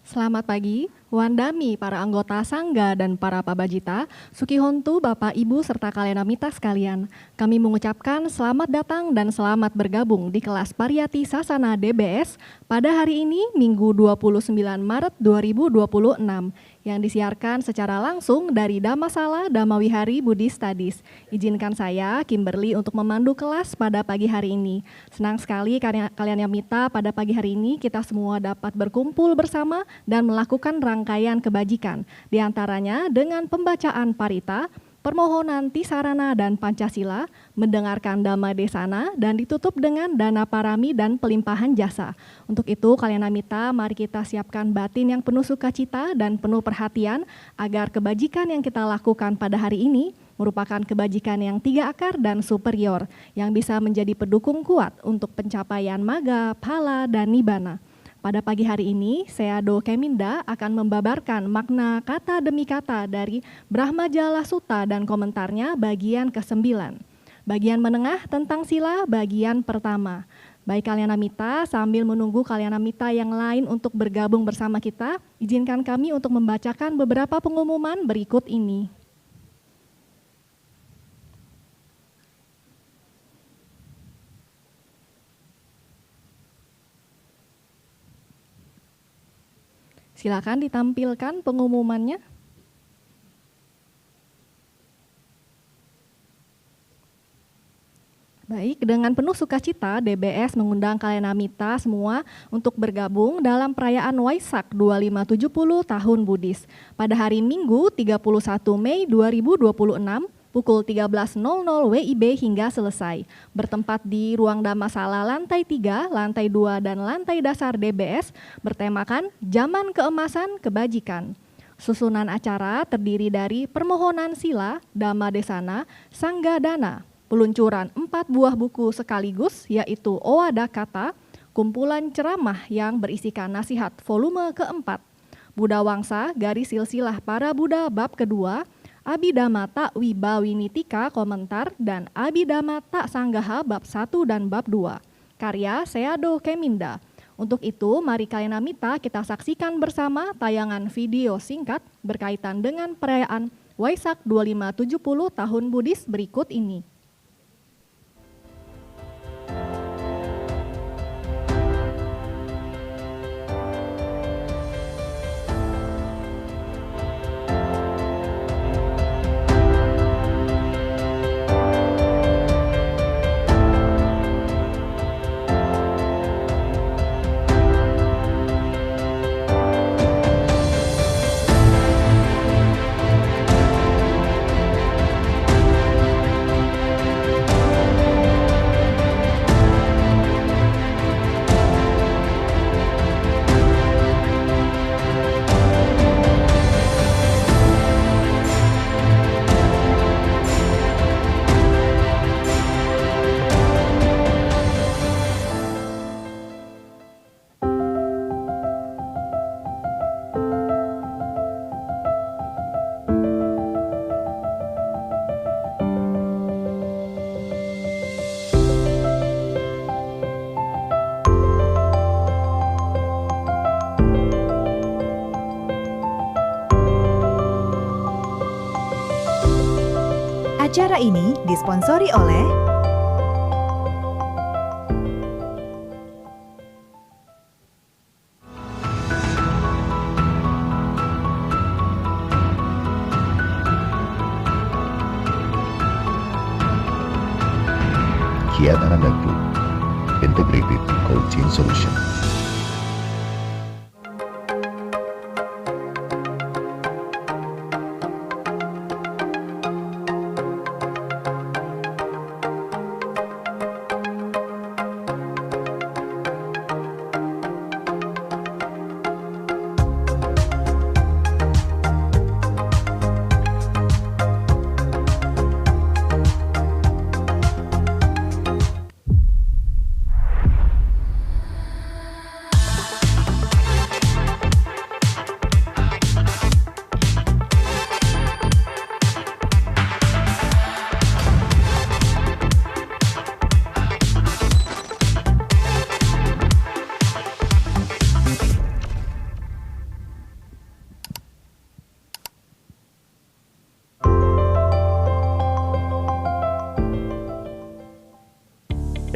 Selamat pagi, Wandami, para anggota Sangga dan para Pabajita, Sukihontu, Bapak, Ibu, serta kalian amita sekalian. Kami mengucapkan selamat datang dan selamat bergabung di kelas Pariyati Sasana DBS pada hari ini, Minggu 29 Maret 2026, yang disiarkan secara langsung dari Dhammasala Dhammawihari Buddhist Studies. Izinkan saya, Kimberly, untuk memandu kelas pada pagi hari ini. Senang sekali kalian amita pada pagi hari ini kita semua dapat berkumpul bersama dan melakukan rangkaian kebajikan, diantaranya dengan pembacaan parita, permohonan Tisarana dan Pancasila, mendengarkan Dhamma Desana, dan ditutup dengan dana parami dan pelimpahan jasa. Untuk itu kalian amita, mari kita siapkan batin yang penuh sukacita dan penuh perhatian agar kebajikan yang kita lakukan pada hari ini merupakan kebajikan yang 3 akar dan superior, yang bisa menjadi pendukung kuat untuk pencapaian maga, phala, dan nibbana. Pada pagi hari ini, Seado Keminda akan membabarkan makna kata demi kata dari Brahmajala Sutta dan komentarnya bagian ke-9. Bagian menengah tentang sila bagian pertama. Baik kalian amita, sambil menunggu kalian amita yang lain untuk bergabung bersama kita, izinkan kami untuk membacakan beberapa pengumuman berikut ini. Silakan ditampilkan pengumumannya. Baik, dengan penuh sukacita DBS mengundang kalian amita semua untuk bergabung dalam perayaan Waisak 2570 Tahun Buddhis pada hari Minggu 31 Mei 2026 pukul 13.00 WIB hingga selesai, bertempat di Ruang Dhammasala lantai 3, lantai 2, dan lantai dasar DBS, bertemakan Zaman Keemasan Kebajikan. Susunan acara terdiri dari permohonan sila, Dhamma Desana, Sangga Dana, peluncuran 4 buah buku sekaligus, yaitu Owada Kata, kumpulan ceramah yang berisikan nasihat volume keempat, Buddha Wangsa, garis silsilah para Buddha bab kedua, Abhidhamma Tak Wibawinitika komentar, dan Abhidhamma Tak Sanggaha bab 1 dan bab 2, karya Seado Keminda. Untuk itu, mari kalian amita kita saksikan bersama tayangan video singkat berkaitan dengan perayaan Waisak 2570 Tahun Buddhis berikut ini. Acara ini disponsori oleh Kiat Ananda Group, Integrated Coaching Solution.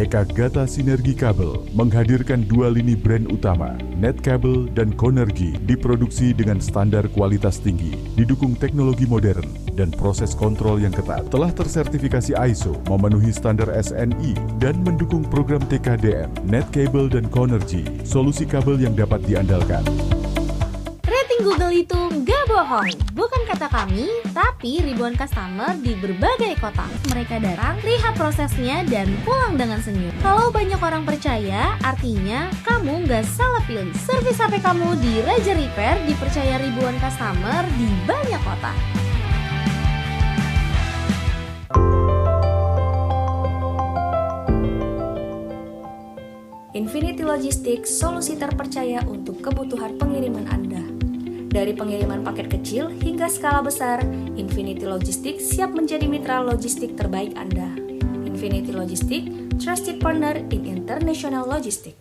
Eka Gata Sinergi Kabel menghadirkan dua lini brand utama, Netkabel dan Konergi, diproduksi dengan standar kualitas tinggi, didukung teknologi modern dan proses kontrol yang ketat, telah tersertifikasi ISO, memenuhi standar SNI, dan mendukung program TKDN. Netkabel dan Konergi, solusi kabel yang dapat diandalkan. Rating Google itu nggak bohong. Bukan kata kami, tapi ribuan customer di berbagai kota. Mereka datang, lihat prosesnya, dan pulang dengan senyum. Kalau banyak orang percaya, artinya kamu nggak salah pilih. Servis HP kamu di Raja Repair dipercaya ribuan customer di banyak kota. Infinity Logistics, solusi terpercaya untuk kebutuhan pengiriman Anda. Dari pengiriman paket kecil hingga skala besar, Infinity Logistics siap menjadi mitra logistik terbaik Anda. Infinity Logistics, trusted partner in international logistics.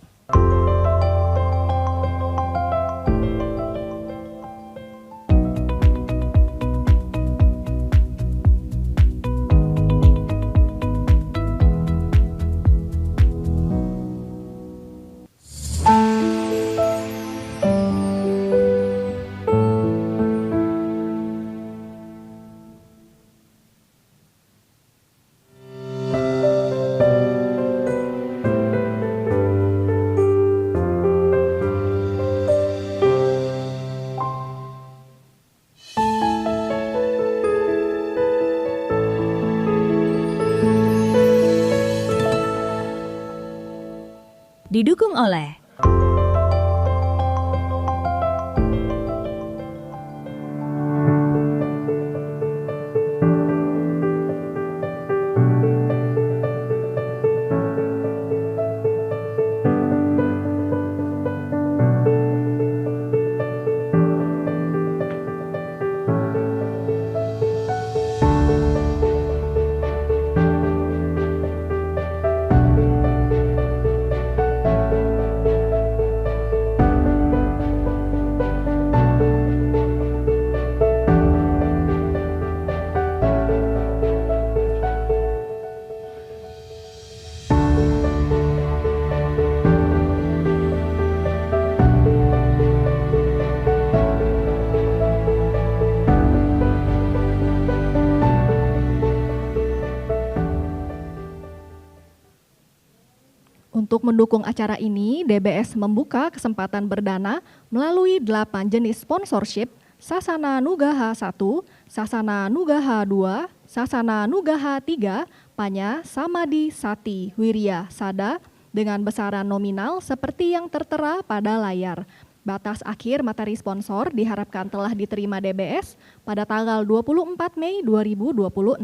Didukung oleh Untuk mendukung acara ini, DBS membuka kesempatan berdana melalui 8 jenis sponsorship, Sasana Nugaha 1, Sasana Nugaha 2, Sasana Nugaha 3, Panya, Samadi, Sati, Wirya, Sada, dengan besaran nominal seperti yang tertera pada layar. Batas akhir materi sponsor diharapkan telah diterima DBS pada tanggal 24 Mei 2026.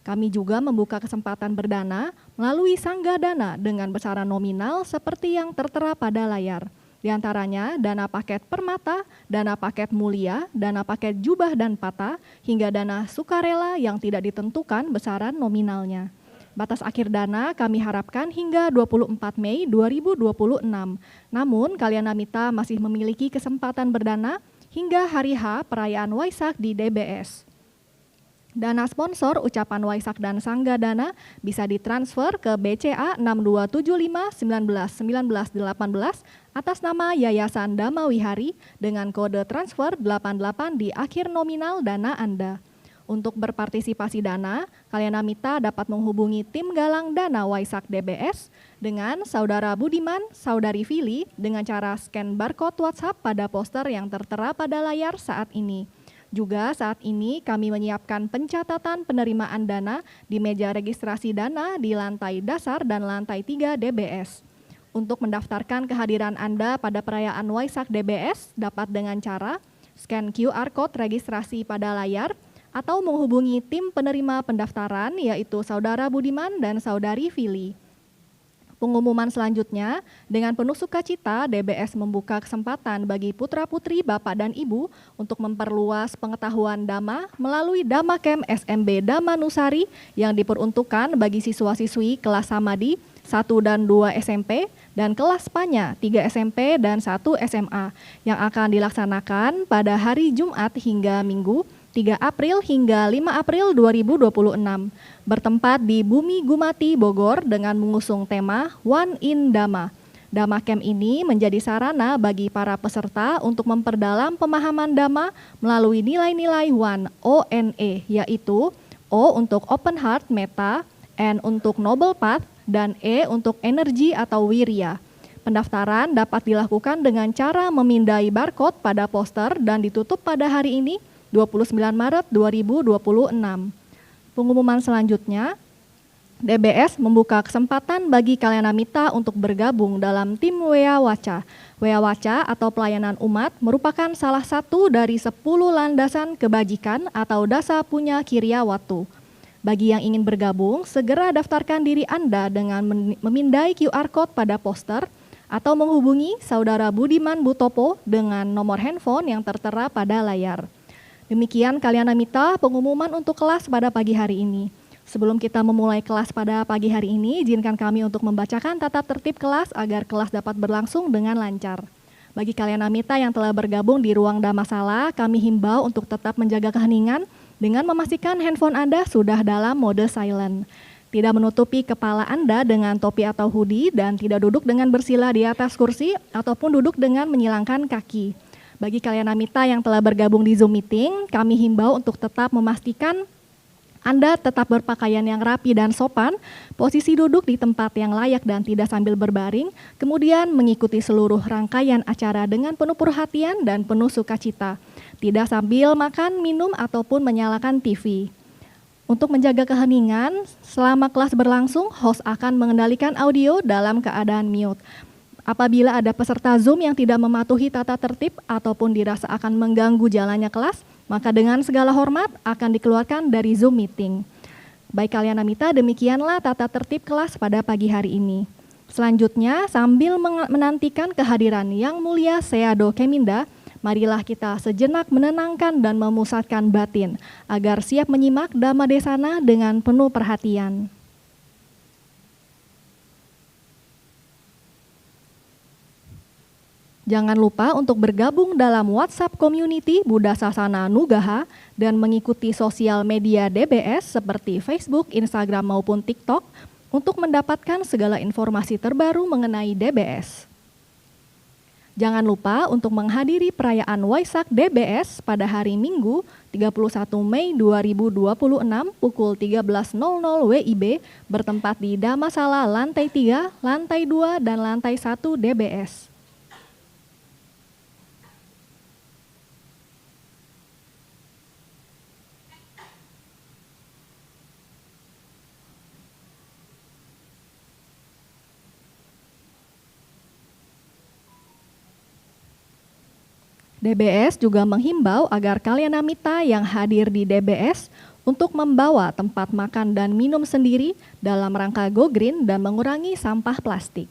Kami juga membuka kesempatan berdana melalui Sangga Dana dengan besaran nominal seperti yang tertera pada layar. Di antaranya dana paket permata, dana paket mulia, dana paket jubah dan patah, hingga dana sukarela yang tidak ditentukan besaran nominalnya. Batas akhir dana kami harapkan hingga 24 Mei 2026. Namun kalian Namita masih memiliki kesempatan berdana hingga hari H perayaan Waisak di DBS. Dana sponsor ucapan Waisak dan Sangga Dana bisa ditransfer ke BCA 6275191918 atas nama Yayasan Dama Wihari dengan kode transfer 88 di akhir nominal dana Anda. Untuk berpartisipasi dana, kalian Namita dapat menghubungi tim galang dana Waisak DBS dengan Saudara Budiman, Saudari Fili dengan cara scan barcode WhatsApp pada poster yang tertera pada layar saat ini. Juga saat ini kami menyiapkan pencatatan penerimaan dana di meja registrasi dana di lantai dasar dan lantai 3 DBS. Untuk mendaftarkan kehadiran Anda pada perayaan Waisak DBS dapat dengan cara scan QR Code registrasi pada layar atau menghubungi tim penerima pendaftaran yaitu Saudara Budiman dan Saudari Fili. Pengumuman selanjutnya, dengan penuh sukacita, DBS membuka kesempatan bagi putra-putri Bapak dan Ibu untuk memperluas pengetahuan Dhamma melalui Dhamma Camp SMB Dhamma Nusari yang diperuntukkan bagi siswa-siswi kelas Samadi 1 dan 2 SMP dan kelas Panya 3 SMP dan 1 SMA yang akan dilaksanakan pada hari Jumat hingga Minggu 3 April hingga 5 April 2026, bertempat di Bumi Gumati, Bogor dengan mengusung tema One in Dhamma. Dhamma Camp ini menjadi sarana bagi para peserta untuk memperdalam pemahaman Dhamma melalui nilai-nilai One, O-N-E, yaitu O untuk Open Heart, Metta, N untuk Noble Path, dan E untuk Energi atau Wirya. Pendaftaran dapat dilakukan dengan cara memindai barcode pada poster dan ditutup pada hari ini, 29 Maret 2026. Pengumuman selanjutnya, DBS membuka kesempatan bagi Kalyanamita untuk bergabung dalam tim Wea Waca. Wea Waca atau pelayanan umat merupakan salah satu dari 10 landasan kebajikan atau dasa punya Kirya Watu. Bagi yang ingin bergabung, segera daftarkan diri Anda dengan memindai QR Code pada poster atau menghubungi Saudara Budiman Butopo dengan nomor handphone yang tertera pada layar. Demikian Kalyanamita pengumuman untuk kelas pada pagi hari ini. Sebelum kita memulai kelas pada pagi hari ini, izinkan kami untuk membacakan tata tertib kelas agar kelas dapat berlangsung dengan lancar. Bagi Kalyanamita yang telah bergabung di ruang Dhammasala, kami himbau untuk tetap menjaga keheningan dengan memastikan handphone Anda sudah dalam mode silent. Tidak menutupi kepala Anda dengan topi atau hoodie dan tidak duduk dengan bersila di atas kursi ataupun duduk dengan menyilangkan kaki. Bagi Kalyanamita yang telah bergabung di Zoom meeting, kami himbau untuk tetap memastikan Anda tetap berpakaian yang rapi dan sopan, posisi duduk di tempat yang layak dan tidak sambil berbaring, kemudian mengikuti seluruh rangkaian acara dengan penuh perhatian dan penuh sukacita, tidak sambil makan, minum, ataupun menyalakan TV. Untuk menjaga keheningan, selama kelas berlangsung, host akan mengendalikan audio dalam keadaan mute. Apabila ada peserta Zoom yang tidak mematuhi tata tertib ataupun dirasa akan mengganggu jalannya kelas, maka dengan segala hormat akan dikeluarkan dari Zoom meeting. Baik Kalyanamita, demikianlah tata tertib kelas pada pagi hari ini. Selanjutnya, sambil menantikan kehadiran Yang Mulia Seado Keminda, marilah kita sejenak menenangkan dan memusatkan batin agar siap menyimak Dhamma Desana dengan penuh perhatian. Jangan lupa untuk bergabung dalam WhatsApp Community Buddha Sasana Nugaha dan mengikuti sosial media DBS seperti Facebook, Instagram maupun TikTok untuk mendapatkan segala informasi terbaru mengenai DBS. Jangan lupa untuk menghadiri perayaan Waisak DBS pada hari Minggu 31 Mei 2026 pukul 13.00 WIB bertempat di Dhammasala lantai 3, lantai 2, dan lantai 1 DBS. DBS juga menghimbau agar Kalyanamita yang hadir di DBS untuk membawa tempat makan dan minum sendiri dalam rangka Go Green dan mengurangi sampah plastik.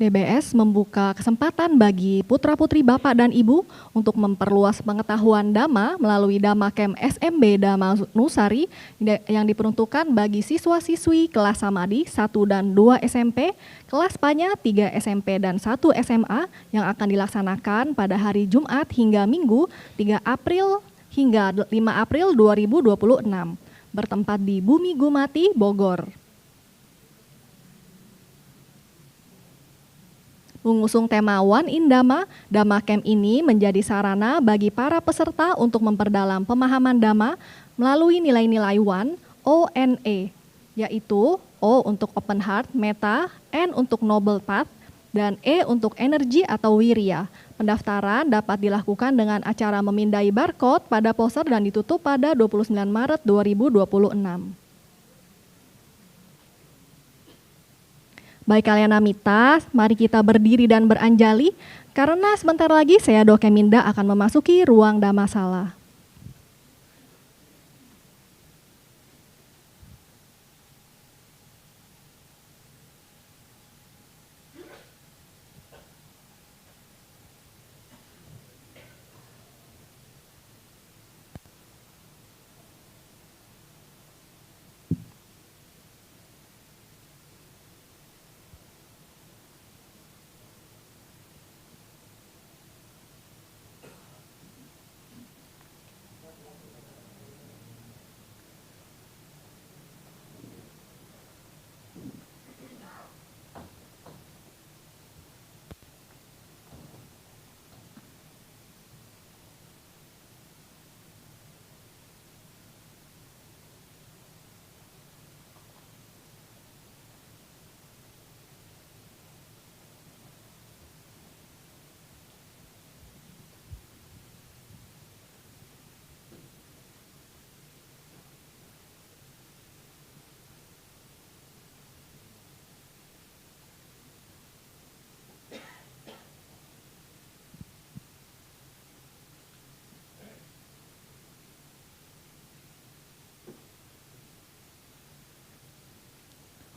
DBS membuka kesempatan bagi putra-putri Bapak dan Ibu untuk memperluas pengetahuan Dhamma melalui Dhamma Camp SMB Dhamma Nusari yang diperuntukkan bagi siswa-siswi kelas Samadhi 1 dan 2 SMP, kelas Panya 3 SMP dan 1 SMA yang akan dilaksanakan pada hari Jumat hingga Minggu 3 April hingga 5 April 2026, bertempat di Bumi Gumati, Bogor. Mengusung tema One in Dhamma, Dhamma Camp ini menjadi sarana bagi para peserta untuk memperdalam pemahaman Dhamma melalui nilai-nilai One, O-N-E, yaitu O untuk Open Heart, Metta, N untuk Noble Path, dan E untuk Energi atau Wirya. Pendaftaran dapat dilakukan dengan acara memindai barcode pada poster dan ditutup pada 29 Maret 2026. Baik kalian Amita, mari kita berdiri dan beranjali, karena sebentar lagi Sayadaw Keminda akan memasuki ruang Dhammasala.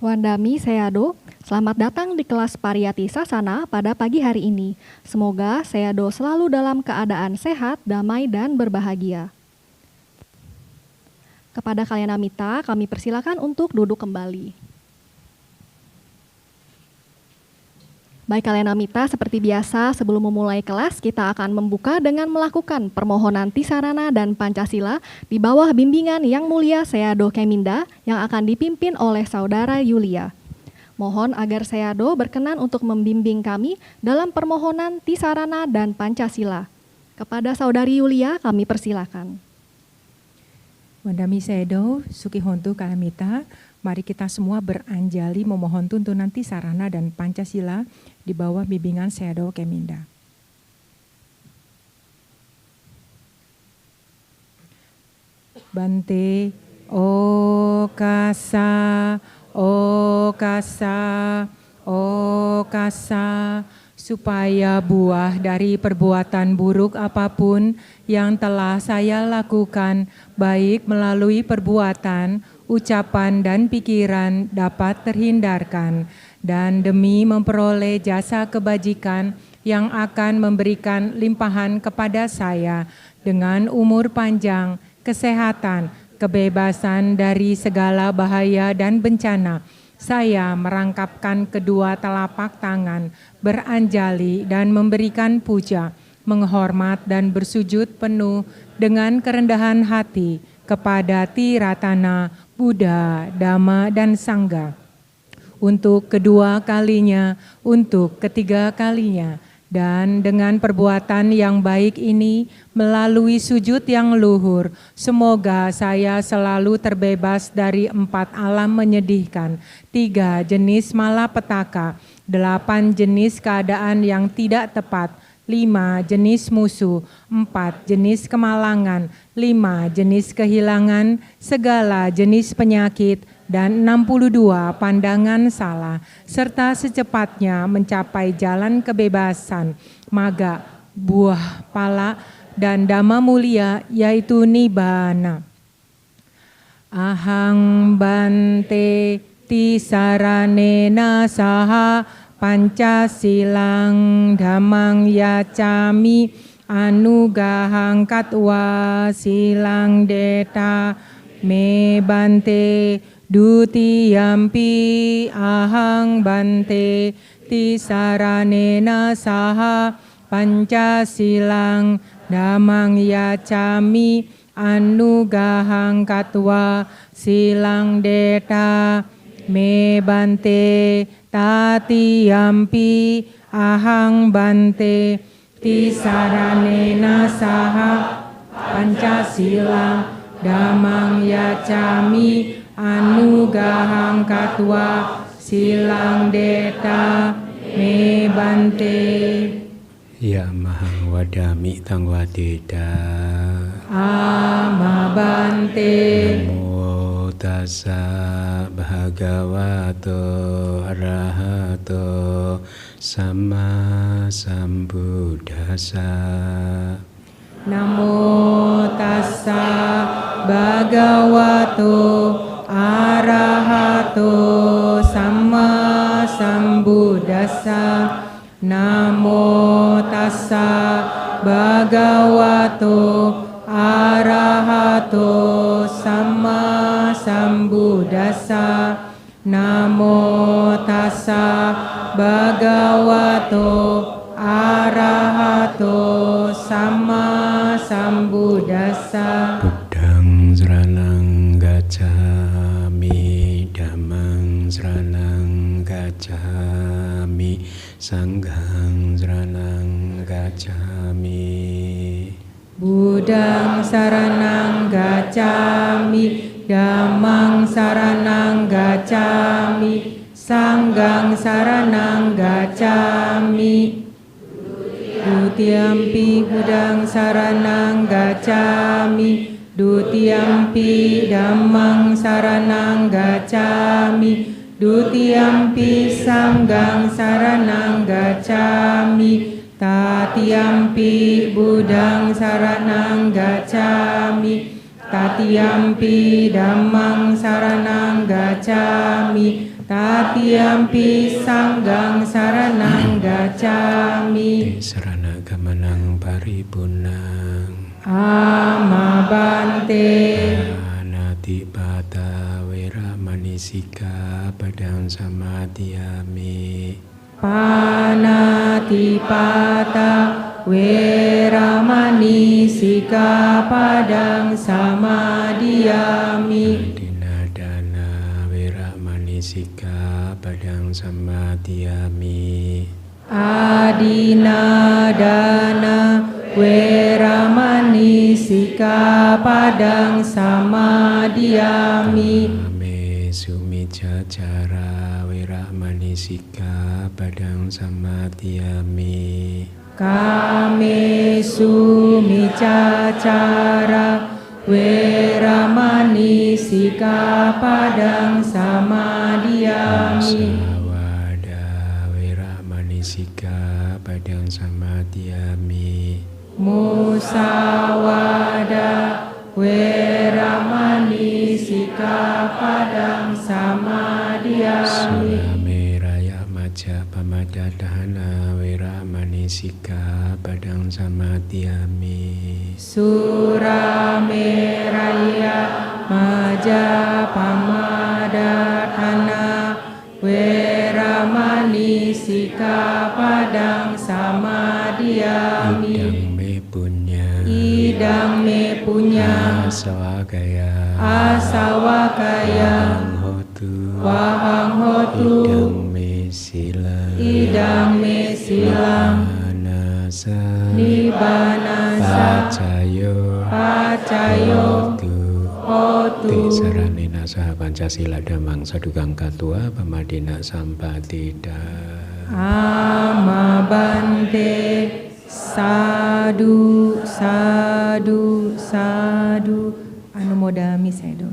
Wandami Sayadaw, selamat datang di kelas Pariyati Sasana pada pagi hari ini. Semoga Sayadaw selalu dalam keadaan sehat, damai, dan berbahagia. Kepada kalian Amita, kami persilakan untuk duduk kembali. Baik kalian Amita, seperti biasa sebelum memulai kelas kita akan membuka dengan melakukan permohonan Tisarana dan Pancasila di bawah bimbingan Yang Mulia Sayadaw Keminda yang akan dipimpin oleh Saudara Yulia. Mohon agar Sayadaw berkenan untuk membimbing kami dalam permohonan Tisarana dan Pancasila. Kepada Saudari Yulia kami persilakan. Wandami Sayadaw, Sukihontu Kalamita, mari kita semua beranjali memohon tuntunan Tisarana dan Pancasila di bawah bimbingan Sayadaw Keminda. Bante Okasa, Okasa, Okasa, supaya buah dari perbuatan buruk apapun yang telah saya lakukan, baik melalui perbuatan, ucapan dan pikiran dapat terhindarkan, dan demi memperoleh jasa kebajikan yang akan memberikan limpahan kepada saya dengan umur panjang, kesehatan, kebebasan dari segala bahaya dan bencana, saya merangkapkan kedua telapak tangan, beranjali dan memberikan puja, menghormat dan bersujud penuh dengan kerendahan hati kepada Tiratana, Buddha, Dhamma, dan Sangha. Untuk kedua kalinya, untuk ketiga kalinya, dan dengan perbuatan yang baik ini, melalui sujud yang luhur, semoga saya selalu terbebas dari 4 alam menyedihkan, 3 jenis malapetaka, 8 jenis keadaan yang tidak tepat, 5 jenis musuh, 4 jenis kemalangan, 5 jenis kehilangan, segala jenis penyakit, dan 62 pandangan salah, serta secepatnya mencapai jalan kebebasan, maga, buah pala, dan dhamma mulia, yaitu nibbana. Ahang bante tisaranena saha Pancasilang dhammang yacami anugahang katwa silang deta me bante dutiyampi ahang bante tisaranena saha Pancasilang dhammang yacami anugahang katwa silang deta me bante tatiyampi ahang bante tisaranena saha Pancasilang dhammang yacami anugahang katwa silang deta me bante. Ya mahang wadami tang wadeda Amabante. Namo tassa bhagavato arahato sama sambuddhassa. Namo tassa bhagavato arahato sama sambuddhassa. Namo tassa bhagavato arahato sama sambuddhassa. Namo tassa bhagavato arahato sama sambuddhassa. Buddhang saranang gacchami, dhammang saranang gacchami, sanghang saranang gacchami. Buddhang saranang gacchami, dhammang saranang gacchami, sanghang saranang gacchami. Dutiyampi buddhang saranang gacchami, dutiyampi dhammang saranang gacchami, dutiyampi sanghang saranang gacchami, tatiyampi buddhang saranang gacchami, tatiyampi dhammang saranang gacchami, tatiyampi sanghang saranang gacchami. Sarana gamanang paripurnang Amabante. Anatipata weramani sikkhapadang samadhiyami. Panatipata weramani sikkhapadang samadhiyami. Dinadana weramani sikkhapadang samadhiyami. Adinadana weramani sikkhapadang samadhiyami. Ame sumicacara weramani sikkhapadang samadhiyami. Kame sumicacara weramani sikkhapadang samadhiyami. Musawada weramani sikkhapadang samadhiyami. Musawada weramani sikkhapadang samadhiyami. Sulameraya maja pamadadhana weramani sikkhapadang samadhiyami. Surameraya Majapahmadana weramani sikkhapadang samadhiyami. Idang me punya, Idang me punya, asawakaya, asawakaya, wahang hotu, idang me silang, idang me silang, nibanasa, pacayo, hotu. Tisaranena saha Pancasila dhammang sadukang katwa pamadina sampatida. Amabante. Sadu, sadu, sadu. Anumodami sedo.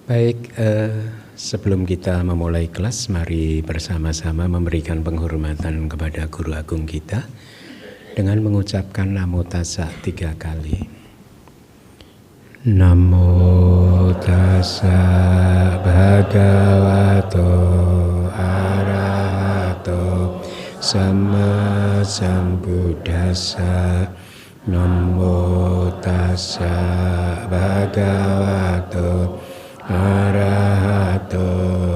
Baik, sebelum kita memulai kelas, mari bersama-sama memberikan penghormatan kepada Guru Agung kita dengan mengucapkan Namo Tassa 3 kali. Namo Tassa Bhagavato Arahato Sama Sambuddhassa. Namo Tassa Bhagavato Arahato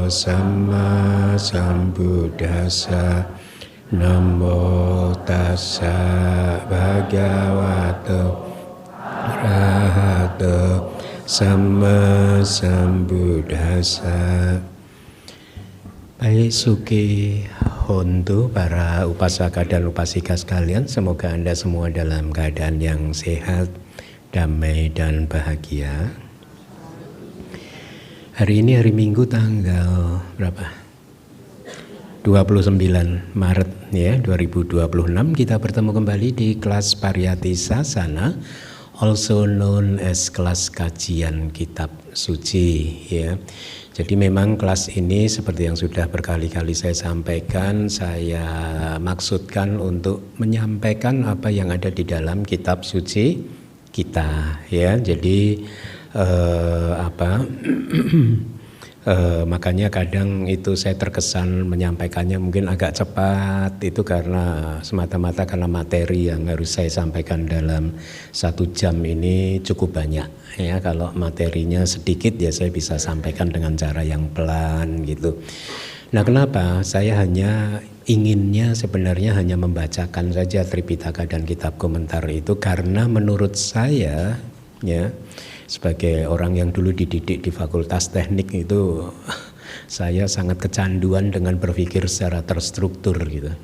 Sama Sambuddhassa. Namo Tassa Bhagavato Arahato Sama Sambuddhassa. Baik, Suki Hontu, para upasaka dan upasika sekalian, semoga Anda semua dalam keadaan yang sehat, damai dan bahagia. Hari ini hari Minggu tanggal berapa? 29 Maret ya, 2026. Kita bertemu kembali di kelas Pariyati Sasana, also known as kelas kajian kitab suci ya. Jadi memang kelas ini seperti yang sudah berkali-kali saya sampaikan, saya maksudkan untuk menyampaikan apa yang ada di dalam kitab suci kita ya. Jadi makanya kadang itu saya terkesan menyampaikannya mungkin agak cepat, itu karena semata-mata karena materi yang harus saya sampaikan dalam 1 jam ini cukup banyak ya. Kalau materinya sedikit ya saya bisa sampaikan dengan cara yang pelan gitu. Nah, kenapa saya inginnya sebenarnya hanya membacakan saja Tripitaka dan kitab komentar itu, karena menurut saya ya, sebagai orang yang dulu dididik di Fakultas Teknik itu, saya sangat kecanduan dengan berpikir secara terstruktur gitu.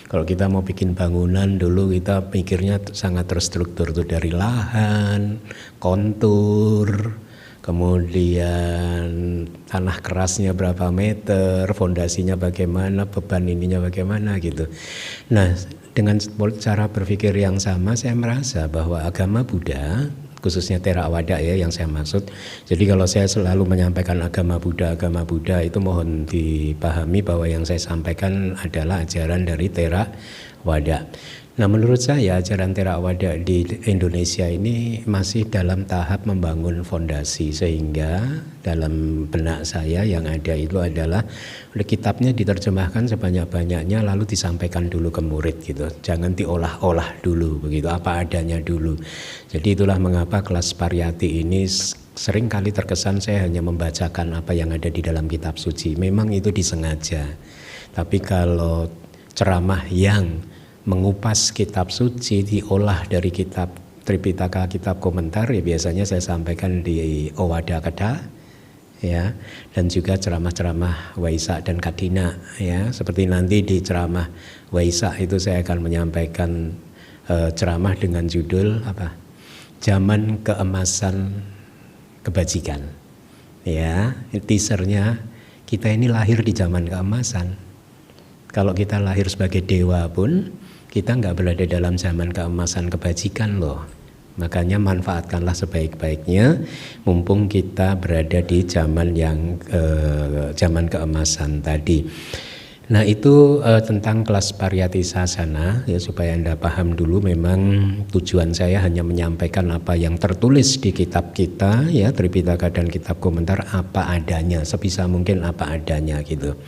Kalau kita mau bikin bangunan dulu kita pikirnya sangat terstruktur tuh, dari lahan, kontur, kemudian tanah kerasnya berapa meter, fondasinya bagaimana, beban ininya bagaimana gitu. Nah, dengan cara berpikir yang sama saya merasa bahwa agama Buddha, khususnya Theravada ya yang saya maksud. Jadi kalau saya selalu menyampaikan agama Buddha itu mohon dipahami bahwa yang saya sampaikan adalah ajaran dari Theravada. Nah, menurut saya ajaran Theravada di Indonesia ini masih dalam tahap membangun fondasi, sehingga dalam benak saya yang ada itu adalah kitabnya diterjemahkan sebanyak-banyaknya lalu disampaikan dulu ke murid gitu. Jangan diolah-olah dulu begitu, apa adanya dulu. Jadi itulah mengapa kelas Pariyati ini sering kali terkesan saya hanya membacakan apa yang ada di dalam kitab suci. Memang itu disengaja. Tapi kalau ceramah yang mengupas kitab suci diolah dari kitab Tripitaka, kitab komentar ya, biasanya saya sampaikan di Owadakada ya, dan juga ceramah-ceramah Waisak dan Kadina ya. Seperti nanti di ceramah Waisak itu saya akan menyampaikan ceramah dengan judul apa? Zaman keemasan kebajikan. Ya, teasernya kita ini lahir di zaman keemasan. Kalau kita lahir sebagai dewa pun kita nggak berada dalam zaman keemasan kebajikan loh. Makanya manfaatkanlah sebaik-baiknya mumpung kita berada di zaman yang zaman keemasan tadi. Nah, itu tentang kelas Pariyati Sasana ya, supaya Anda paham dulu. Memang tujuan saya hanya menyampaikan apa yang tertulis di kitab kita ya, Tripitaka dan kitab komentar, apa adanya, sebisa mungkin apa adanya gitu.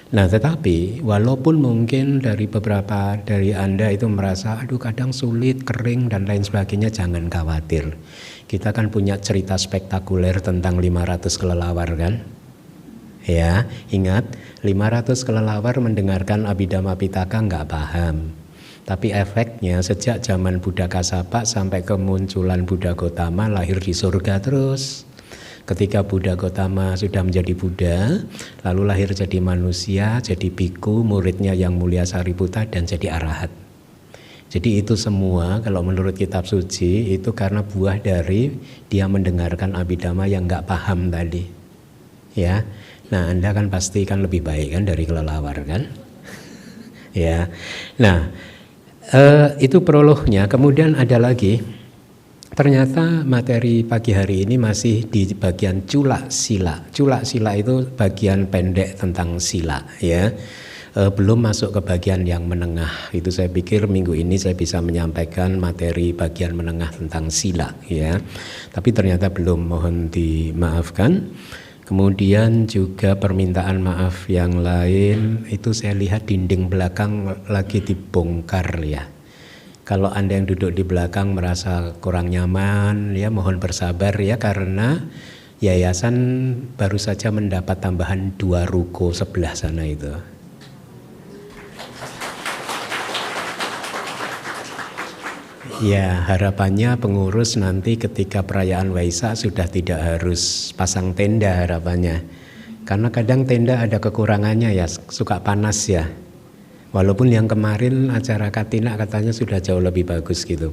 Nah, tetapi walaupun mungkin dari beberapa dari Anda itu merasa aduh kadang sulit, kering dan lain sebagainya, jangan khawatir. Kita kan punya cerita spektakuler tentang 500 kelelawar kan? Ya, ingat 500 kelelawar mendengarkan Abhidhamma Pitaka nggak paham. Tapi efeknya sejak zaman Buddha Kasapa sampai kemunculan Buddha Gotama lahir di surga terus. Ketika Buddha Gotama sudah menjadi Buddha, lalu lahir jadi manusia, jadi biku, muridnya yang mulia Sariputta dan jadi arahat. Jadi itu semua kalau menurut kitab suci itu karena buah dari dia mendengarkan Abhidhamma yang nggak paham tadi. Ya, nah Anda kan pasti kan lebih baik kan dari kelelawar kan? Ya, nah itu prolognya. Kemudian ada lagi Ternyata materi pagi hari ini masih di bagian culak sila. Culak sila itu bagian pendek tentang sila, ya. Belum masuk ke bagian yang menengah. Itu saya pikir minggu ini saya bisa menyampaikan materi bagian menengah tentang sila, ya. Tapi ternyata belum, mohon dimaafkan. Kemudian juga permintaan maaf yang lain itu saya lihat dinding belakang lagi dibongkar, ya. Kalau Anda yang duduk di belakang merasa kurang nyaman, ya mohon bersabar ya, karena yayasan baru saja mendapat tambahan 2 ruko sebelah sana itu. Ya, harapannya pengurus nanti ketika perayaan Waisak sudah tidak harus pasang tenda harapannya. Karena kadang tenda ada kekurangannya ya, suka panas ya. Walaupun yang kemarin acara Katina katanya sudah jauh lebih bagus gitu.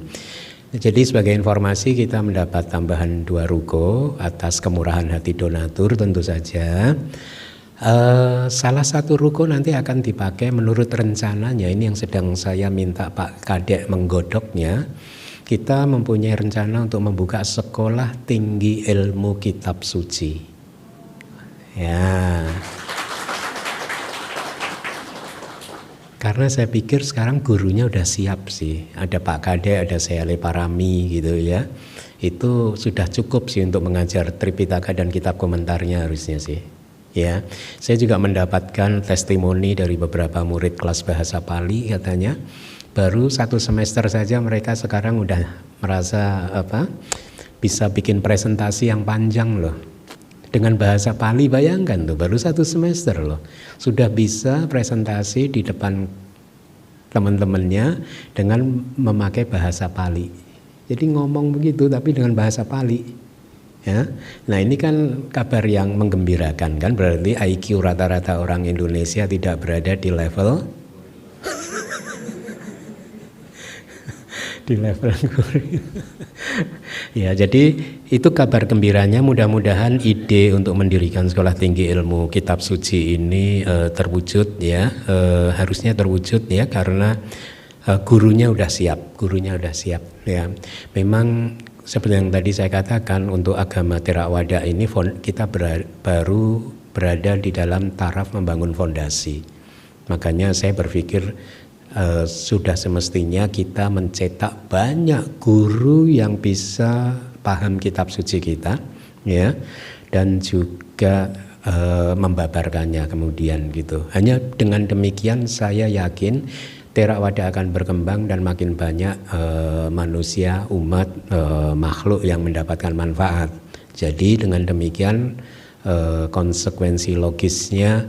Jadi sebagai informasi kita mendapat tambahan 2 ruko atas kemurahan hati donatur tentu saja. Salah satu ruko nanti akan dipakai menurut rencananya, ini yang sedang saya minta Pak Kadek menggodoknya. Kita mempunyai rencana untuk membuka sekolah tinggi ilmu kitab suci. Ya. Karena saya pikir sekarang gurunya udah siap sih. Ada Pak Kadek, ada Seyale Parami gitu ya. Itu sudah cukup sih untuk mengajar Tripitaka dan kitab komentarnya harusnya sih. Ya, saya juga mendapatkan testimoni dari beberapa murid kelas bahasa Pali katanya. Baru 1 semester saja mereka sekarang udah merasa bisa bikin presentasi yang panjang loh. Dengan bahasa Pali, bayangkan tuh baru 1 semester loh. Sudah bisa presentasi di depan teman-temannya dengan memakai bahasa Pali. Jadi ngomong begitu tapi dengan bahasa Pali. Ya. Nah ini kan kabar yang menggembirakan kan, berarti IQ rata-rata orang Indonesia tidak berada di level di level ya, jadi itu kabar gembiranya. Mudah-mudahan ide untuk mendirikan sekolah tinggi ilmu kitab suci ini terwujud ya, harusnya terwujud ya, karena gurunya udah siap ya. Memang seperti yang tadi saya katakan, untuk agama Theravada ini kita baru berada di dalam taraf membangun fondasi. Makanya saya berpikir sudah semestinya kita mencetak banyak guru yang bisa paham kitab suci kita, ya, dan juga membabarkannya kemudian gitu. Hanya dengan demikian saya yakin Theravada akan berkembang dan makin banyak manusia, umat, makhluk yang mendapatkan manfaat. Jadi dengan demikian konsekuensi logisnya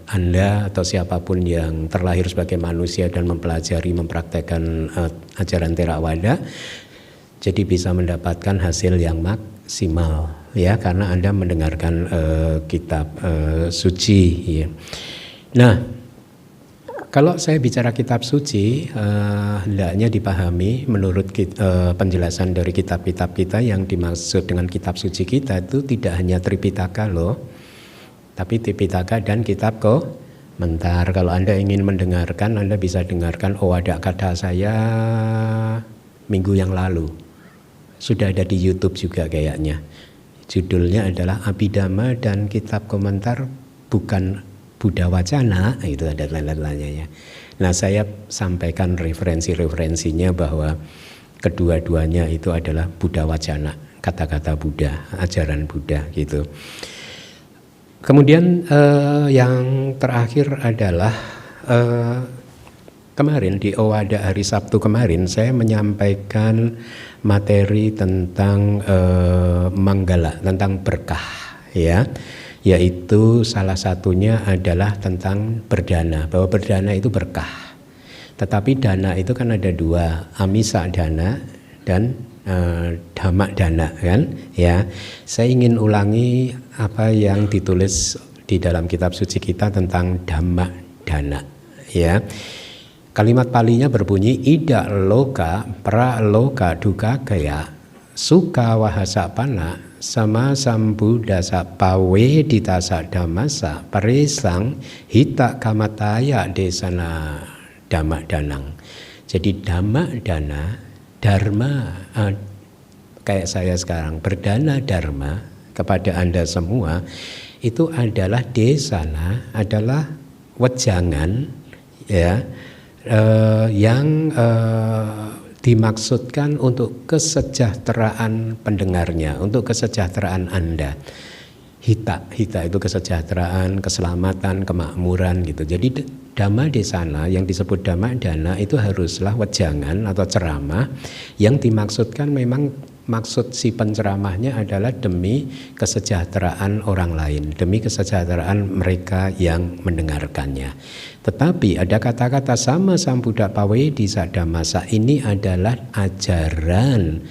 Anda atau siapapun yang terlahir sebagai manusia dan mempelajari, mempraktekkan ajaran Theravada, jadi bisa mendapatkan hasil yang maksimal ya, karena Anda mendengarkan kitab suci ya. Nah, kalau saya bicara kitab suci, hendaknya dipahami menurut penjelasan dari kitab-kitab kita, yang dimaksud dengan kitab suci kita itu tidak hanya Tripitaka loh, tapi Tripitaka dan kitab komentar. Kalau Anda ingin mendengarkan, Anda bisa dengarkan Owada Kata saya minggu yang lalu. Sudah ada di YouTube juga kayaknya. Judulnya adalah Abhidhamma dan kitab komentar bukan Buddha Wacana, itu ada lain-lainnya ya. Nah, saya sampaikan referensi-referensinya bahwa kedua-duanya itu adalah Buddha Wacana, kata-kata Buddha, ajaran Buddha gitu. Kemudian yang terakhir adalah kemarin di Owada hari Sabtu kemarin saya menyampaikan materi tentang Manggala, tentang berkah ya. Yaitu salah satunya adalah tentang berdana, bahwa berdana itu berkah. Tetapi dana itu kan ada 2, amisa dana dan dhamma dana kan ya. Saya ingin ulangi apa yang ditulis di dalam kitab suci kita tentang dhamma dana ya. Kalimat palinya berbunyi ida loka pra loka duka gaya suka wahasa pana sama sambudasa pawe ditasa damasa paresang hita kamataya desana dhamma danang. Jadi dhamma dana dharma, kayak saya sekarang berdana dharma kepada Anda semua, itu adalah desana, adalah wejangan ya, yang dimaksudkan untuk kesejahteraan pendengarnya, untuk kesejahteraan Anda. Hita itu kesejahteraan, keselamatan, kemakmuran gitu. Jadi dhamma desana yang disebut dhamma dana itu haruslah wejangan atau ceramah yang dimaksudkan, memang maksud si penceramahnya adalah demi kesejahteraan orang lain, demi kesejahteraan mereka yang mendengarkannya. Tetapi ada kata-kata sama sambuddha pawedi sadamasa, ini adalah ajaran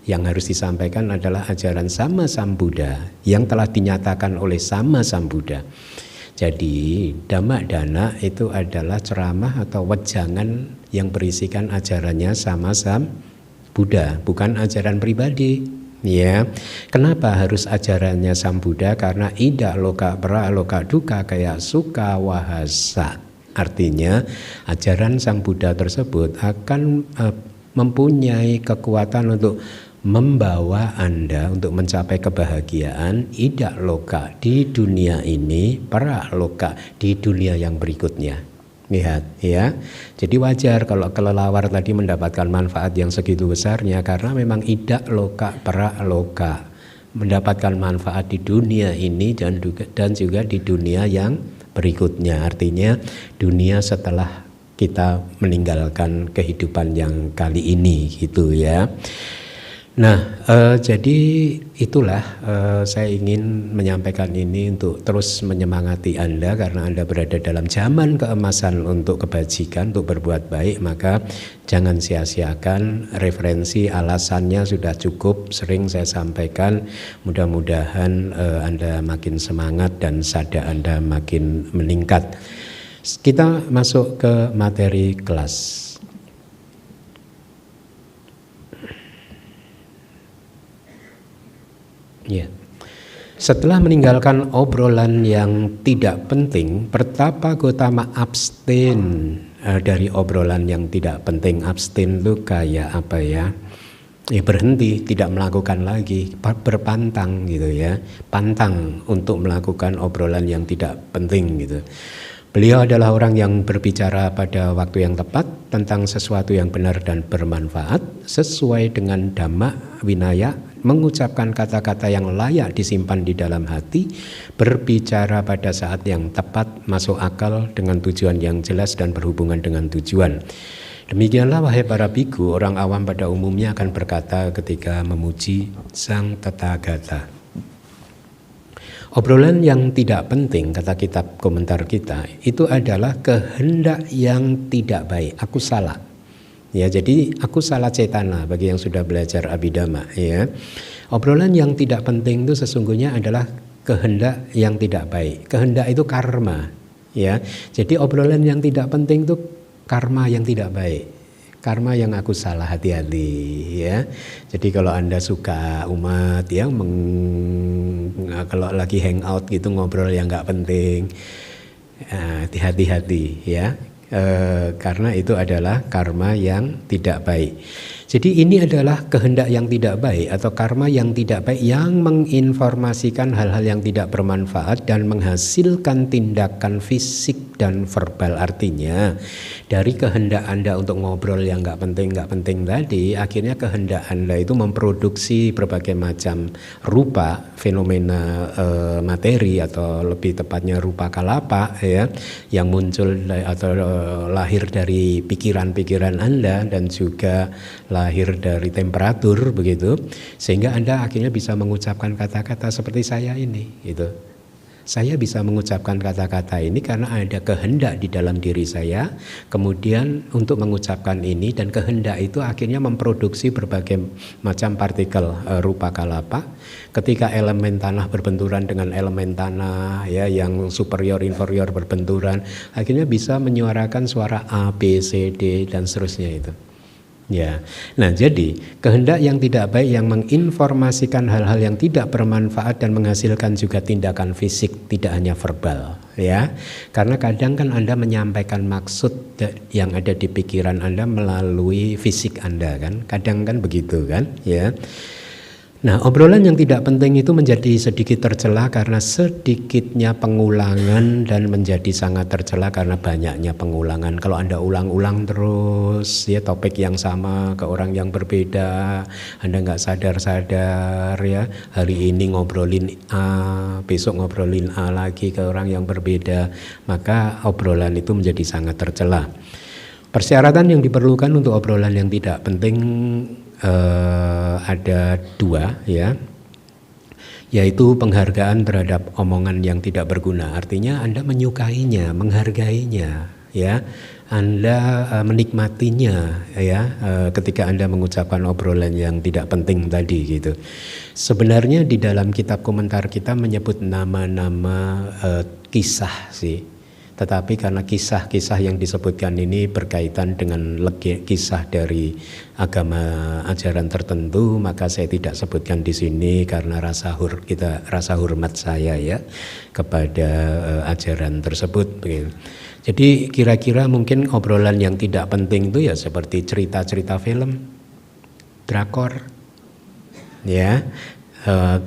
yang harus disampaikan, adalah ajaran sama Sambuddha yang telah dinyatakan oleh sama Sambuddha. Jadi dhamma dana itu adalah ceramah atau wejangan yang berisikan ajarannya sama Sambuddha, bukan ajaran pribadi. Ya, kenapa harus ajarannya Sambuddha? Karena ida loka pra loka duka kayak suka wahasa. Artinya ajaran Sang Buddha tersebut akan mempunyai kekuatan untuk membawa Anda untuk mencapai kebahagiaan ida loka di dunia ini, para loka di dunia yang berikutnya. Lihat ya. Jadi wajar kalau kelelawar tadi mendapatkan manfaat yang segitu besarnya, karena memang ida loka para loka, mendapatkan manfaat di dunia ini dan juga di dunia yang berikutnya. Artinya dunia setelah kita meninggalkan kehidupan yang kali ini gitu ya. Nah, jadi itulah saya ingin menyampaikan ini untuk terus menyemangati Anda, karena Anda berada dalam zaman keemasan untuk kebajikan, untuk berbuat baik. Maka jangan sia-siakan referensi, alasannya sudah cukup sering saya sampaikan. Mudah-mudahan Anda makin semangat dan sada Anda makin meningkat. Kita masuk ke materi kelas. Ya. Setelah meninggalkan obrolan yang tidak penting, Pertapa Gotama abstain dari obrolan yang tidak penting. Abstain itu kayak apa ya? Ya berhenti, tidak melakukan lagi, berpantang gitu ya. Pantang untuk melakukan obrolan yang tidak penting gitu. Beliau adalah orang yang berbicara pada waktu yang tepat tentang sesuatu yang benar dan bermanfaat sesuai dengan dhamma winaya, mengucapkan kata-kata yang layak disimpan di dalam hati, berbicara pada saat yang tepat, masuk akal dengan tujuan yang jelas dan berhubungan dengan tujuan. Demikianlah wahai para biku, orang awam pada umumnya akan berkata ketika memuji Sang Tathagata. Obrolan yang tidak penting, kata kitab komentar kita, itu adalah kehendak yang tidak baik. Aku salah. Ya, jadi aku salah cetana bagi yang sudah belajar Abhidhamma. Ya, obrolan yang tidak penting itu sesungguhnya adalah kehendak yang tidak baik. Kehendak itu karma. Ya, jadi obrolan yang tidak penting itu karma yang tidak baik. Karma yang aku salah, hati-hati ya. Jadi kalau Anda suka umat ya, kalau lagi hangout gitu ngobrol yang nggak penting, hati-hati ya. Karena itu adalah karma yang tidak baik. Jadi ini adalah kehendak yang tidak baik atau karma yang tidak baik yang menginformasikan hal-hal yang tidak bermanfaat dan menghasilkan tindakan fisik dan verbal. Artinya dari kehendak Anda untuk ngobrol yang nggak penting tadi, akhirnya kehendak Anda itu memproduksi berbagai macam rupa, fenomena materi atau lebih tepatnya rupa kalapa ya, yang muncul atau lahir dari pikiran-pikiran Anda dan juga lahir dari temperatur begitu, sehingga Anda akhirnya bisa mengucapkan kata-kata seperti saya ini gitu. Saya bisa mengucapkan kata-kata ini karena ada kehendak di dalam diri saya, kemudian untuk mengucapkan ini, dan kehendak itu akhirnya memproduksi berbagai macam partikel rupa kalapa. Ketika elemen tanah berbenturan dengan elemen tanah ya, yang superior inferior berbenturan, akhirnya bisa menyuarakan suara A, B, C, D dan seterusnya itu. Ya, nah jadi kehendak yang tidak baik yang menginformasikan hal-hal yang tidak bermanfaat dan menghasilkan juga tindakan fisik, tidak hanya verbal, ya. Karena kadang kan Anda menyampaikan maksud yang ada di pikiran Anda melalui fisik Anda kan, kadang kan begitu kan, ya. Nah, obrolan yang tidak penting itu menjadi sedikit tercela karena sedikitnya pengulangan dan menjadi sangat tercela karena banyaknya pengulangan. Kalau Anda ulang-ulang terus ya topik yang sama ke orang yang berbeda, Anda nggak sadar-sadar ya, hari ini ngobrolin A, besok ngobrolin A lagi ke orang yang berbeda, maka obrolan itu menjadi sangat tercela. Persyaratan yang diperlukan untuk obrolan yang tidak penting ada dua ya, yaitu penghargaan terhadap omongan yang tidak berguna. Artinya Anda menyukainya, menghargainya ya, Anda menikmatinya ya, ketika Anda mengucapkan obrolan yang tidak penting tadi gitu. Sebenarnya di dalam kitab komentar kita menyebut nama-nama kisah sih. Tetapi karena kisah-kisah yang disebutkan ini berkaitan dengan kisah dari agama ajaran tertentu, maka saya tidak sebutkan di sini karena rasa hormat saya ya kepada ajaran tersebut. Jadi kira-kira mungkin obrolan yang tidak penting itu ya seperti cerita-cerita film, drakor, ya.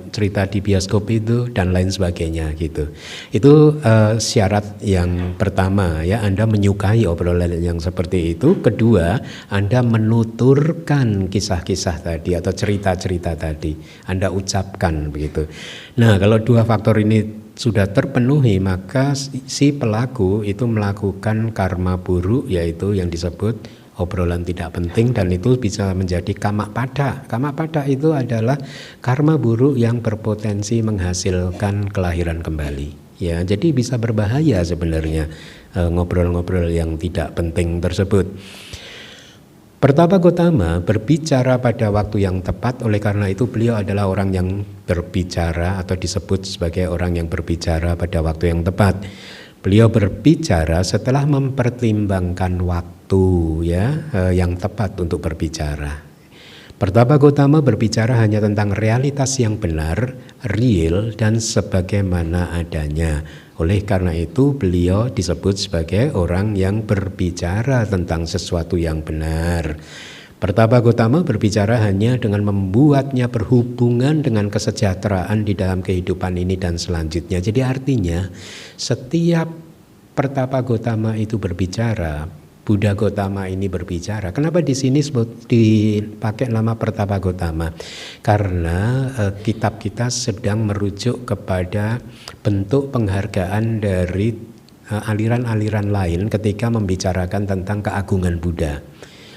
Cerita di bioskop itu dan lain sebagainya gitu. Itu syarat yang pertama ya, Anda menyukai obrolan yang seperti itu. Kedua, Anda menuturkan kisah-kisah tadi atau cerita-cerita tadi, Anda ucapkan begitu. Nah, kalau dua faktor ini sudah terpenuhi, maka si pelaku itu melakukan karma buruk, yaitu yang disebut obrolan tidak penting, dan itu bisa menjadi kama pada. Kama pada itu adalah karma buruk yang berpotensi menghasilkan kelahiran kembali. Ya, jadi bisa berbahaya sebenarnya ngobrol-ngobrol yang tidak penting tersebut. Pertapa Gotama berbicara pada waktu yang tepat, oleh karena itu beliau adalah orang yang berbicara atau disebut sebagai orang yang berbicara pada waktu yang tepat. Beliau berbicara setelah mempertimbangkan waktu ya yang tepat untuk berbicara. Pertapa Gotama berbicara hanya tentang realitas yang benar, real dan sebagaimana adanya. Oleh karena itu beliau disebut sebagai orang yang berbicara tentang sesuatu yang benar. Pertapa Gotama berbicara hanya dengan membuatnya berhubungan dengan kesejahteraan di dalam kehidupan ini dan selanjutnya. Jadi artinya setiap Pertapa Gotama itu berbicara, Buddha Gotama ini berbicara. Kenapa di sini dipakai nama Pertapa Gotama? Karena kitab kita sedang merujuk kepada bentuk penghargaan dari aliran-aliran lain ketika membicarakan tentang keagungan Buddha.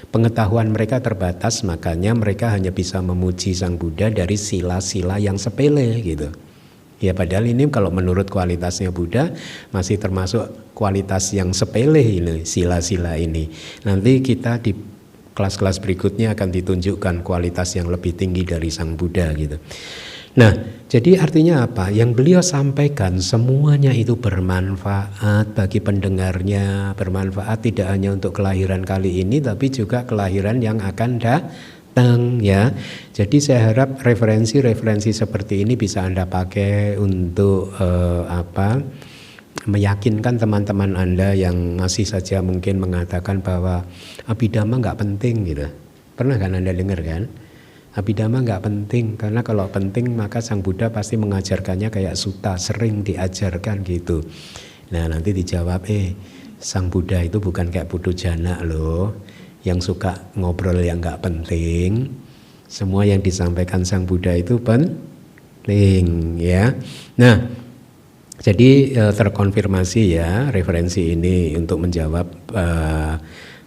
Pengetahuan mereka terbatas, makanya mereka hanya bisa memuji Sang Buddha dari sila-sila yang sepele gitu. Ya padahal ini kalau menurut kualitasnya Buddha masih termasuk kualitas yang sepele ini, sila-sila ini. Nanti kita di kelas-kelas berikutnya akan ditunjukkan kualitas yang lebih tinggi dari Sang Buddha gitu. Nah, jadi artinya apa? Yang beliau sampaikan semuanya itu bermanfaat bagi pendengarnya, bermanfaat tidak hanya untuk kelahiran kali ini tapi juga kelahiran yang akan datang ya. Jadi saya harap referensi-referensi seperti ini bisa Anda pakai untuk meyakinkan teman-teman Anda yang masih saja mungkin mengatakan bahwa Abhidhamma nggak penting gitu. Pernah kan Anda dengar kan? Abhidhamma nggak penting, karena kalau penting maka Sang Buddha pasti mengajarkannya kayak sutta, sering diajarkan gitu. Nah nanti dijawab, Sang Buddha itu bukan kayak Puthujana loh, yang suka ngobrol yang nggak penting. Semua yang disampaikan Sang Buddha itu penting ya. Nah jadi terkonfirmasi ya referensi ini untuk menjawab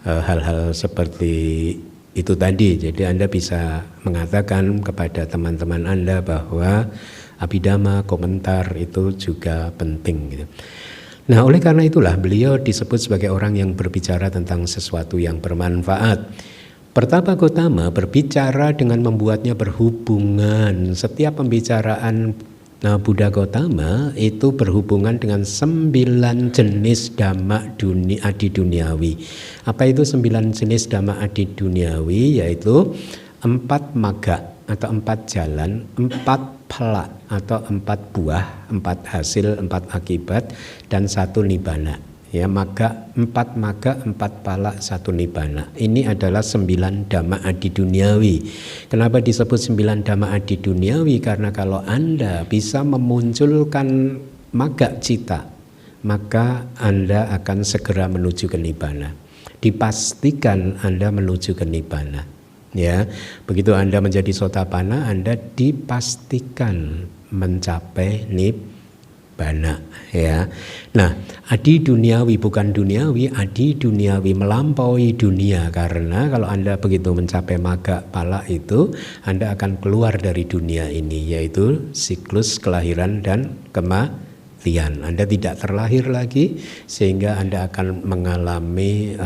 hal-hal seperti itu tadi. Jadi Anda bisa mengatakan kepada teman-teman Anda bahwa Abhidhamma, komentar itu juga penting gitu. Nah oleh karena itulah beliau disebut sebagai orang yang berbicara tentang sesuatu yang bermanfaat. Pertapa Gotama berbicara dengan membuatnya berhubungan. Setiap pembicaraan Nah, Buddha Gautama itu berhubungan dengan 9 jenis dhamma adi duniawi. Apa itu 9 jenis dhamma adi duniawi? Yaitu 4 magga atau 4 jalan, 4 phala atau 4 buah, 4 hasil, 4 akibat, dan 1 nibbana. Ya, 4 magga, 4 phala, 1 nibbana. Ini adalah 9 dhamma adi duniawi. Kenapa disebut 9 dhamma adi duniawi? Karena kalau Anda bisa memunculkan magga cita, maka Anda akan segera menuju ke nibbana. Dipastikan Anda menuju ke nibbana. Ya, begitu Anda menjadi sotapanna, Anda dipastikan mencapai nibbana. Ya, nah, adi duniawi bukan duniawi, adi duniawi melampaui dunia, karena kalau Anda begitu mencapai magga phala itu, Anda akan keluar dari dunia ini, yaitu siklus kelahiran dan kematian. Anda tidak terlahir lagi, sehingga Anda akan mengalami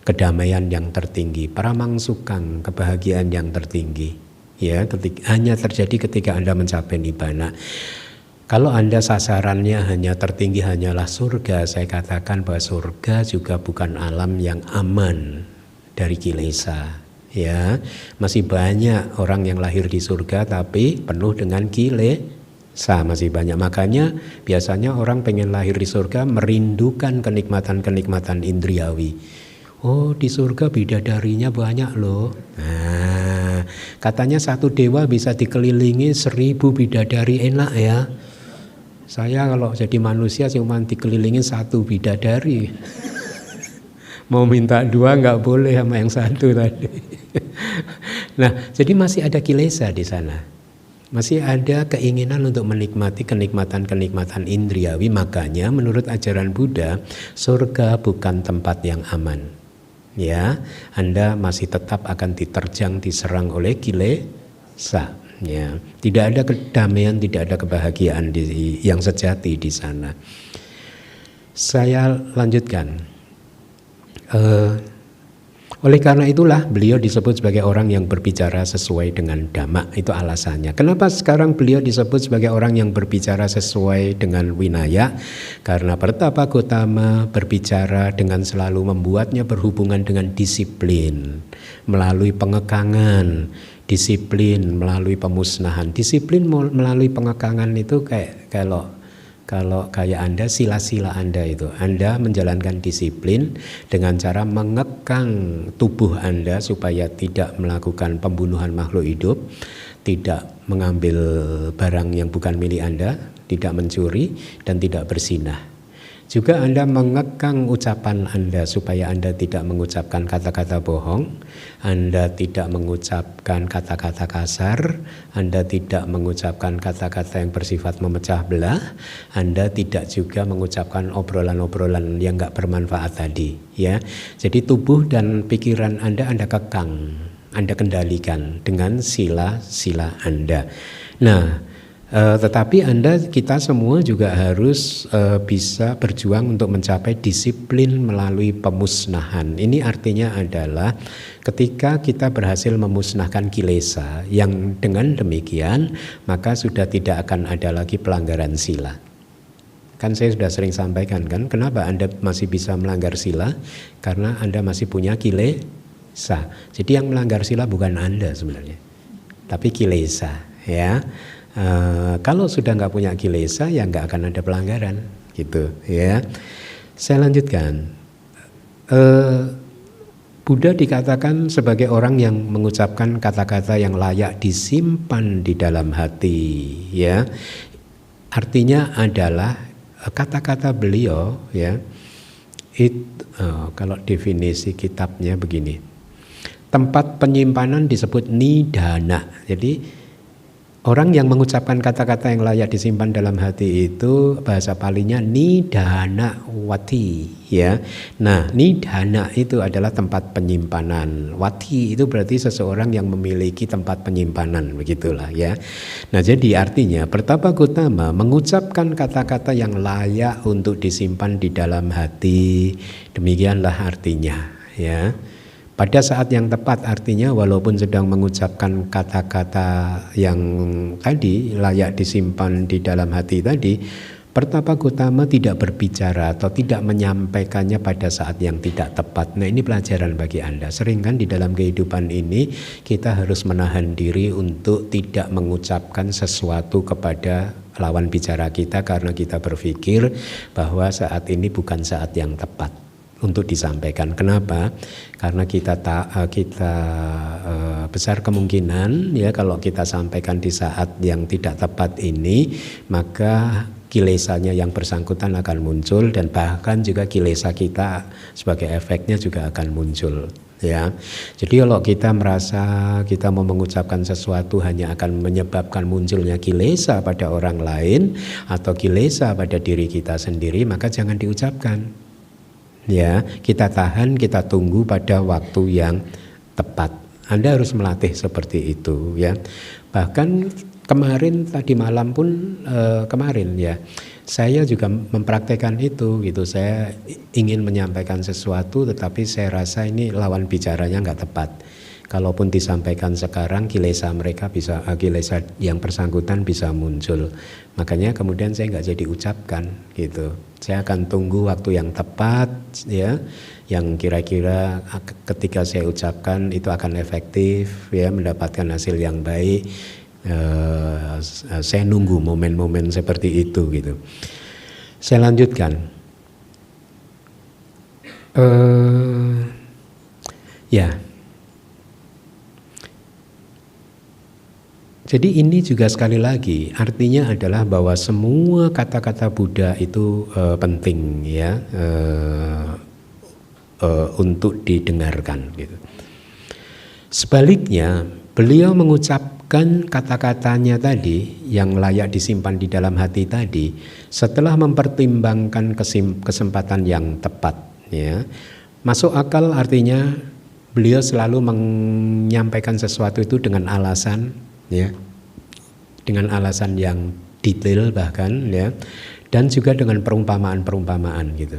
kedamaian yang tertinggi, paramangsukan, kebahagiaan yang tertinggi. Ya, hanya terjadi ketika Anda mencapai nibbana. Kalau Anda sasarannya hanya tertinggi hanyalah surga, saya katakan bahwa surga juga bukan alam yang aman dari kilesa. Ya, masih banyak orang yang lahir di surga tapi penuh dengan kilesa, masih banyak. Makanya biasanya orang pengen lahir di surga merindukan kenikmatan-kenikmatan indriawi. Oh, di surga bidadarinya banyak loh. Nah, katanya satu dewa bisa dikelilingi 1000 bidadari, enak ya. Saya kalau jadi manusia cuma dikelilingin 1 bidadari. Mau minta 2 nggak boleh sama yang 1 tadi. Nah, jadi masih ada kilesa di sana. Masih ada keinginan untuk menikmati kenikmatan-kenikmatan indriawi. Makanya menurut ajaran Buddha, surga bukan tempat yang aman. Ya, Anda masih tetap akan diterjang, diserang oleh kilesa. Ya, tidak ada kedamaian, tidak ada kebahagiaan yang sejati di sana. Saya lanjutkan. Oleh karena itulah beliau disebut sebagai orang yang berbicara sesuai dengan dhamma. Itu alasannya. Kenapa sekarang beliau disebut sebagai orang yang berbicara sesuai dengan winaya? Karena Pertapa Gautama berbicara dengan selalu membuatnya berhubungan dengan disiplin melalui pengekangan, disiplin melalui pemusnahan. Disiplin melalui pengekangan itu kalau kayak Anda, sila-sila Anda itu, Anda menjalankan disiplin dengan cara mengekang tubuh Anda supaya tidak melakukan pembunuhan makhluk hidup, tidak mengambil barang yang bukan milik Anda, tidak mencuri, dan tidak berzinah. Juga Anda mengekang ucapan Anda supaya Anda tidak mengucapkan kata-kata bohong, Anda tidak mengucapkan kata-kata kasar, Anda tidak mengucapkan kata-kata yang bersifat memecah belah, Anda tidak juga mengucapkan obrolan-obrolan yang gak bermanfaat tadi. Ya, jadi tubuh dan pikiran Anda kekang, Anda kendalikan dengan sila-sila Anda. Nah, tetapi kita semua juga harus bisa berjuang untuk mencapai disiplin melalui pemusnahan. Ini artinya adalah ketika kita berhasil memusnahkan kilesa, yang dengan demikian maka sudah tidak akan ada lagi pelanggaran sila. Kan saya sudah sering sampaikan kan, kenapa Anda masih bisa melanggar sila? Karena Anda masih punya kilesa. Jadi yang melanggar sila bukan Anda sebenarnya, tapi kilesa, ya. Kalau sudah nggak punya kilesa, ya nggak akan ada pelanggaran, gitu, ya. Saya lanjutkan. Buddha dikatakan sebagai orang yang mengucapkan kata-kata yang layak disimpan di dalam hati, ya. Artinya adalah kata-kata beliau, ya. Kalau definisi kitabnya begini, tempat penyimpanan disebut nidana. Jadi orang yang mengucapkan kata-kata yang layak disimpan dalam hati itu bahasa Palinya nidana wati, ya. Nah, nidana itu adalah tempat penyimpanan. Wati itu berarti seseorang yang memiliki tempat penyimpanan, begitulah, ya. Nah, jadi artinya Pertapa Gautama mengucapkan kata-kata yang layak untuk disimpan di dalam hati. Demikianlah artinya, ya. Pada saat yang tepat artinya walaupun sedang mengucapkan kata-kata yang tadi layak disimpan di dalam hati tadi, pertapa Gotama tidak berbicara atau tidak menyampaikannya pada saat yang tidak tepat. Nah, ini pelajaran bagi Anda. Sering kan di dalam kehidupan ini kita harus menahan diri untuk tidak mengucapkan sesuatu kepada lawan bicara kita karena kita berpikir bahwa saat ini bukan saat yang tepat untuk disampaikan. Kenapa? Karena kita besar kemungkinan ya kalau kita sampaikan di saat yang tidak tepat ini, maka kilesanya yang bersangkutan akan muncul dan bahkan juga kilesa kita sebagai efeknya juga akan muncul. Ya, jadi kalau kita merasa kita mau mengucapkan sesuatu hanya akan menyebabkan munculnya kilesa pada orang lain atau kilesa pada diri kita sendiri, maka jangan diucapkan. Ya, kita tahan, kita tunggu pada waktu yang tepat. Anda harus melatih seperti itu ya. Bahkan kemarin tadi malam pun kemarin ya, saya juga mempraktekkan itu gitu. Saya ingin menyampaikan sesuatu tetapi saya rasa ini lawan bicaranya nggak tepat. Kalaupun disampaikan sekarang kilesa mereka bisa, kilesa yang bersangkutan bisa muncul. Makanya kemudian saya nggak jadi ucapkan gitu. Saya akan tunggu waktu yang tepat ya, yang kira-kira ketika saya ucapkan itu akan efektif ya, mendapatkan hasil yang baik. Saya nunggu momen-momen seperti itu gitu. Saya lanjutkan. Ya. Jadi ini juga sekali lagi artinya adalah bahwa semua kata-kata Buddha itu penting ya untuk didengarkan gitu. Sebaliknya beliau mengucapkan kata-katanya tadi yang layak disimpan di dalam hati tadi setelah mempertimbangkan kesempatan yang tepat ya. Masuk akal artinya beliau selalu menyampaikan sesuatu itu dengan alasan ya, dengan alasan yang detail bahkan ya, dan juga dengan perumpamaan-perumpamaan gitu.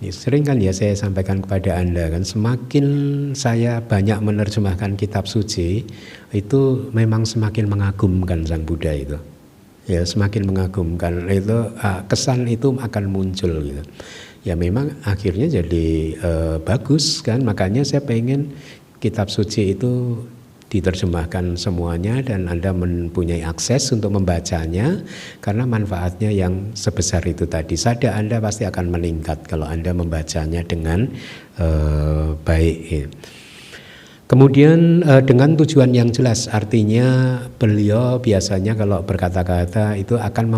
Ya, sering kan ya saya sampaikan kepada Anda kan, semakin saya banyak menerjemahkan kitab suci itu memang semakin mengagumkan Sang Buddha itu. Ya, semakin mengagumkan itu, kesan itu akan muncul gitu. Ya memang akhirnya jadi bagus kan, makanya saya pengen kitab suci itu diterjemahkan semuanya dan Anda mempunyai akses untuk membacanya karena manfaatnya yang sebesar itu tadi. Sadar Anda pasti akan meningkat kalau Anda membacanya dengan baik. Kemudian dengan tujuan yang jelas, artinya beliau biasanya kalau berkata-kata itu akan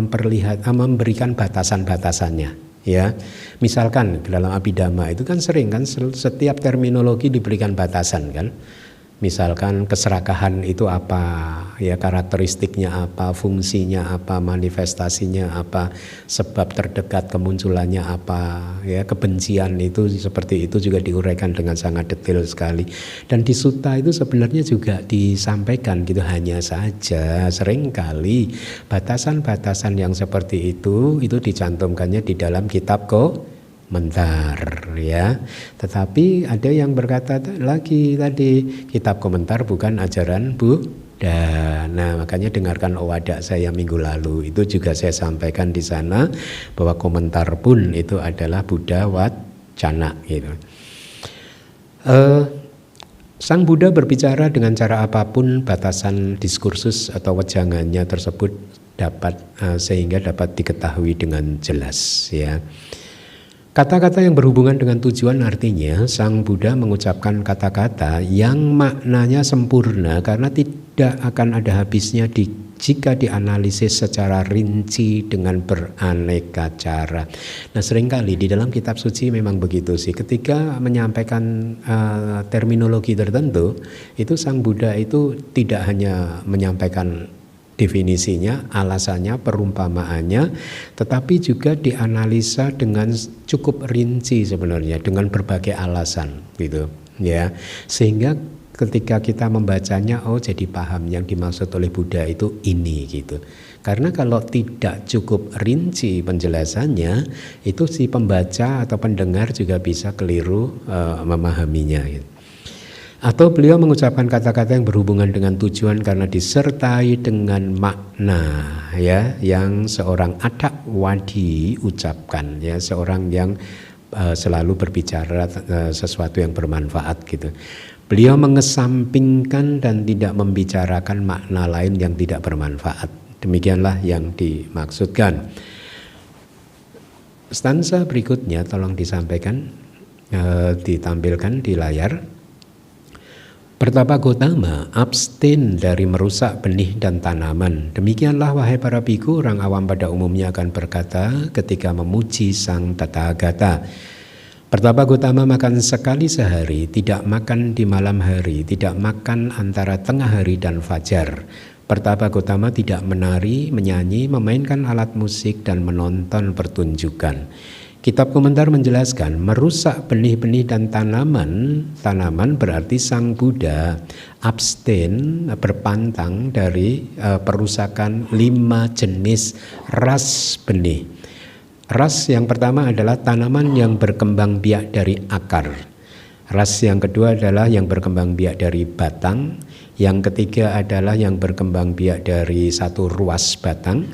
memberikan batasan-batasannya. Ya, misalkan dalam Abhidhamma itu kan sering kan setiap terminologi diberikan batasan kan. Misalkan keserakahan itu apa, ya karakteristiknya apa, fungsinya apa, manifestasinya apa, sebab terdekat kemunculannya apa, ya kebencian itu seperti itu juga diuraikan dengan sangat detail sekali. Dan di sutta itu sebenarnya juga disampaikan gitu, hanya saja seringkali batasan-batasan yang seperti itu dicantumkannya di dalam kitab komentar ya. Tetapi ada yang berkata lagi tadi kitab komentar bukan ajaran Buddha. Nah, makanya dengarkan Owada saya minggu lalu itu juga saya sampaikan di sana bahwa komentar pun itu adalah Buddha Wacana gitu. Sang Buddha berbicara dengan cara apapun, batasan diskursus atau wejangannya tersebut dapat sehingga dapat diketahui dengan jelas ya. Kata-kata yang berhubungan dengan tujuan artinya Sang Buddha mengucapkan kata-kata yang maknanya sempurna karena tidak akan ada habisnya jika dianalisis secara rinci dengan beraneka cara. Nah seringkali di dalam kitab suci memang begitu sih, ketika menyampaikan terminologi tertentu itu Sang Buddha itu tidak hanya menyampaikan definisinya, alasannya, perumpamaannya, tetapi juga dianalisa dengan cukup rinci sebenarnya dengan berbagai alasan gitu ya, sehingga ketika kita membacanya jadi paham yang dimaksud oleh Buddha itu ini gitu. Karena kalau tidak cukup rinci penjelasannya itu si pembaca atau pendengar juga bisa keliru memahaminya gitu. Atau beliau mengucapkan kata-kata yang berhubungan dengan tujuan karena disertai dengan makna, ya, yang seorang adawadi ucapkan, ya, seorang yang selalu berbicara sesuatu yang bermanfaat gitu. Beliau mengesampingkan dan tidak membicarakan makna lain yang tidak bermanfaat. Demikianlah yang dimaksudkan. Stanza berikutnya tolong disampaikan, ditampilkan di layar. Pertapa Gotama abstain dari merusak benih dan tanaman. Demikianlah wahai para biku, orang awam pada umumnya akan berkata ketika memuji Sang Tathagata. Pertapa Gotama makan sekali sehari, tidak makan di malam hari, tidak makan antara tengah hari dan fajar. Pertapa Gotama tidak menari, menyanyi, memainkan alat musik dan menonton pertunjukan. Kitab komentar menjelaskan merusak benih-benih dan tanaman berarti Sang Buddha abstain, berpantang dari perusakan 5 jenis ras benih. Ras yang pertama adalah tanaman yang berkembang biak dari akar. Ras yang kedua adalah yang berkembang biak dari batang. Yang ketiga adalah yang berkembang biak dari satu ruas batang.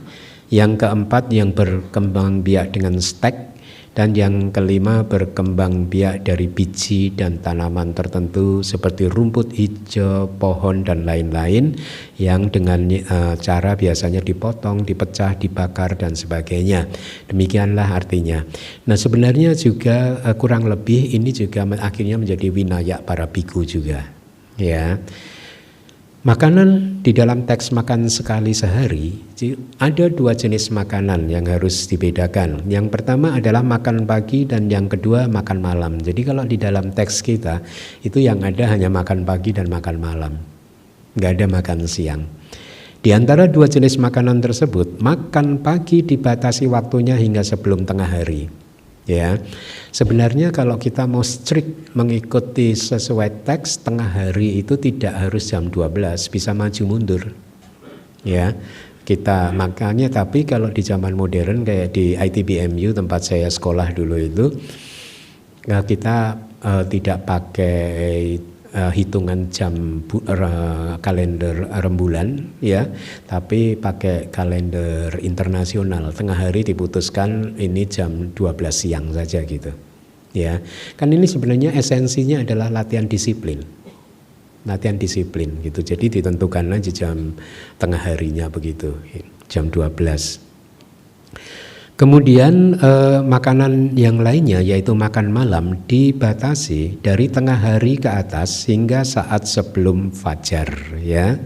Yang keempat yang berkembang biak dengan stek. Dan yang kelima berkembang biak dari biji dan tanaman tertentu seperti rumput hijau, pohon dan lain-lain yang dengan cara biasanya dipotong, dipecah, dibakar dan sebagainya. Demikianlah artinya. Nah sebenarnya juga kurang lebih ini juga akhirnya menjadi winaya para biku juga. Ya. Makanan di dalam teks makan sekali sehari, ada 2 jenis makanan yang harus dibedakan. Yang pertama adalah makan pagi dan yang kedua makan malam. Jadi kalau di dalam teks kita itu yang ada hanya makan pagi dan makan malam, nggak ada makan siang. Di antara 2 jenis makanan tersebut, makan pagi dibatasi waktunya hingga sebelum tengah hari. Ya, sebenarnya kalau kita mau strict mengikuti sesuai teks, tengah hari itu tidak harus jam 12, bisa maju mundur. Ya, kita makanya tapi kalau di zaman modern kayak di ITBMU tempat saya sekolah dulu itu, kita tidak pakai hitungan jam kalender rembulan, ya, tapi pakai kalender internasional. Tengah hari diputuskan ini jam 12 siang saja gitu, ya. Kan ini sebenarnya esensinya adalah latihan disiplin gitu. Jadi ditentukan aja jam tengah harinya begitu, jam 12. Kemudian makanan yang lainnya yaitu makan malam dibatasi dari tengah hari ke atas hingga saat sebelum fajar, ya.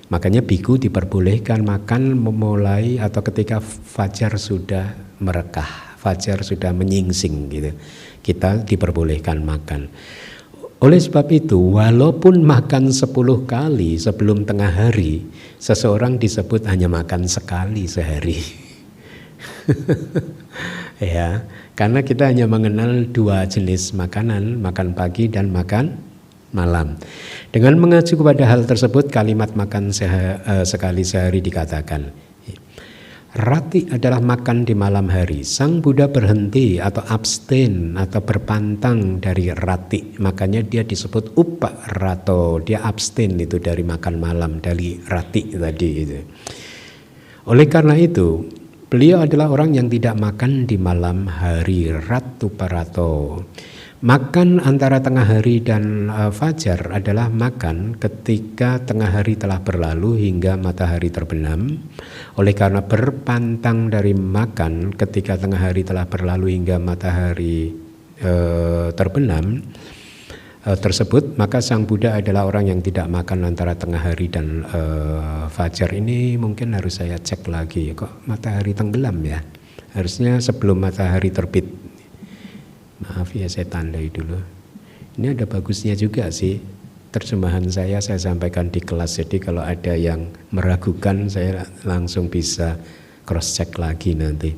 Makanya biku diperbolehkan makan memulai atau ketika fajar sudah merekah, fajar sudah menyingsing gitu. Kita diperbolehkan makan. Oleh sebab itu, walaupun makan 10 kali sebelum tengah hari, seseorang disebut hanya makan sekali sehari. Ya, karena kita hanya mengenal 2 jenis makanan, makan pagi dan makan malam. Dengan mengacu kepada hal tersebut, kalimat makan sekali sehari dikatakan. Rati adalah makan di malam hari. Sang Buddha berhenti atau abstain atau berpantang dari rati. Makanya dia disebut uparato. Dia abstain itu dari makan malam, dari rati tadi itu. Oleh karena itu, beliau adalah orang yang tidak makan di malam hari, ratu parato. Makan antara tengah hari dan fajar adalah makan ketika tengah hari telah berlalu hingga matahari terbenam. Oleh karena berpantang dari makan ketika tengah hari telah berlalu hingga matahari terbenam tersebut, maka Sang Buddha adalah orang yang tidak makan antara tengah hari dan fajar. Ini mungkin harus saya cek lagi, kok matahari tenggelam ya? Harusnya sebelum matahari terbit. Maaf ya, saya tandai dulu. Ini ada bagusnya juga sih terjemahan saya sampaikan di kelas. Jadi kalau ada yang meragukan, saya langsung bisa cross check lagi nanti.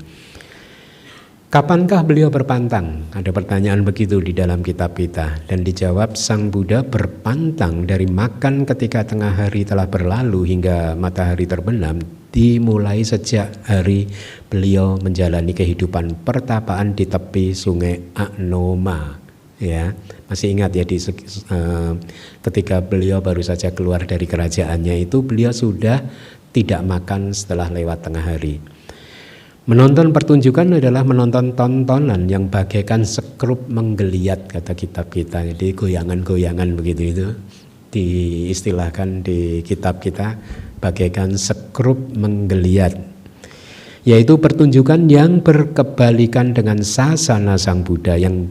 Kapankah beliau berpantang? Ada pertanyaan begitu di dalam kitab kita. Dan dijawab, Sang Buddha berpantang dari makan ketika tengah hari telah berlalu hingga matahari terbenam, dimulai sejak hari beliau menjalani kehidupan pertapaan di tepi sungai Anoma. Ya, Masih ingat ya ketika beliau baru saja keluar dari kerajaannya itu beliau sudah tidak makan setelah lewat tengah hari. Menonton pertunjukan adalah menonton tontonan yang bagaikan sekrup menggeliat kata kitab kita. Jadi goyangan-goyangan begitu itu diistilahkan di kitab kita bagaikan sekrup menggeliat. Yaitu pertunjukan yang berkebalikan dengan sasana Sang Buddha yang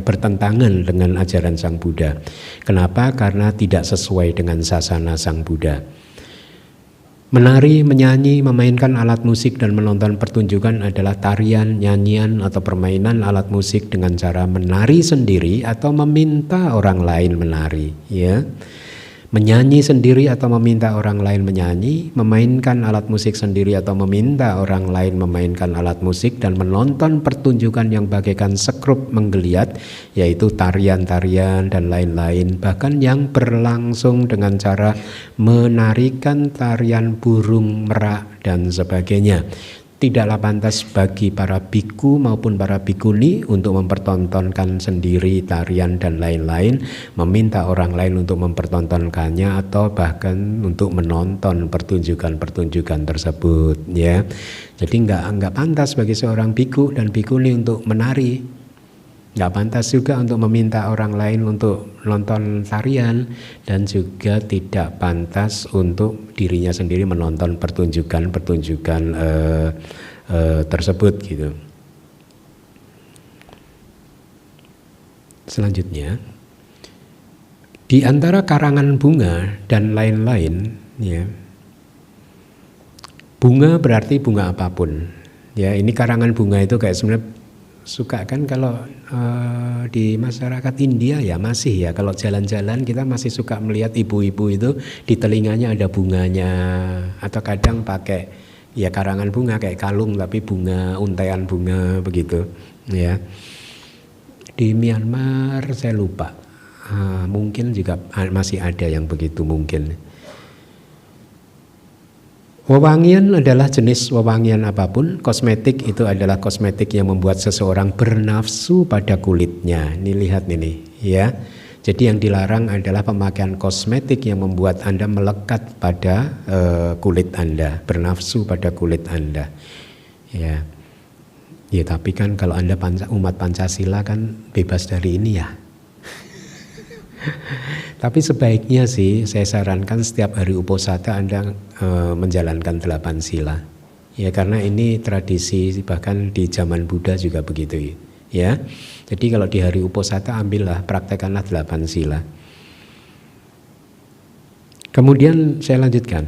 bertentangan dengan ajaran Sang Buddha. Kenapa? Karena tidak sesuai dengan sasana Sang Buddha. Menari, menyanyi, memainkan alat musik dan menonton pertunjukan adalah tarian, nyanyian atau permainan alat musik dengan cara menari sendiri atau meminta orang lain menari, ya. Menyanyi sendiri atau meminta orang lain menyanyi, memainkan alat musik sendiri atau meminta orang lain memainkan alat musik, dan menonton pertunjukan yang bagaikan sekrup menggeliat, yaitu tarian-tarian dan lain-lain, bahkan yang berlangsung dengan cara menarikan tarian burung merak dan sebagainya. Tidaklah pantas bagi para biku maupun para bikuni untuk mempertontonkan sendiri tarian dan lain-lain, meminta orang lain untuk mempertontonkannya atau bahkan untuk menonton pertunjukan-pertunjukan tersebut, ya. Jadi enggak pantas bagi seorang biku dan bikuni untuk menari. Enggak pantas juga untuk meminta orang lain untuk nonton tarian, dan juga tidak pantas untuk dirinya sendiri menonton pertunjukan tersebut gitu. Selanjutnya, di antara karangan bunga dan lain-lain, ya. Bunga berarti bunga apapun. Ya, ini karangan bunga itu kayak sebenarnya suka kan kalau di masyarakat India ya masih ya, kalau jalan-jalan kita masih suka melihat ibu-ibu itu di telinganya ada bunganya, atau kadang pakai ya karangan bunga kayak kalung tapi bunga, untaian bunga begitu, ya. Di Myanmar saya lupa, mungkin juga masih ada yang begitu mungkin. Wewangian adalah jenis wewangian apapun. Kosmetik itu adalah kosmetik yang membuat seseorang bernafsu pada kulitnya. Ini lihat ini, ya. Jadi yang dilarang adalah pemakaian kosmetik yang membuat Anda melekat pada kulit Anda, bernafsu pada kulit Anda. Ya. Ya, tapi kan kalau Anda umat Pancasila kan bebas dari ini ya. Tapi sebaiknya sih saya sarankan setiap hari uposatha Anda menjalankan 8 sila. Ya, karena ini tradisi bahkan di zaman Buddha juga begitu, ya. Jadi kalau di hari uposatha ambillah, praktekkanlah 8 sila. Kemudian saya lanjutkan.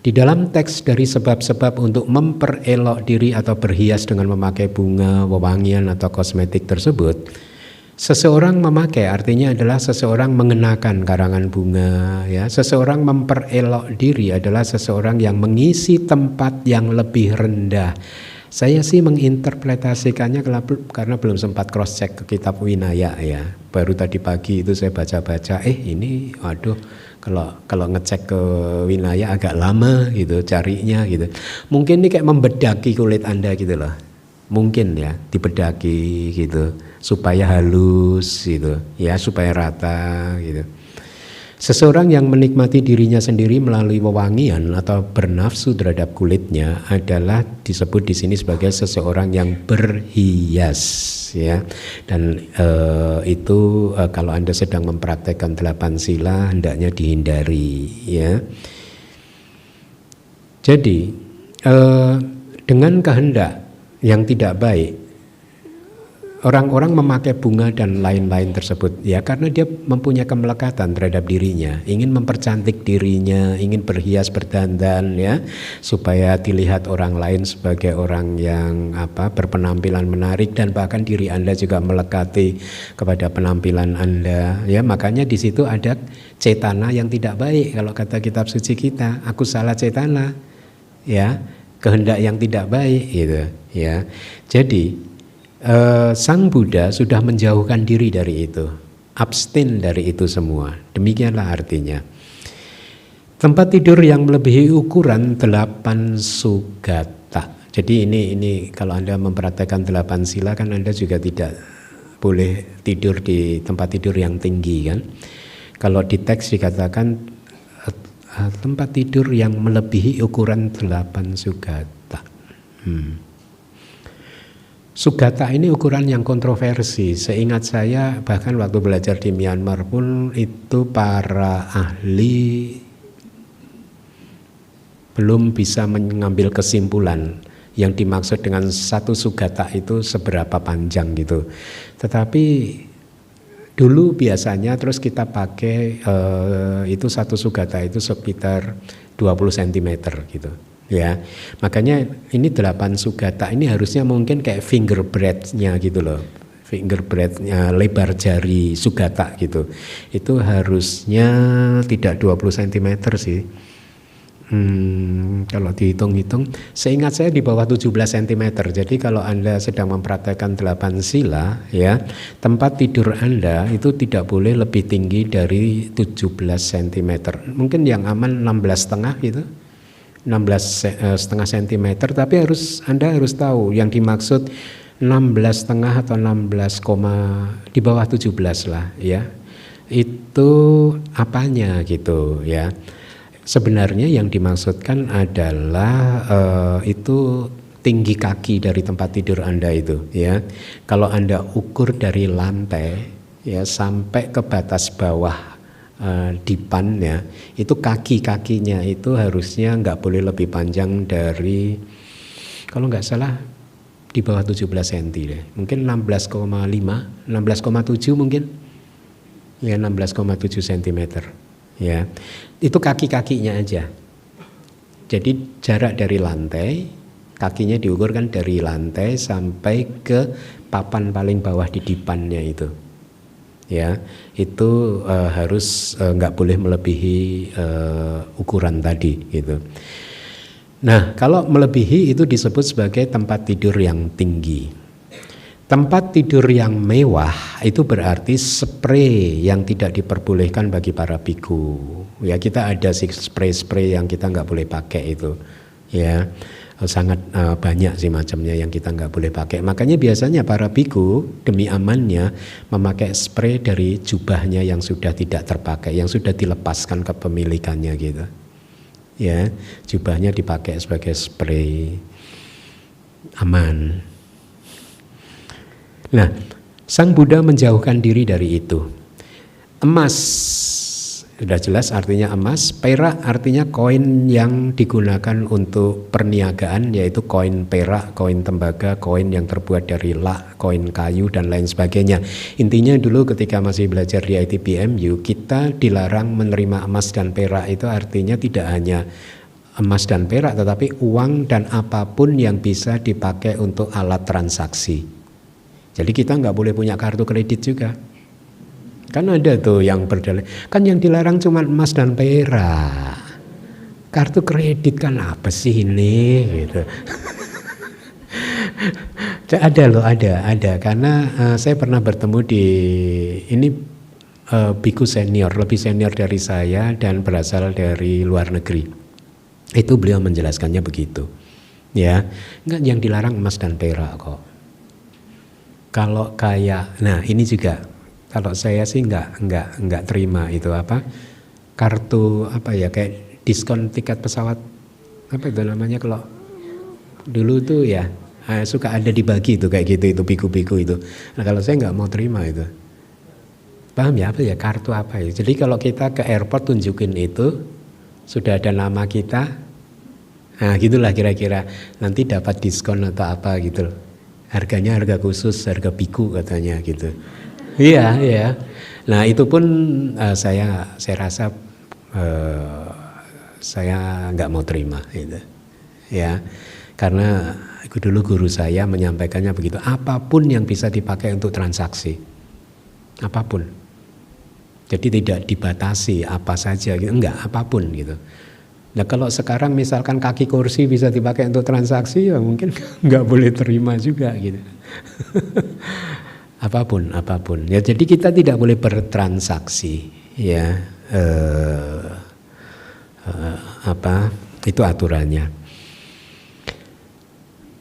Di dalam teks dari sebab-sebab untuk memperelok diri atau berhias dengan memakai bunga, wewangian atau kosmetik tersebut, seseorang memakai artinya adalah seseorang mengenakan karangan bunga, ya. Seseorang memperelok diri adalah seseorang yang mengisi tempat yang lebih rendah. Saya sih menginterpretasikannya karena belum sempat cross check ke kitab Winaya, ya. Baru tadi pagi itu saya baca-baca, ini waduh, kalau ngecek ke Winaya agak lama gitu carinya gitu. Mungkin ini kayak membedaki kulit Anda gitu loh. Mungkin ya, dibedaki gitu supaya halus gitu, ya, supaya rata gitu. Seseorang yang menikmati dirinya sendiri melalui wewangian atau bernafsu terhadap kulitnya adalah disebut di sini sebagai seseorang yang berhias, ya. Dan itu kalau Anda sedang mempraktekkan 8 sila hendaknya dihindari, ya. Jadi dengan kehendak yang tidak baik, orang-orang memakai bunga dan lain-lain tersebut, ya, karena dia mempunyai kemelekatan terhadap dirinya, ingin mempercantik dirinya, ingin berhias berdandan, ya, supaya dilihat orang lain sebagai orang yang berpenampilan menarik, dan bahkan diri Anda juga melekati kepada penampilan Anda, ya. Makanya di situ ada cetana yang tidak baik. Kalau kata kitab suci kita, aku salah cetana, ya, kehendak yang tidak baik gitu, ya. Jadi Sang Buddha sudah menjauhkan diri dari itu, abstain dari itu semua. Demikianlah artinya. Tempat tidur yang melebihi ukuran 8 sugata. Jadi ini kalau Anda mempraktekkan 8 sila kan Anda juga tidak boleh tidur di tempat tidur yang tinggi kan. Kalau di teks dikatakan tempat tidur yang melebihi ukuran 8 sugata. Sugata ini ukuran yang kontroversi. Seingat saya bahkan waktu belajar di Myanmar pun itu para ahli belum bisa mengambil kesimpulan yang dimaksud dengan 1 sugata itu seberapa panjang gitu. Tetapi dulu biasanya terus kita pakai itu 1 sugata itu sekitar 20 cm gitu. Ya, makanya ini 8 sugata ini harusnya mungkin kayak finger breadth-nya gitu loh, finger breadth-nya lebar jari sugata gitu. Itu harusnya tidak 20 cm sih. Kalau dihitung-hitung, seingat saya di bawah 17 cm. Jadi kalau Anda sedang mempraktekkan 8 sila, ya, tempat tidur Anda itu tidak boleh lebih tinggi dari 17 cm. Mungkin yang aman 16,5 gitu. 16,5 cm, tapi Anda harus tahu yang dimaksud 16,5 atau 16, di bawah 17 lah ya. Itu apanya gitu ya. Sebenarnya yang dimaksudkan adalah itu tinggi kaki dari tempat tidur Anda itu ya. Kalau Anda ukur dari lantai ya sampai ke batas bawah dipannya itu kaki-kakinya itu harusnya nggak boleh lebih panjang dari, kalau nggak salah di bawah 17 cm deh, mungkin 16,5, 16,7 mungkin ya, 16,7 cm ya, itu kaki-kakinya aja. Jadi jarak dari lantai, kakinya diukur kan dari lantai sampai ke papan paling bawah di dipannya itu. Ya, itu harus nggak boleh melebihi ukuran tadi gitu. Nah, kalau melebihi itu disebut sebagai tempat tidur yang tinggi. Tempat tidur yang mewah itu berarti spray yang tidak diperbolehkan bagi para biku. Ya, kita ada sih spray-spray yang kita nggak boleh pakai itu. Ya, sangat banyak sih macamnya yang kita nggak boleh pakai. Makanya biasanya para biku demi amannya memakai spray dari jubahnya yang sudah tidak terpakai, yang sudah dilepaskan kepemilikannya gitu. Ya, jubahnya dipakai sebagai spray aman. Nah, Sang Buddha menjauhkan diri dari itu. Emas sudah jelas artinya emas, perak artinya koin yang digunakan untuk perniagaan, yaitu koin perak, koin tembaga, koin yang terbuat dari lak, koin kayu dan lain sebagainya. Intinya dulu ketika masih belajar di ITBMU, kita dilarang menerima emas dan perak. Itu artinya tidak hanya emas dan perak, tetapi uang dan apapun yang bisa dipakai untuk alat transaksi. Jadi kita nggak boleh punya kartu kredit juga. Kan ada tuh yang berdalih, kan yang dilarang cuma emas dan perak. Kartu kredit kan apa sih ini gitu. Ada karena saya pernah bertemu di ini biku senior, lebih senior dari saya dan berasal dari luar negeri. Itu beliau menjelaskannya begitu. Ya, enggak, yang dilarang emas dan perak kok. Kalau kayak, nah ini juga kalau saya sih nggak terima itu apa, kartu apa ya, kayak diskon tiket pesawat, apa itu namanya kalau dulu tuh ya suka ada dibagi itu kayak gitu, itu biku-biku itu. Nah kalau saya nggak mau terima itu, paham ya, apa ya, kartu apa ya. Jadi kalau kita ke airport tunjukin itu sudah ada nama kita, nah gitulah kira-kira, nanti dapat diskon atau apa gitu. Harganya harga khusus, harga biku katanya gitu. Iya, iya. Nah itu pun saya rasa saya nggak mau terima, gitu. Ya, karena dulu guru saya menyampaikannya begitu. Apapun yang bisa dipakai untuk transaksi, apapun. Jadi tidak dibatasi apa saja, gitu. Enggak, apapun gitu. Nah kalau sekarang misalkan kaki kursi bisa dipakai untuk transaksi, ya mungkin nggak boleh terima juga gitu. Apapun. Ya jadi kita tidak boleh bertransaksi, ya. Itu aturannya.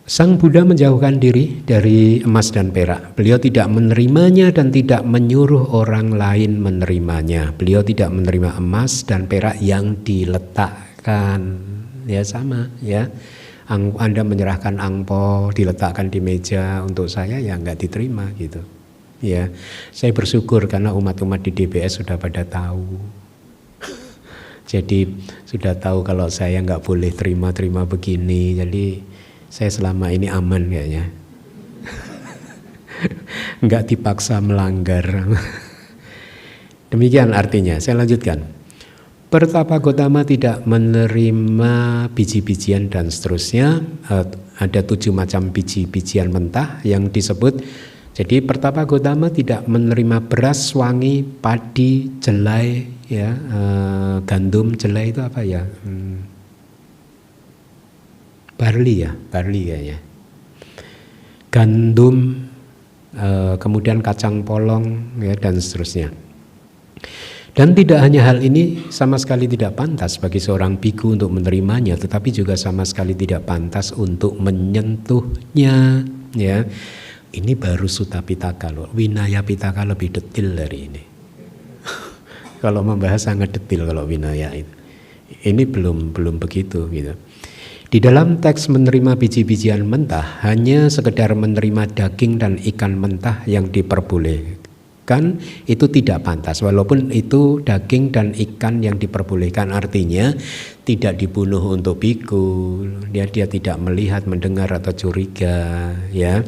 Sang Buddha menjauhkan diri dari emas dan perak. Beliau tidak menerimanya dan tidak menyuruh orang lain menerimanya. Beliau tidak menerima emas dan perak yang diletakkan. Ya sama ya. Anda menyerahkan angpau diletakkan di meja untuk saya, ya nggak diterima gitu. Ya, saya bersyukur karena umat-umat di DBS sudah pada tahu. Jadi sudah tahu kalau saya nggak boleh terima begini. Jadi saya selama ini aman kayaknya. Nggak dipaksa melanggar. Demikian artinya. Saya lanjutkan. Pertapa Gotama tidak menerima biji-bijian dan seterusnya. Ada 7 macam biji-bijian mentah yang disebut. Jadi Pertapa Gotama tidak menerima beras, wangi, padi, jelai, ya, gandum, jelai itu apa ya? Barley kayaknya. Gandum, kemudian kacang polong, ya, dan seterusnya. Dan tidak hanya hal ini sama sekali tidak pantas bagi seorang biku untuk menerimanya, tetapi juga sama sekali tidak pantas untuk menyentuhnya. Ya, ini baru Sutta Pitaka loh. Vinaya Pitaka lebih detail dari ini. Kalau membahas sangat detail kalau Vinaya itu. Ini belum begitu gitu. Di dalam teks menerima biji-bijian mentah hanya sekedar menerima daging dan ikan mentah yang diperbolehkan. Itu tidak pantas, walaupun itu daging dan ikan yang diperbolehkan, artinya tidak dibunuh untuk biku, dia tidak melihat, mendengar atau curiga, ya.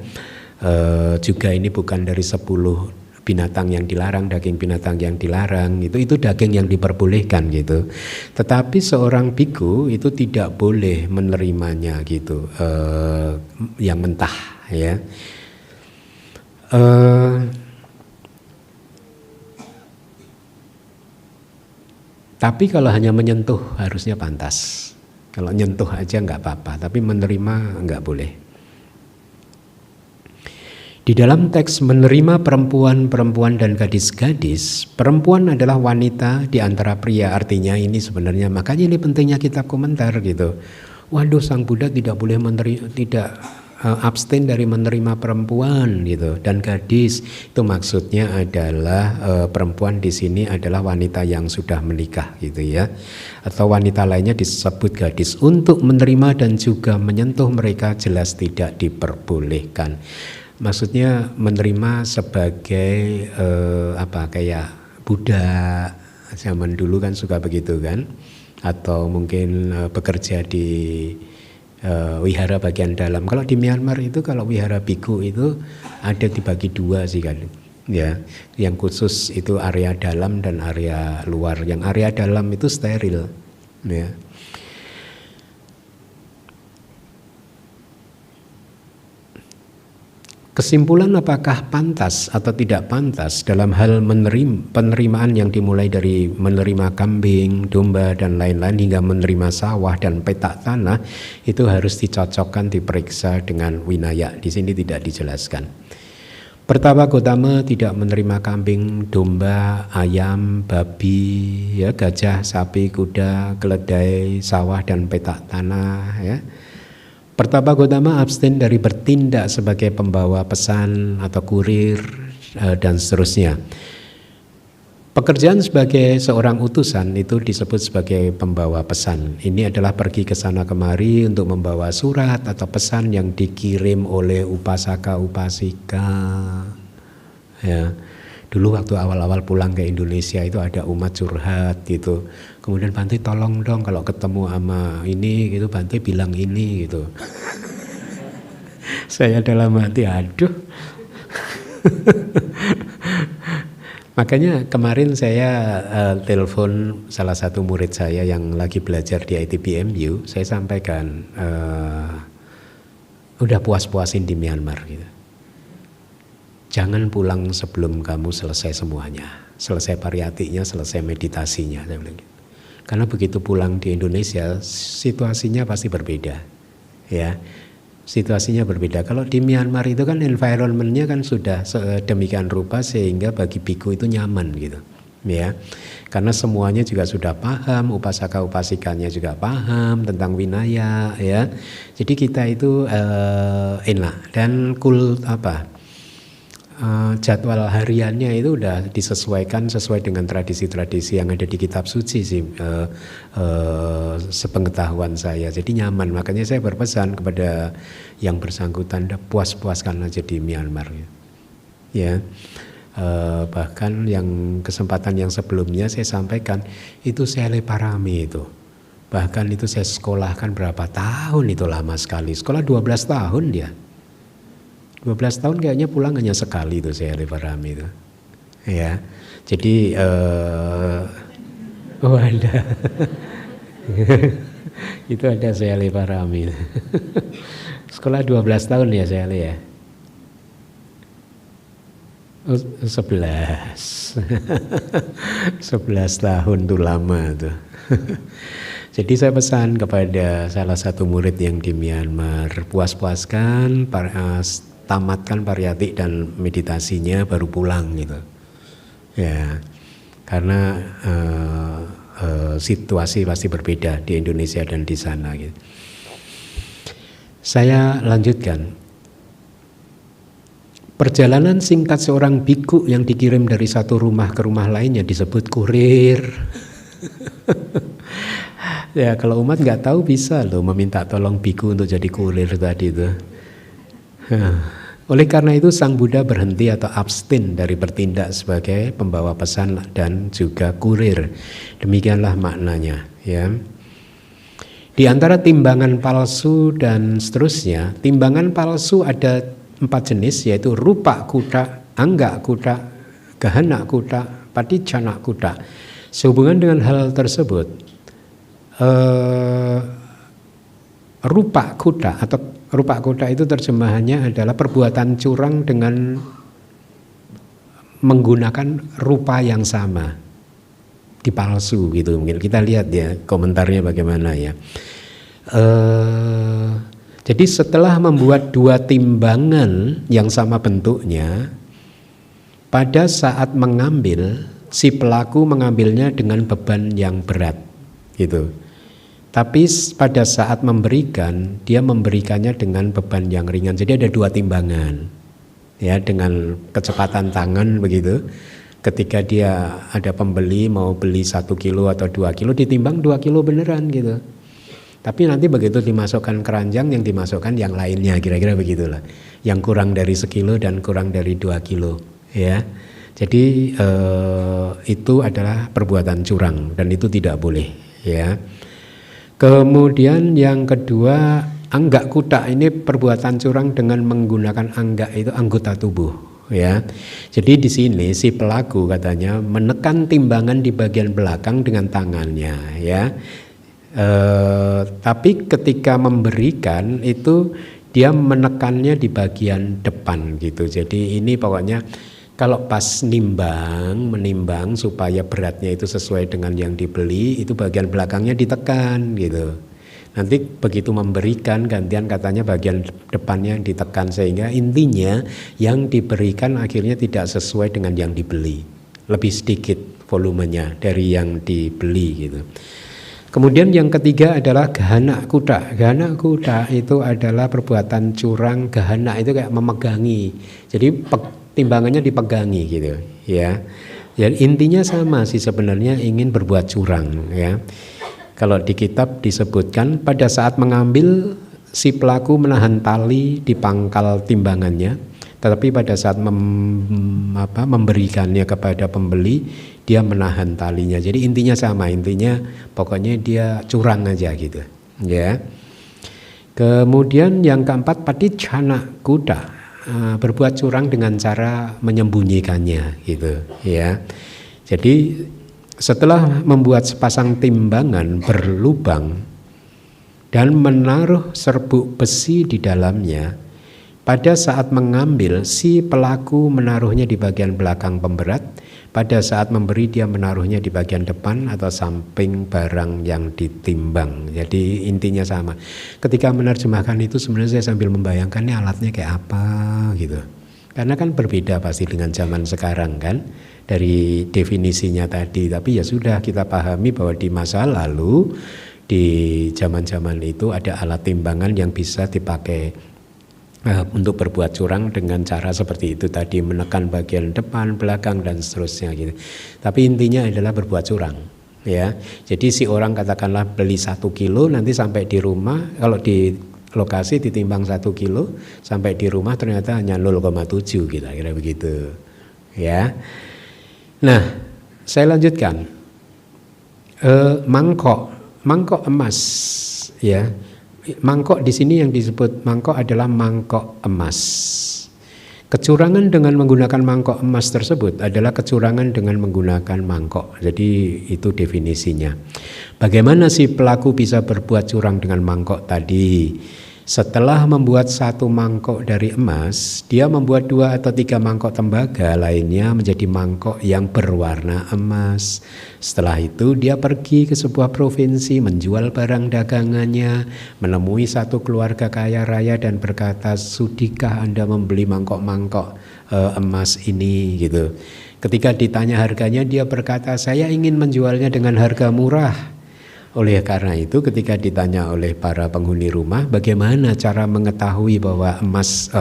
Juga ini bukan dari 10 binatang yang dilarang, daging binatang yang dilarang, itu daging yang diperbolehkan gitu. Tetapi seorang biku itu tidak boleh menerimanya gitu, yang mentah, ya. Tapi kalau hanya menyentuh harusnya pantas. Kalau nyentuh aja nggak apa-apa, tapi menerima nggak boleh. Di dalam teks menerima perempuan dan gadis-gadis, perempuan adalah wanita di antara pria. Artinya ini sebenarnya, makanya ini pentingnya kitab komentar gitu. Waduh, Sang Buddha tidak boleh abstain dari menerima perempuan gitu dan gadis. Itu maksudnya adalah perempuan di sini adalah wanita yang sudah menikah gitu ya, atau wanita lainnya disebut gadis. Untuk menerima dan juga menyentuh mereka jelas tidak diperbolehkan. Maksudnya menerima sebagai kayak Buddha zaman dulu kan suka begitu kan, atau mungkin bekerja di wihara bagian dalam. Kalau di Myanmar itu kalau wihara biku itu ada dibagi 2 sih kan, ya. Yang khusus itu area dalam dan area luar. Yang area dalam itu steril, ya. Kesimpulan apakah pantas atau tidak pantas dalam hal penerimaan yang dimulai dari menerima kambing, domba dan lain-lain hingga menerima sawah dan petak tanah itu harus dicocokkan, diperiksa dengan winaya. Di sini tidak dijelaskan. Pertapa Gotama tidak menerima kambing, domba, ayam, babi, ya, gajah, sapi, kuda, keledai, sawah dan petak tanah, ya. Pertapa Gotama abstain dari bertindak sebagai pembawa pesan atau kurir dan seterusnya. Pekerjaan sebagai seorang utusan itu disebut sebagai pembawa pesan. Ini adalah pergi ke sana kemari untuk membawa surat atau pesan yang dikirim oleh upasaka-upasika. Ya. Dulu waktu awal-awal pulang ke Indonesia itu ada umat curhat gitu. Kemudian Bante tolong dong kalau ketemu sama ini gitu, Bante bilang ini gitu. Saya dalam hati aduh. Makanya kemarin saya telepon salah satu murid saya yang lagi belajar di ITBMU, saya sampaikan udah puas-puasin di Myanmar gitu. Jangan pulang sebelum kamu selesai semuanya, selesai pariyatinya, selesai meditasinya, saya bilang gitu. Karena begitu pulang di Indonesia situasinya pasti berbeda, ya. Situasinya berbeda. Kalau di Myanmar itu kan environmentnya kan sudah sedemikian rupa sehingga bagi biku itu nyaman gitu, ya. Karena semuanya juga sudah paham, upasaka upasikanya juga paham tentang winaya, ya. Jadi kita itu enak dan jadwal hariannya itu udah disesuaikan sesuai dengan tradisi-tradisi yang ada di kitab suci sih, sepengetahuan saya. Jadi nyaman, makanya saya berpesan kepada yang bersangkutan, puas-puaskan aja di Myanmar, ya. Bahkan yang kesempatan yang sebelumnya saya sampaikan itu Sele Parami itu. Bahkan itu saya sekolahkan berapa tahun, itu lama sekali. Sekolah 12 tahun dia. 12 tahun kayaknya pulang hanya sekali itu Sele Parami itu. Ya. Jadi ada. Itu ada Sele Parami. Sekolah 12 tahun ya Sele ya. 11 tahun tuh lama tuh. Jadi saya pesan kepada salah satu murid yang di Myanmar, puas-puaskan, tamatkan pariyati dan meditasinya baru pulang gitu. Ya, karena situasi pasti berbeda di Indonesia dan di sana gitu. Saya lanjutkan. Perjalanan singkat seorang biku yang dikirim dari satu rumah ke rumah lainnya disebut kurir. Ya kalau umat nggak tahu bisa loh meminta tolong biku untuk jadi kurir tadi itu. Oleh karena itu Sang Buddha berhenti atau abstain dari bertindak sebagai pembawa pesan dan juga kurir. Demikianlah maknanya, ya. Di antara timbangan palsu dan seterusnya, timbangan palsu ada 4 jenis, yaitu rupa kuda, angga kuda, gahana kuda, paticana kuda. Sehubungan dengan hal tersebut, rupa kuda atau rupa kuda itu terjemahannya adalah perbuatan curang dengan menggunakan rupa yang sama, dipalsu gitu. Mungkin kita lihat ya komentarnya bagaimana ya. Jadi setelah membuat 2 timbangan yang sama bentuknya, pada saat mengambil, si pelaku mengambilnya dengan beban yang berat, gitu. Tapi pada saat memberikan, dia memberikannya dengan beban yang ringan. Jadi ada 2 timbangan, ya, dengan kecepatan tangan begitu. Ketika dia ada pembeli mau beli 1 kilo atau 2 kilo, ditimbang 2 kilo beneran gitu. Tapi nanti begitu dimasukkan keranjang, yang dimasukkan yang lainnya, kira-kira begitulah. Yang kurang dari 1 kilo dan kurang dari 2 kilo, ya. Jadi itu adalah perbuatan curang dan itu tidak boleh, ya. Kemudian yang kedua, angga kuda, ini perbuatan curang dengan menggunakan angga itu anggota tubuh, ya. Jadi di sini si pelaku katanya menekan timbangan di bagian belakang dengan tangannya, ya. Tapi ketika memberikan itu dia menekannya di bagian depan gitu. Jadi ini pokoknya kalau pas menimbang supaya beratnya itu sesuai dengan yang dibeli, itu bagian belakangnya ditekan gitu. Nanti begitu memberikan gantian katanya bagian depannya ditekan, sehingga intinya yang diberikan akhirnya tidak sesuai dengan yang dibeli, lebih sedikit volumenya dari yang dibeli gitu. Kemudian yang ketiga adalah gahana kuda. Gahana kuda itu adalah perbuatan curang. Gahana itu kayak memegangi. Jadi timbangannya dipegangi gitu, ya. Jadi intinya sama sih sebenarnya, ingin berbuat curang, ya. Kalau di kitab disebutkan pada saat mengambil si pelaku menahan tali di pangkal timbangannya, tetapi pada saat memberikannya kepada pembeli dia menahan talinya. Jadi intinya sama, intinya pokoknya dia curang aja gitu, ya. Kemudian yang keempat, paticana kuda, berbuat curang dengan cara menyembunyikannya gitu, ya. Jadi setelah membuat sepasang timbangan berlubang dan menaruh serbuk besi di dalamnya, pada saat mengambil si pelaku menaruhnya di bagian belakang pemberat, pada saat memberi dia menaruhnya di bagian depan atau samping barang yang ditimbang. Jadi intinya sama. Ketika menerjemahkan itu sebenarnya saya sambil membayangkan ini alatnya kayak apa gitu. Karena kan berbeda pasti dengan zaman sekarang kan. dari definisinya tadi. Tapi ya sudah, kita pahami bahwa di masa lalu, di zaman-zaman itu ada alat timbangan yang bisa dipakai untuk berbuat curang dengan cara seperti itu tadi, menekan bagian depan, belakang dan seterusnya gitu. Tapi intinya adalah berbuat curang, ya. Jadi si orang katakanlah beli 1 kilo, nanti sampai di rumah, kalau di lokasi ditimbang 1 kilo, sampai di rumah ternyata hanya 0,7 kira-kira begitu, ya. Nah, saya lanjutkan. Mangkok emas, ya. Mangkok di sini yang disebut mangkok adalah mangkok emas. Kecurangan dengan menggunakan mangkok emas tersebut adalah kecurangan dengan menggunakan mangkok. Jadi itu definisinya. Bagaimana si pelaku bisa berbuat curang dengan mangkok tadi? Setelah membuat 1 mangkok dari emas, dia membuat 2 atau 3 mangkok tembaga lainnya menjadi mangkok yang berwarna emas. Setelah itu dia pergi ke sebuah provinsi, menjual barang dagangannya, menemui satu keluarga kaya raya dan berkata, "Sudikah Anda membeli mangkok-mangkok emas ini?" gitu. Ketika ditanya harganya, dia berkata, "Saya ingin menjualnya dengan harga murah." Oleh karena itu, ketika ditanya oleh para penghuni rumah, bagaimana cara mengetahui bahwa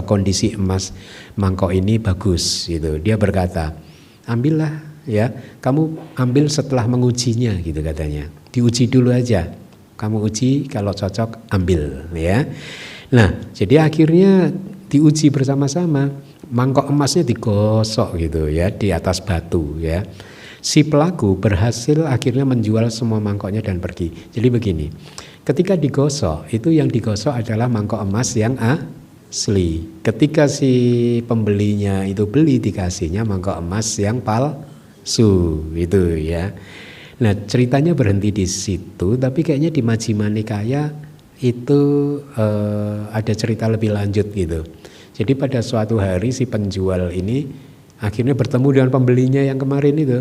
kondisi emas mangkok ini bagus, gitu. Dia berkata, "Ambillah, ya. Kamu ambil setelah mengujinya," gitu katanya. "Diuji dulu aja. Kamu uji, kalau cocok ambil," ya. Nah, jadi akhirnya diuji bersama-sama. Mangkok emasnya digosok gitu ya di atas batu, ya. Si pelaku berhasil akhirnya menjual semua mangkoknya dan pergi. Jadi begini, ketika digosok, itu yang digosok adalah mangkok emas yang asli. Ketika si pembelinya itu beli, dikasihnya mangkok emas yang palsu, itu ya. Nah, ceritanya berhenti di situ, tapi kayaknya di Majjhima Nikaya itu ada cerita lebih lanjut gitu. Jadi pada suatu hari si penjual ini akhirnya bertemu dengan pembelinya yang kemarin itu.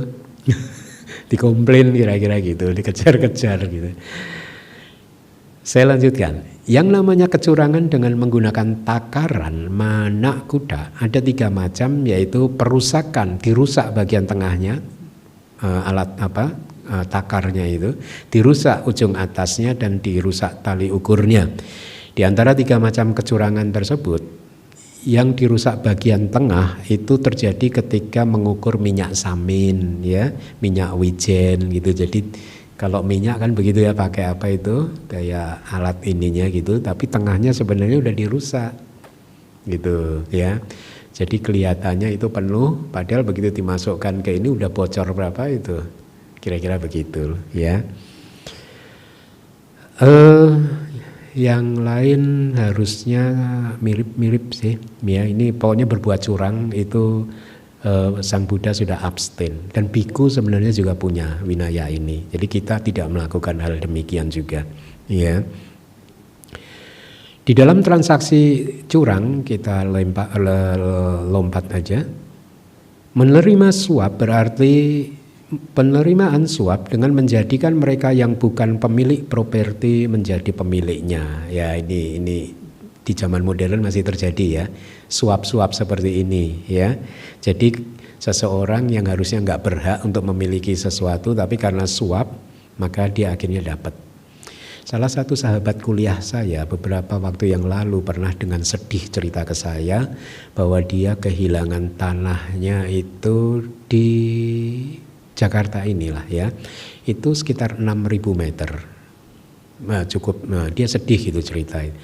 Dikomplain kira-kira gitu, dikejar-kejar gitu. Saya lanjutkan. Yang namanya kecurangan dengan menggunakan takaran manak kuda ada 3 macam, yaitu perusakan, dirusak bagian tengahnya, takarnya itu, dirusak ujung atasnya dan dirusak tali ukurnya. Di antara 3 macam kecurangan tersebut, yang dirusak bagian tengah itu terjadi ketika mengukur minyak samin, ya, minyak wijen gitu. Jadi kalau minyak kan begitu ya, pakai apa itu kayak alat ininya gitu, tapi tengahnya sebenarnya udah dirusak gitu ya. Jadi kelihatannya itu penuh, padahal begitu dimasukkan ke ini udah bocor berapa itu, kira-kira begitu ya. Yang lain harusnya mirip-mirip sih ya. Ini pokoknya berbuat curang itu Sang Buddha sudah abstain, dan biku sebenarnya juga punya winaya ini. Jadi kita tidak melakukan hal demikian juga ya. Di dalam transaksi curang kita lompat aja. Menerima suap berarti penerimaan suap dengan menjadikan mereka yang bukan pemilik properti menjadi pemiliknya. Ya, ini di zaman modern masih terjadi ya, suap-suap seperti ini ya. Jadi seseorang yang harusnya nggak berhak untuk memiliki sesuatu, tapi karena suap maka dia akhirnya dapat. Salah satu sahabat kuliah saya beberapa waktu yang lalu pernah dengan sedih cerita ke saya bahwa dia kehilangan tanahnya itu di Jakarta inilah ya, itu sekitar 6.000 meter. Nah, cukup, dia sedih gitu ceritain.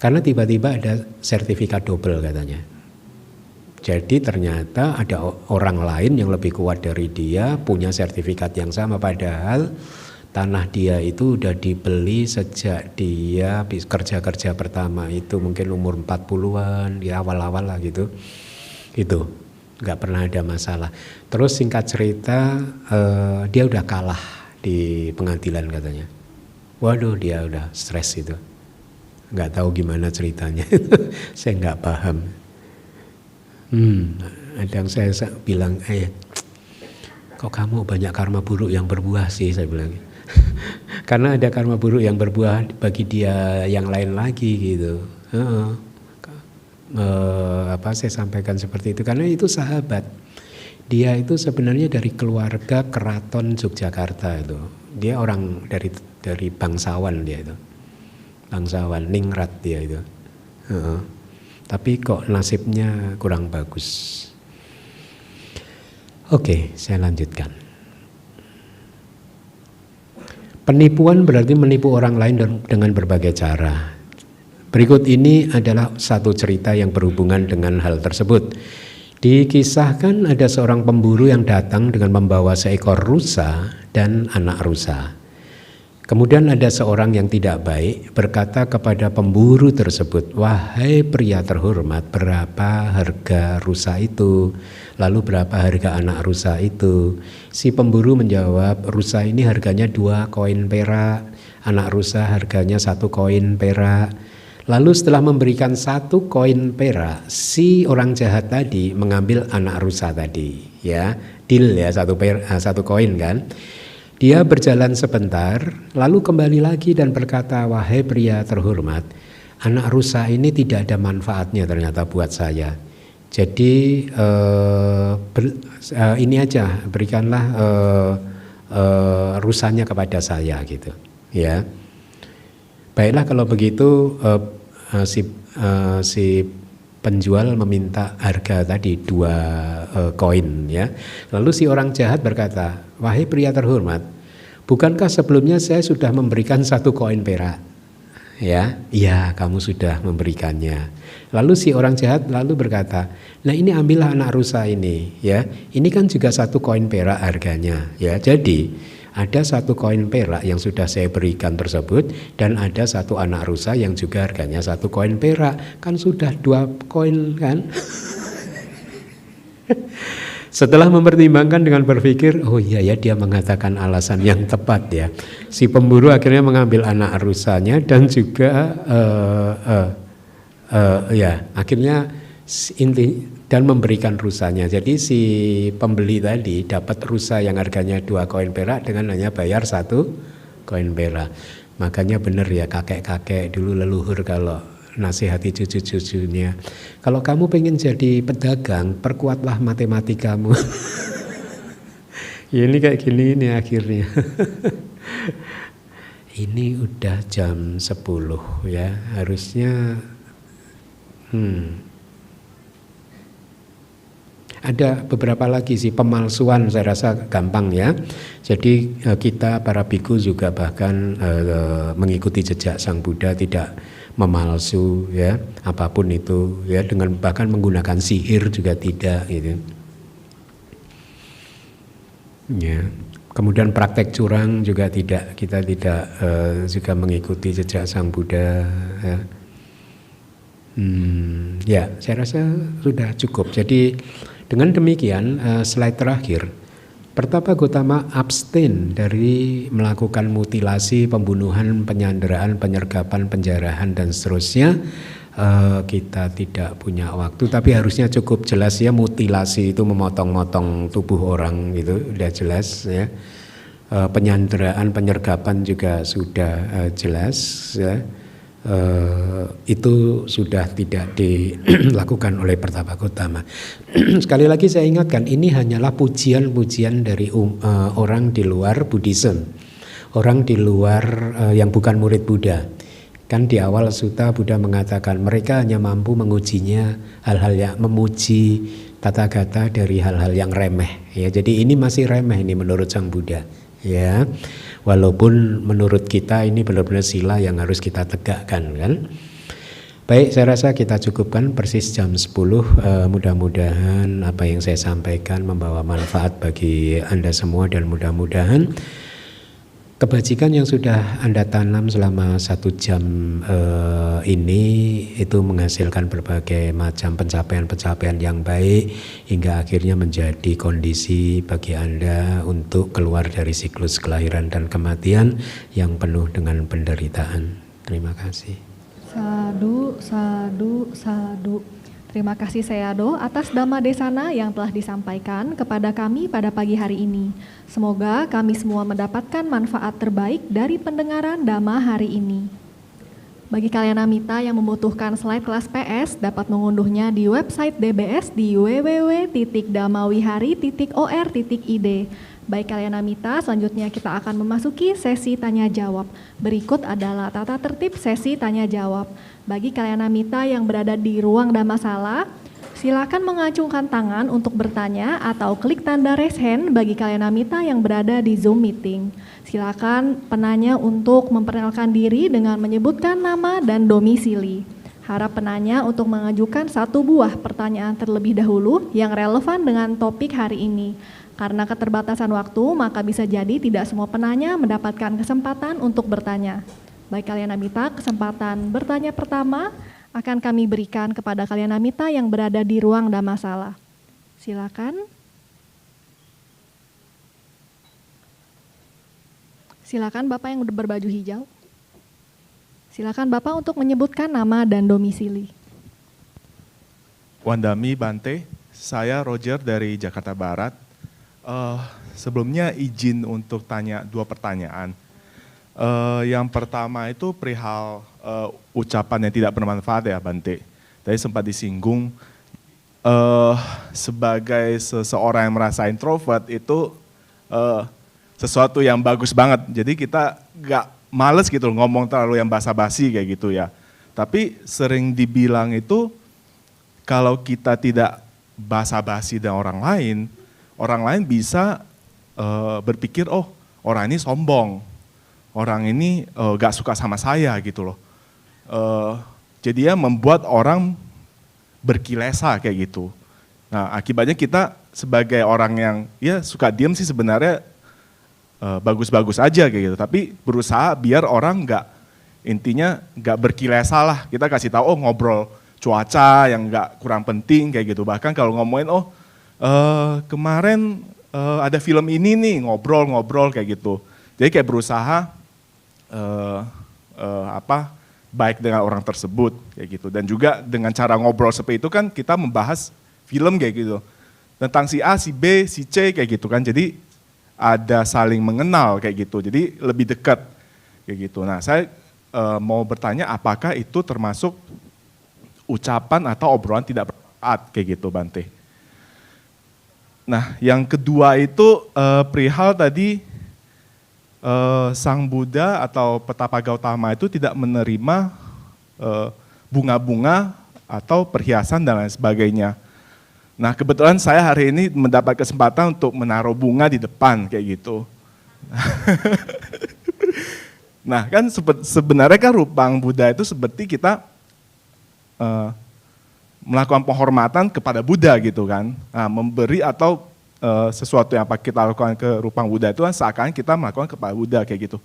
Karena tiba-tiba ada sertifikat double katanya. Jadi ternyata ada orang lain yang lebih kuat dari dia, punya sertifikat yang sama, padahal tanah dia itu udah dibeli sejak dia kerja-kerja pertama itu mungkin umur 40-an, di awal-awal lah gitu. Itu nggak pernah ada masalah. Terus singkat cerita dia udah kalah di pengadilan katanya. Waduh, dia udah stres itu. Nggak tahu gimana ceritanya. Saya nggak paham. Ada yang saya bilang, kok kamu banyak karma buruk yang berbuah sih, saya bilang. Karena ada karma buruk yang berbuah bagi dia yang lain lagi gitu. Saya sampaikan seperti itu karena itu sahabat. Dia itu sebenarnya dari keluarga keraton Yogyakarta itu. Dia orang dari bangsawan dia itu. Bangsawan, ningrat dia itu. Tapi kok nasibnya kurang bagus. Oke, saya lanjutkan. Penipuan berarti menipu orang lain dengan berbagai cara. Berikut ini adalah satu cerita yang berhubungan dengan hal tersebut. Dikisahkan ada seorang pemburu yang datang dengan membawa seekor rusa dan anak rusa. Kemudian ada seorang yang tidak baik berkata kepada pemburu tersebut, "Wahai pria terhormat, berapa harga rusa itu? Lalu berapa harga anak rusa itu?" Si pemburu menjawab, "Rusa ini harganya 2 koin perak, anak rusa harganya 1 koin perak." Lalu setelah memberikan 1 koin perak, si orang jahat tadi mengambil anak rusa tadi, ya, deal ya, 1 koin kan. Dia berjalan sebentar, lalu kembali lagi dan berkata, "Wahai pria terhormat, anak rusa ini tidak ada manfaatnya ternyata buat saya. Jadi ini aja, berikanlah rusanya kepada saya gitu, ya." Baiklah kalau begitu, si penjual meminta harga tadi 2 koin, ya. Lalu si orang jahat berkata, "Wahai pria terhormat, bukankah sebelumnya saya sudah memberikan 1 koin perak?" Ya, iya, kamu sudah memberikannya. Lalu si orang jahat lalu berkata, "Nah ini ambillah anak rusa ini, ya. Ini kan juga 1 koin perak harganya, ya. Jadi ada 1 koin perak yang sudah saya berikan tersebut dan ada 1 anak rusa yang juga harganya 1 koin perak. Kan sudah 2 koin kan?" Setelah mempertimbangkan dengan berpikir, oh iya ya, dia mengatakan alasan yang tepat ya. Si pemburu akhirnya mengambil anak rusanya dan juga akhirnya dan memberikan rusanya. Jadi si pembeli tadi dapat rusa yang harganya 2 koin perak dengan hanya bayar 1 koin perak. Makanya benar ya kakek-kakek dulu leluhur kalau nasihati cucu-cucunya, kalau kamu pengen jadi pedagang, perkuatlah matematikamu. Ya ini kayak gini ini akhirnya. Ini udah jam 10 ya, harusnya ada beberapa lagi sih pemalsuan, saya rasa gampang ya. Jadi kita para biku juga bahkan mengikuti jejak Sang Buddha, tidak memalsu ya apapun itu ya, dengan bahkan menggunakan sihir juga tidak gitu. Ya. Kemudian praktek curang juga tidak, kita tidak juga mengikuti jejak Sang Buddha ya. Ya, saya rasa sudah cukup. Jadi dengan demikian slide terakhir, Pertapa Gotama abstain dari melakukan mutilasi, pembunuhan, penyanderaan, penyergapan, penjarahan dan seterusnya. Kita tidak punya waktu, tapi harusnya cukup jelas ya, mutilasi itu memotong-motong tubuh orang gitu, udah jelas ya. Penyanderaan, penyergapan juga sudah jelas ya. Itu sudah tidak dilakukan oleh Pertapa Gotama. Sekali lagi saya ingatkan, ini hanyalah pujian-pujian dari orang di luar Buddhism, orang di luar yang bukan murid Buddha. Kan di awal sutta Buddha mengatakan mereka hanya mampu mengujinya hal-hal yang memuji Tathagata dari hal-hal yang remeh ya. Jadi ini masih remeh ini menurut Sang Buddha ya. Walaupun menurut kita ini benar-benar sila yang harus kita tegakkan kan. Baik, saya rasa kita cukupkan persis jam 10. Mudah-mudahan apa yang saya sampaikan membawa manfaat bagi Anda semua, dan mudah-mudahan kebajikan yang sudah Anda tanam selama 1 jam ini itu menghasilkan berbagai macam pencapaian-pencapaian yang baik hingga akhirnya menjadi kondisi bagi Anda untuk keluar dari siklus kelahiran dan kematian yang penuh dengan penderitaan. Terima kasih. Sadu, sadu, sadu. Terima kasih Sayadaw atas Dhamma Desana yang telah disampaikan kepada kami pada pagi hari ini. Semoga kami semua mendapatkan manfaat terbaik dari pendengaran Dhamma hari ini. Bagi kalian Amita yang membutuhkan slide kelas PS, dapat mengunduhnya di website DBS di www.damawihari.or.id. Baik kalian Amita, selanjutnya kita akan memasuki sesi tanya jawab. Berikut adalah tata tertib sesi tanya jawab. Bagi kalian Amita yang berada di ruang Damasala, silakan mengacungkan tangan untuk bertanya atau klik tanda raise hand bagi kalian Amita yang berada di Zoom meeting. Silakan penanya untuk memperkenalkan diri dengan menyebutkan nama dan domisili. Harap penanya untuk mengajukan 1 buah pertanyaan terlebih dahulu yang relevan dengan topik hari ini. Karena keterbatasan waktu, maka bisa jadi tidak semua penanya mendapatkan kesempatan untuk bertanya. Baik kalian Amita, kesempatan bertanya pertama akan kami berikan kepada kalian Amita yang berada di ruang Damasala. Silakan. Silakan Bapak yang berbaju hijau. Silakan Bapak untuk menyebutkan nama dan domisili. Wandami Bante, saya Roger dari Jakarta Barat. Sebelumnya izin untuk tanya 2 pertanyaan. Yang pertama itu perihal ucapan yang tidak bermanfaat ya Bante. Tadi sempat disinggung, sebagai seseorang yang merasa introvert itu sesuatu yang bagus banget. Jadi kita gak males gitu ngomong terlalu yang basa-basi kayak gitu ya. Tapi sering dibilang itu kalau kita tidak basa-basi dengan orang lain bisa berpikir, oh orang ini sombong, orang ini gak suka sama saya gitu loh. Jadi ya membuat orang berkilesa kayak gitu. Nah akibatnya kita sebagai orang yang ya suka diem sih sebenarnya bagus-bagus aja kayak gitu, tapi berusaha biar orang intinya nggak berkilesa lah. Kita kasih tahu, oh ngobrol cuaca yang nggak kurang penting kayak gitu. Bahkan kalau ngomongin, kemarin ada film ini nih, ngobrol kayak gitu. Jadi kayak berusaha baik dengan orang tersebut kayak gitu. Dan juga dengan cara ngobrol seperti itu kan kita membahas film kayak gitu, tentang si A, si B, si C kayak gitu kan. Jadi ada saling mengenal kayak gitu, jadi lebih dekat kayak gitu. Nah saya mau bertanya apakah itu termasuk ucapan atau obrolan tidak bermanfaat kayak gitu Bante. Nah yang kedua itu perihal tadi Sang Buddha atau Petapa Gautama itu tidak menerima bunga-bunga atau perhiasan dan lain sebagainya. Nah kebetulan saya hari ini mendapat kesempatan untuk menaruh bunga di depan kayak gitu. Nah kan sebenarnya kan rupang Buddha itu seperti kita melakukan penghormatan kepada Buddha gitu kan. Nah, memberi atau sesuatu yang kita lakukan ke rupang Buddha itu kan seakan kita melakukan kepada Buddha kayak gitu.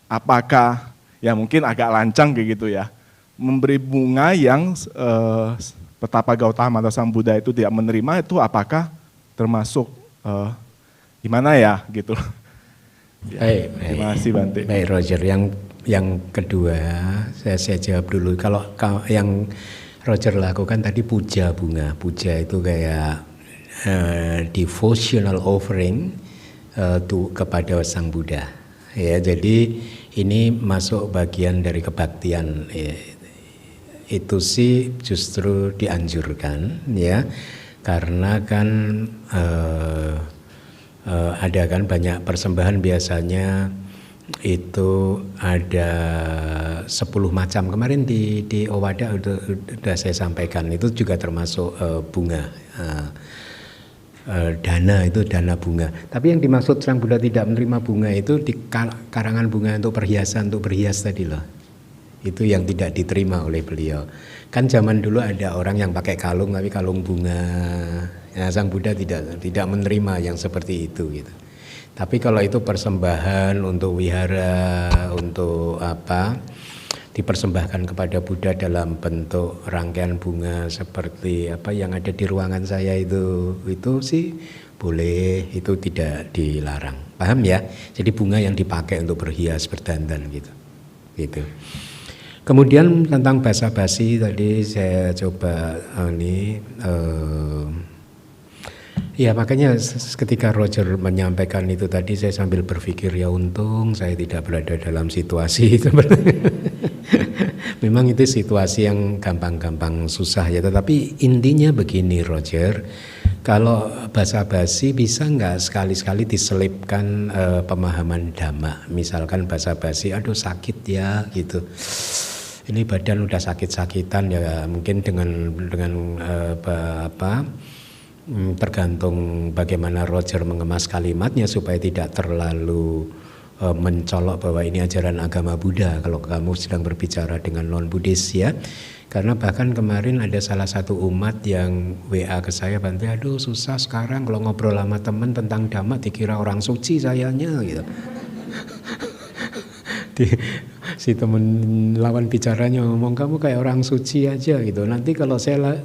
Apakah ya mungkin agak lancang kayak gitu ya, memberi bunga yang Petapa Gautama atau Sang Buddha itu tidak menerima, itu apakah termasuk gimana ya gitu. Baik, terima kasih Bante. Baik Roger, yang kedua saya jawab dulu. Kalau yang Roger lakukan tadi puja bunga, puja itu kayak devotional offering kepada Sang Buddha. Ya, jadi ini masuk bagian dari kebaktian. Itu sih justru dianjurkan ya, karena kan ada kan banyak persembahan biasanya itu ada 10 macam. Kemarin di Owada udah saya sampaikan, itu juga termasuk bunga. Dana itu dana bunga. Tapi yang dimaksud Sang Buddha tidak menerima bunga itu di karangan bunga untuk perhiasan, untuk berhias tadi loh. Itu yang tidak diterima oleh beliau. Kan zaman dulu ada orang yang pakai kalung tapi kalung bunga. Nah, Sang Buddha tidak menerima yang seperti itu gitu. Tapi kalau itu persembahan untuk wihara, untuk apa, dipersembahkan kepada Buddha dalam bentuk rangkaian bunga seperti apa yang ada di ruangan saya itu sih boleh, itu tidak dilarang. Paham ya? Jadi bunga yang dipakai untuk berhias, berdandan gitu. Gitu. Kemudian tentang basa-basi tadi saya coba ya makanya ketika Roger menyampaikan itu tadi saya sambil berpikir ya untung saya tidak berada dalam situasi itu. Memang itu situasi yang gampang-gampang susah ya. Tetapi intinya begini Roger, kalau basa-basi bisa nggak sekali-sekali diselipkan pemahaman dhamma. Misalkan basa-basi, aduh sakit ya gitu. Ini badan udah sakit-sakitan ya, mungkin dengan tergantung bagaimana Roger mengemas kalimatnya supaya tidak terlalu mencolok bahwa ini ajaran agama Buddha kalau kamu sedang berbicara dengan non-Buddhis ya. Karena bahkan kemarin ada salah satu umat yang WA ke saya, Bante, aduh susah sekarang kalau ngobrol sama teman tentang dhamma dikira orang suci sayanya gitu. Si temen lawan bicaranya ngomong, kamu kayak orang suci aja gitu. Nanti kalau saya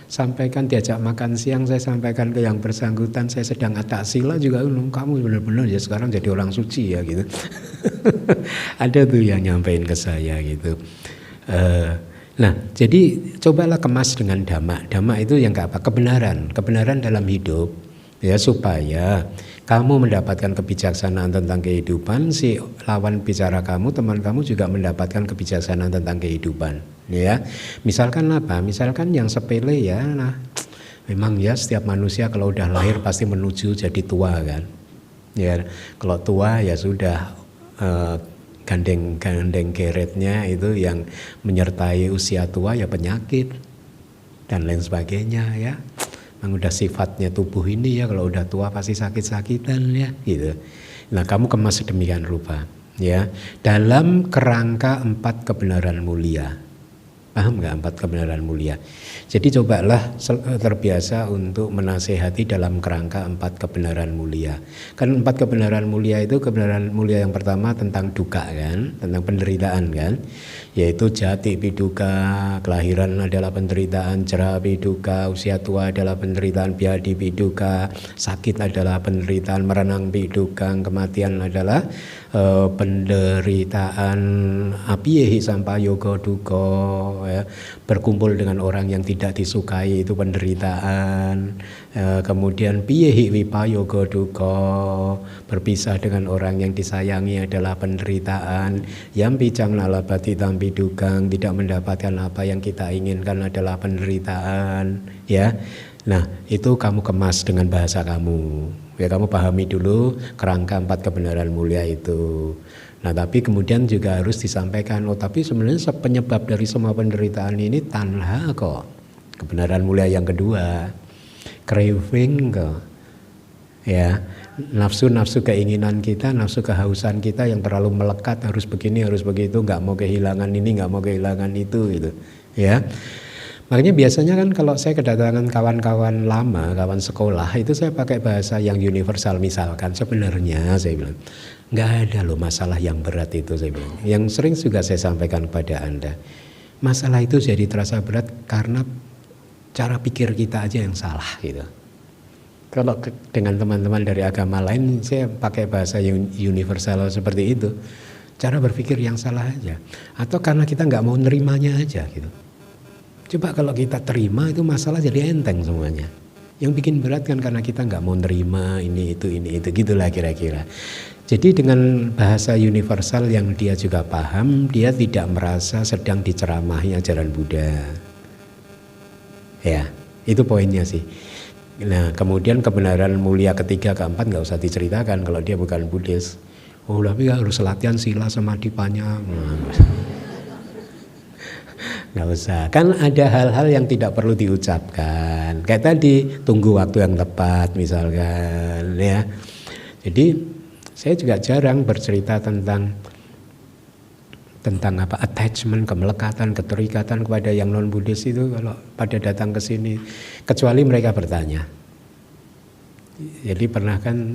sampaikan diajak makan siang, saya sampaikan ke yang bersangkutan saya sedang atak sila juga, kamu benar-benar ya sekarang jadi orang suci ya gitu. Ada tuh yang nyampein ke saya gitu. Nah, jadi cobalah kemas dengan dhamma. Dhamma itu yang apa? Kebenaran dalam hidup ya, supaya kamu mendapatkan kebijaksanaan tentang kehidupan, si lawan bicara kamu, teman kamu juga mendapatkan kebijaksanaan tentang kehidupan, ya. Misalkan apa? Misalkan yang sepele ya, nah, memang ya setiap manusia kalau udah lahir pasti menuju jadi tua kan. Ya, kalau tua ya sudah gandeng geretnya itu yang menyertai usia tua ya penyakit dan lain sebagainya ya. Memang udah sifatnya tubuh ini ya, kalau udah tua pasti sakit-sakitan ya gitu. Nah, kamu kemas sedemikian rupa ya dalam kerangka 4 kebenaran mulia. Paham nggak 4 kebenaran mulia? Jadi cobalah terbiasa untuk menasehati dalam kerangka 4 kebenaran mulia. Kan 4 kebenaran mulia itu, kebenaran mulia yang pertama tentang duka kan, tentang penderitaan kan, yaitu jati piduka, kelahiran adalah penderitaan, jera piduka, usia tua adalah penderitaan, biadi piduka, sakit adalah penderitaan, merenang piduka, kematian adalah penderitaan, apiyehi sampayoga duka ya, berkumpul dengan orang yang tidak disukai itu penderitaan, kemudian piyehi wipayoga duka, berpisah dengan orang yang disayangi adalah penderitaan, yang picang nalabati tampi dugang, tidak mendapatkan apa yang kita inginkan adalah penderitaan ya. Nah, itu kamu kemas dengan bahasa kamu. Ya, kamu pahami dulu kerangka 4 kebenaran mulia itu. Nah, tapi kemudian juga harus disampaikan, oh tapi sebenarnya penyebab dari semua penderitaan ini tanha kok. Kebenaran mulia yang kedua, craving kok. Ya, nafsu keinginan kita, nafsu kehausan kita yang terlalu melekat, harus begini, harus begitu, nggak mau kehilangan ini, nggak mau kehilangan itu gitu. Ya. Makanya biasanya kan kalau saya kedatangan kawan-kawan lama, kawan sekolah, itu saya pakai bahasa yang universal. Misalkan sebenarnya saya bilang, nggak ada loh masalah yang berat itu, saya bilang. Yang sering juga saya sampaikan kepada Anda, masalah itu jadi terasa berat karena cara pikir kita aja yang salah gitu. Kalau dengan teman-teman dari agama lain, saya pakai bahasa yang universal seperti itu. Cara berpikir yang salah aja. Atau karena kita nggak mau nerimanya aja gitu. Coba kalau kita terima itu masalah jadi enteng semuanya. Yang bikin berat kan karena kita nggak mau nerima ini itu gitulah kira-kira. Jadi dengan bahasa universal yang dia juga paham, dia tidak merasa sedang diceramahi ajaran Buddha. Ya, itu poinnya sih. Nah, kemudian kebenaran mulia ketiga, keempat nggak usah diceritakan kalau dia bukan Buddhis. Oh, tapi harus latihan sila samadhipanya. Nggak usah, kan ada hal-hal yang tidak perlu diucapkan. Kayak tadi, tunggu waktu yang tepat misalkan ya. Jadi saya juga jarang bercerita tentang apa attachment, kemelekatan, keterikatan kepada yang non Buddhis itu kalau pada datang ke sini, kecuali mereka bertanya. Jadi pernah kan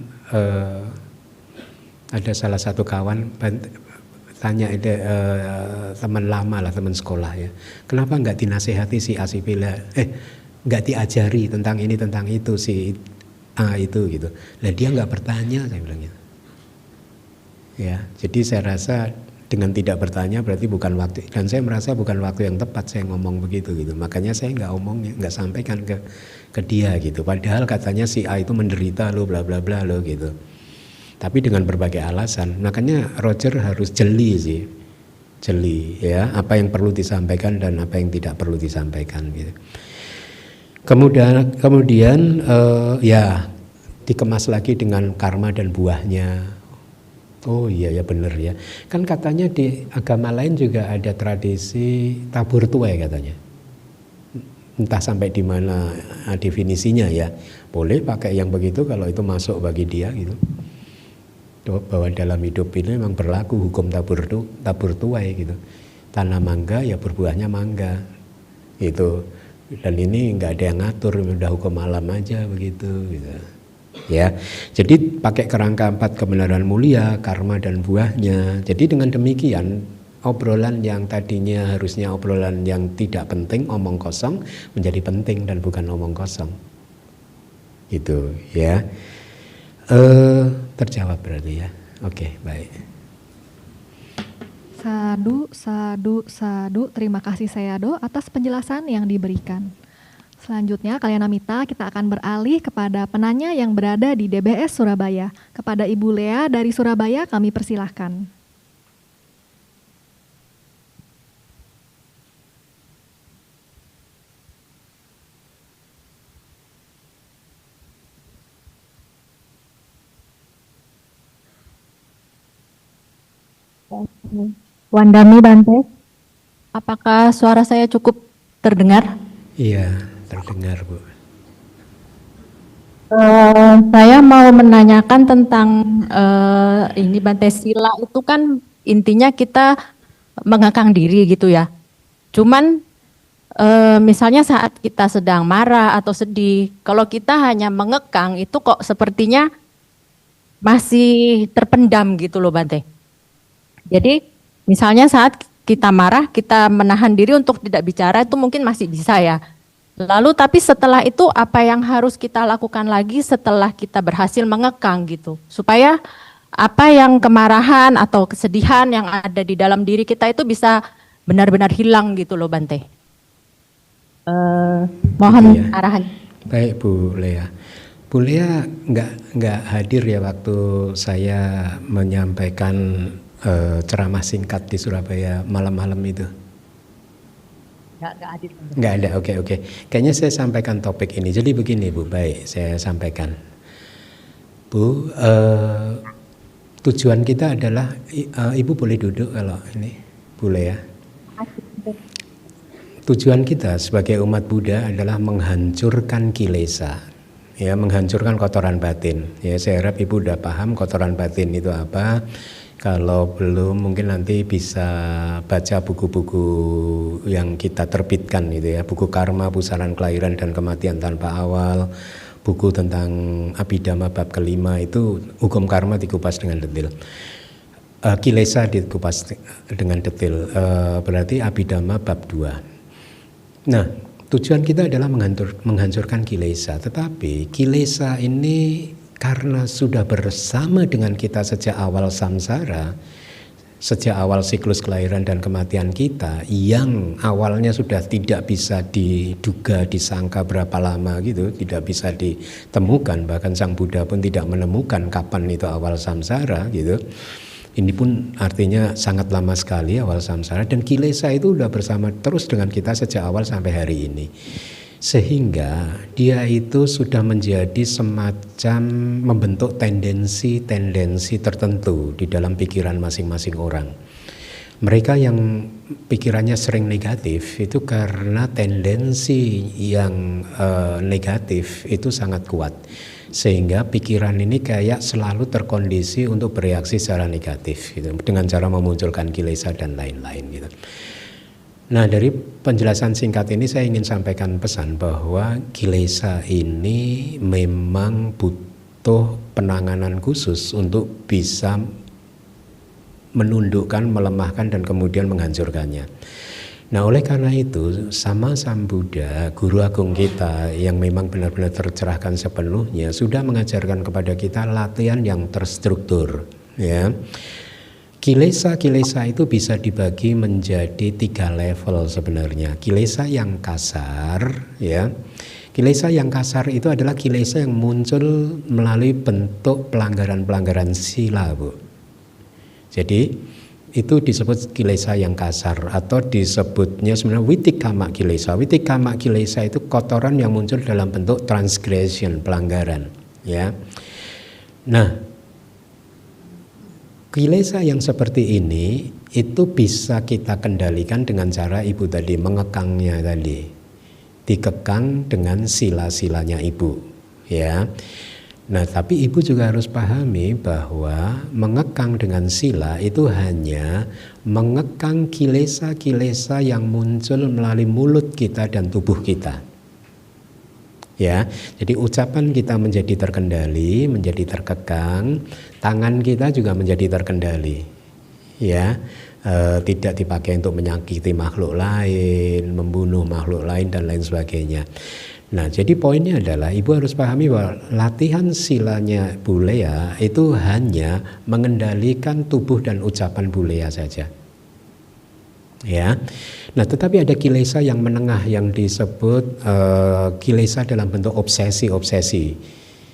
ada salah satu kawan tanya teman lama lah, teman sekolah ya, kenapa nggak dinasehati si A si B lah, nggak diajari tentang ini tentang itu si A itu gitu. Lah dia nggak bertanya, saya bilang gitu. Ya, jadi saya rasa dengan tidak bertanya berarti bukan waktu, dan saya merasa bukan waktu yang tepat saya ngomong begitu gitu. Makanya saya nggak sampaikan ke dia gitu. Padahal katanya si A itu menderita lo bla bla bla lo gitu. Tapi dengan berbagai alasan, makanya Roger harus jeli sih. jeli ya, apa yang perlu disampaikan dan apa yang tidak perlu disampaikan gitu. Kemudian ya dikemas lagi dengan karma dan buahnya. Oh iya ya benar ya. Kan katanya di agama lain juga ada tradisi tabur tuai katanya. Entah sampai di mana definisinya ya. Boleh pakai yang begitu kalau itu masuk bagi dia gitu. Bahwa dalam hidup ini memang berlaku hukum tabur tuai gitu. Tanam mangga ya berbuahnya mangga. Gitu. Dan ini nggak ada yang ngatur, udah hukum alam aja begitu gitu. Ya, jadi pakai kerangka 4 kebenaran mulia, karma dan buahnya. Jadi dengan demikian obrolan yang tadinya harusnya obrolan yang tidak penting, omong kosong, menjadi penting dan bukan omong kosong. Gitu ya. Terjawab berarti ya. Oke, baik. Sadu, sadu, sadu. Terima kasih Sayado atas penjelasan yang diberikan. Selanjutnya, Kaliana Mita, kita akan beralih kepada penanya yang berada di DBS Surabaya. Kepada Ibu Lea dari Surabaya, kami persilahkan. Wandami Bante, apakah suara saya cukup terdengar? Iya, terdengar Bu. Saya mau menanyakan tentang ini Bante, sila itu kan intinya kita mengekang diri gitu ya. Cuman misalnya saat kita sedang marah atau sedih, kalau kita hanya mengekang itu kok sepertinya masih terpendam gitu loh Bante. Jadi misalnya saat kita marah, kita menahan diri untuk tidak bicara itu mungkin masih bisa ya. Lalu tapi setelah itu apa yang harus kita lakukan lagi setelah kita berhasil mengekang gitu. Supaya apa yang kemarahan atau kesedihan yang ada di dalam diri kita itu bisa benar-benar hilang gitu loh Bante. Mohon ya. arahan. Baik Bu Lea. Bu Lea nggak hadir ya waktu saya menyampaikan ceramah singkat di Surabaya malam-malam itu. Nggak hadir. Nggak ada, oke. Kayaknya saya sampaikan topik ini. Jadi begini Bu, baik saya sampaikan. Bu, tujuan kita adalah, Ibu boleh duduk kalau ini, boleh ya. Tujuan kita sebagai umat Buddha adalah menghancurkan kilesa, ya, menghancurkan kotoran batin. Ya, saya harap Ibu udah paham kotoran batin itu apa. Kalau belum mungkin nanti bisa baca buku-buku yang kita terbitkan gitu ya, buku Karma, Pusaran Kelahiran dan Kematian Tanpa Awal, buku tentang Abhidhamma bab kelima itu hukum karma dikupas dengan detail. Kilesa dikupas dengan detail, berarti Abhidhamma bab 2. Nah, tujuan kita adalah menghancurkan kilesa, tetapi kilesa ini karena sudah bersama dengan kita sejak awal samsara, sejak awal siklus kelahiran dan kematian kita, yang awalnya sudah tidak bisa diduga, disangka berapa lama gitu, tidak bisa ditemukan, bahkan Sang Buddha pun tidak menemukan kapan itu awal samsara gitu. Ini pun artinya sangat lama sekali awal samsara, dan kilesa itu sudah bersama terus dengan kita sejak awal sampai hari ini. Sehingga dia itu sudah menjadi semacam membentuk tendensi-tendensi tertentu di dalam pikiran masing-masing orang. Mereka yang pikirannya sering negatif itu karena tendensi yang negatif itu sangat kuat. Sehingga pikiran ini kayak selalu terkondisi untuk bereaksi secara negatif gitu, dengan cara memunculkan kilesa dan lain-lain gitu. Nah, dari penjelasan singkat ini saya ingin sampaikan pesan bahwa kilesa ini memang butuh penanganan khusus untuk bisa menundukkan, melemahkan dan kemudian menghancurkannya. Nah, oleh karena itu sama Sang Buddha, guru agung kita yang memang benar-benar tercerahkan sepenuhnya, sudah mengajarkan kepada kita latihan yang terstruktur, ya. Kilesa itu bisa dibagi menjadi 3 level sebenarnya. Kilesa yang kasar, ya. Kilesa yang kasar itu adalah kilesa yang muncul melalui bentuk pelanggaran-pelanggaran sila, Bu. Jadi itu disebut kilesa yang kasar, atau disebutnya sebenarnya witikama kilesa. Witikama kilesa itu kotoran yang muncul dalam bentuk transgression, pelanggaran, ya. Nah, kilesa yang seperti ini itu bisa kita kendalikan dengan cara ibu tadi mengekangnya tadi, dikekang dengan sila-silanya ibu, ya. Nah, tapi ibu juga harus pahami bahwa mengekang dengan sila itu hanya mengekang kilesa-kilesa yang muncul melalui mulut kita dan tubuh kita. Ya, jadi ucapan kita menjadi terkendali, menjadi terkekang, tangan kita juga menjadi terkendali. Ya, tidak dipakai untuk menyakiti makhluk lain, membunuh makhluk lain dan lain sebagainya. Nah, jadi poinnya adalah ibu harus pahami bahwa latihan silanya Bulea itu hanya mengendalikan tubuh dan ucapan Bulea saja. Ya. Nah, tetapi ada kilesa yang menengah yang disebut kilesa dalam bentuk obsesi-obsesi.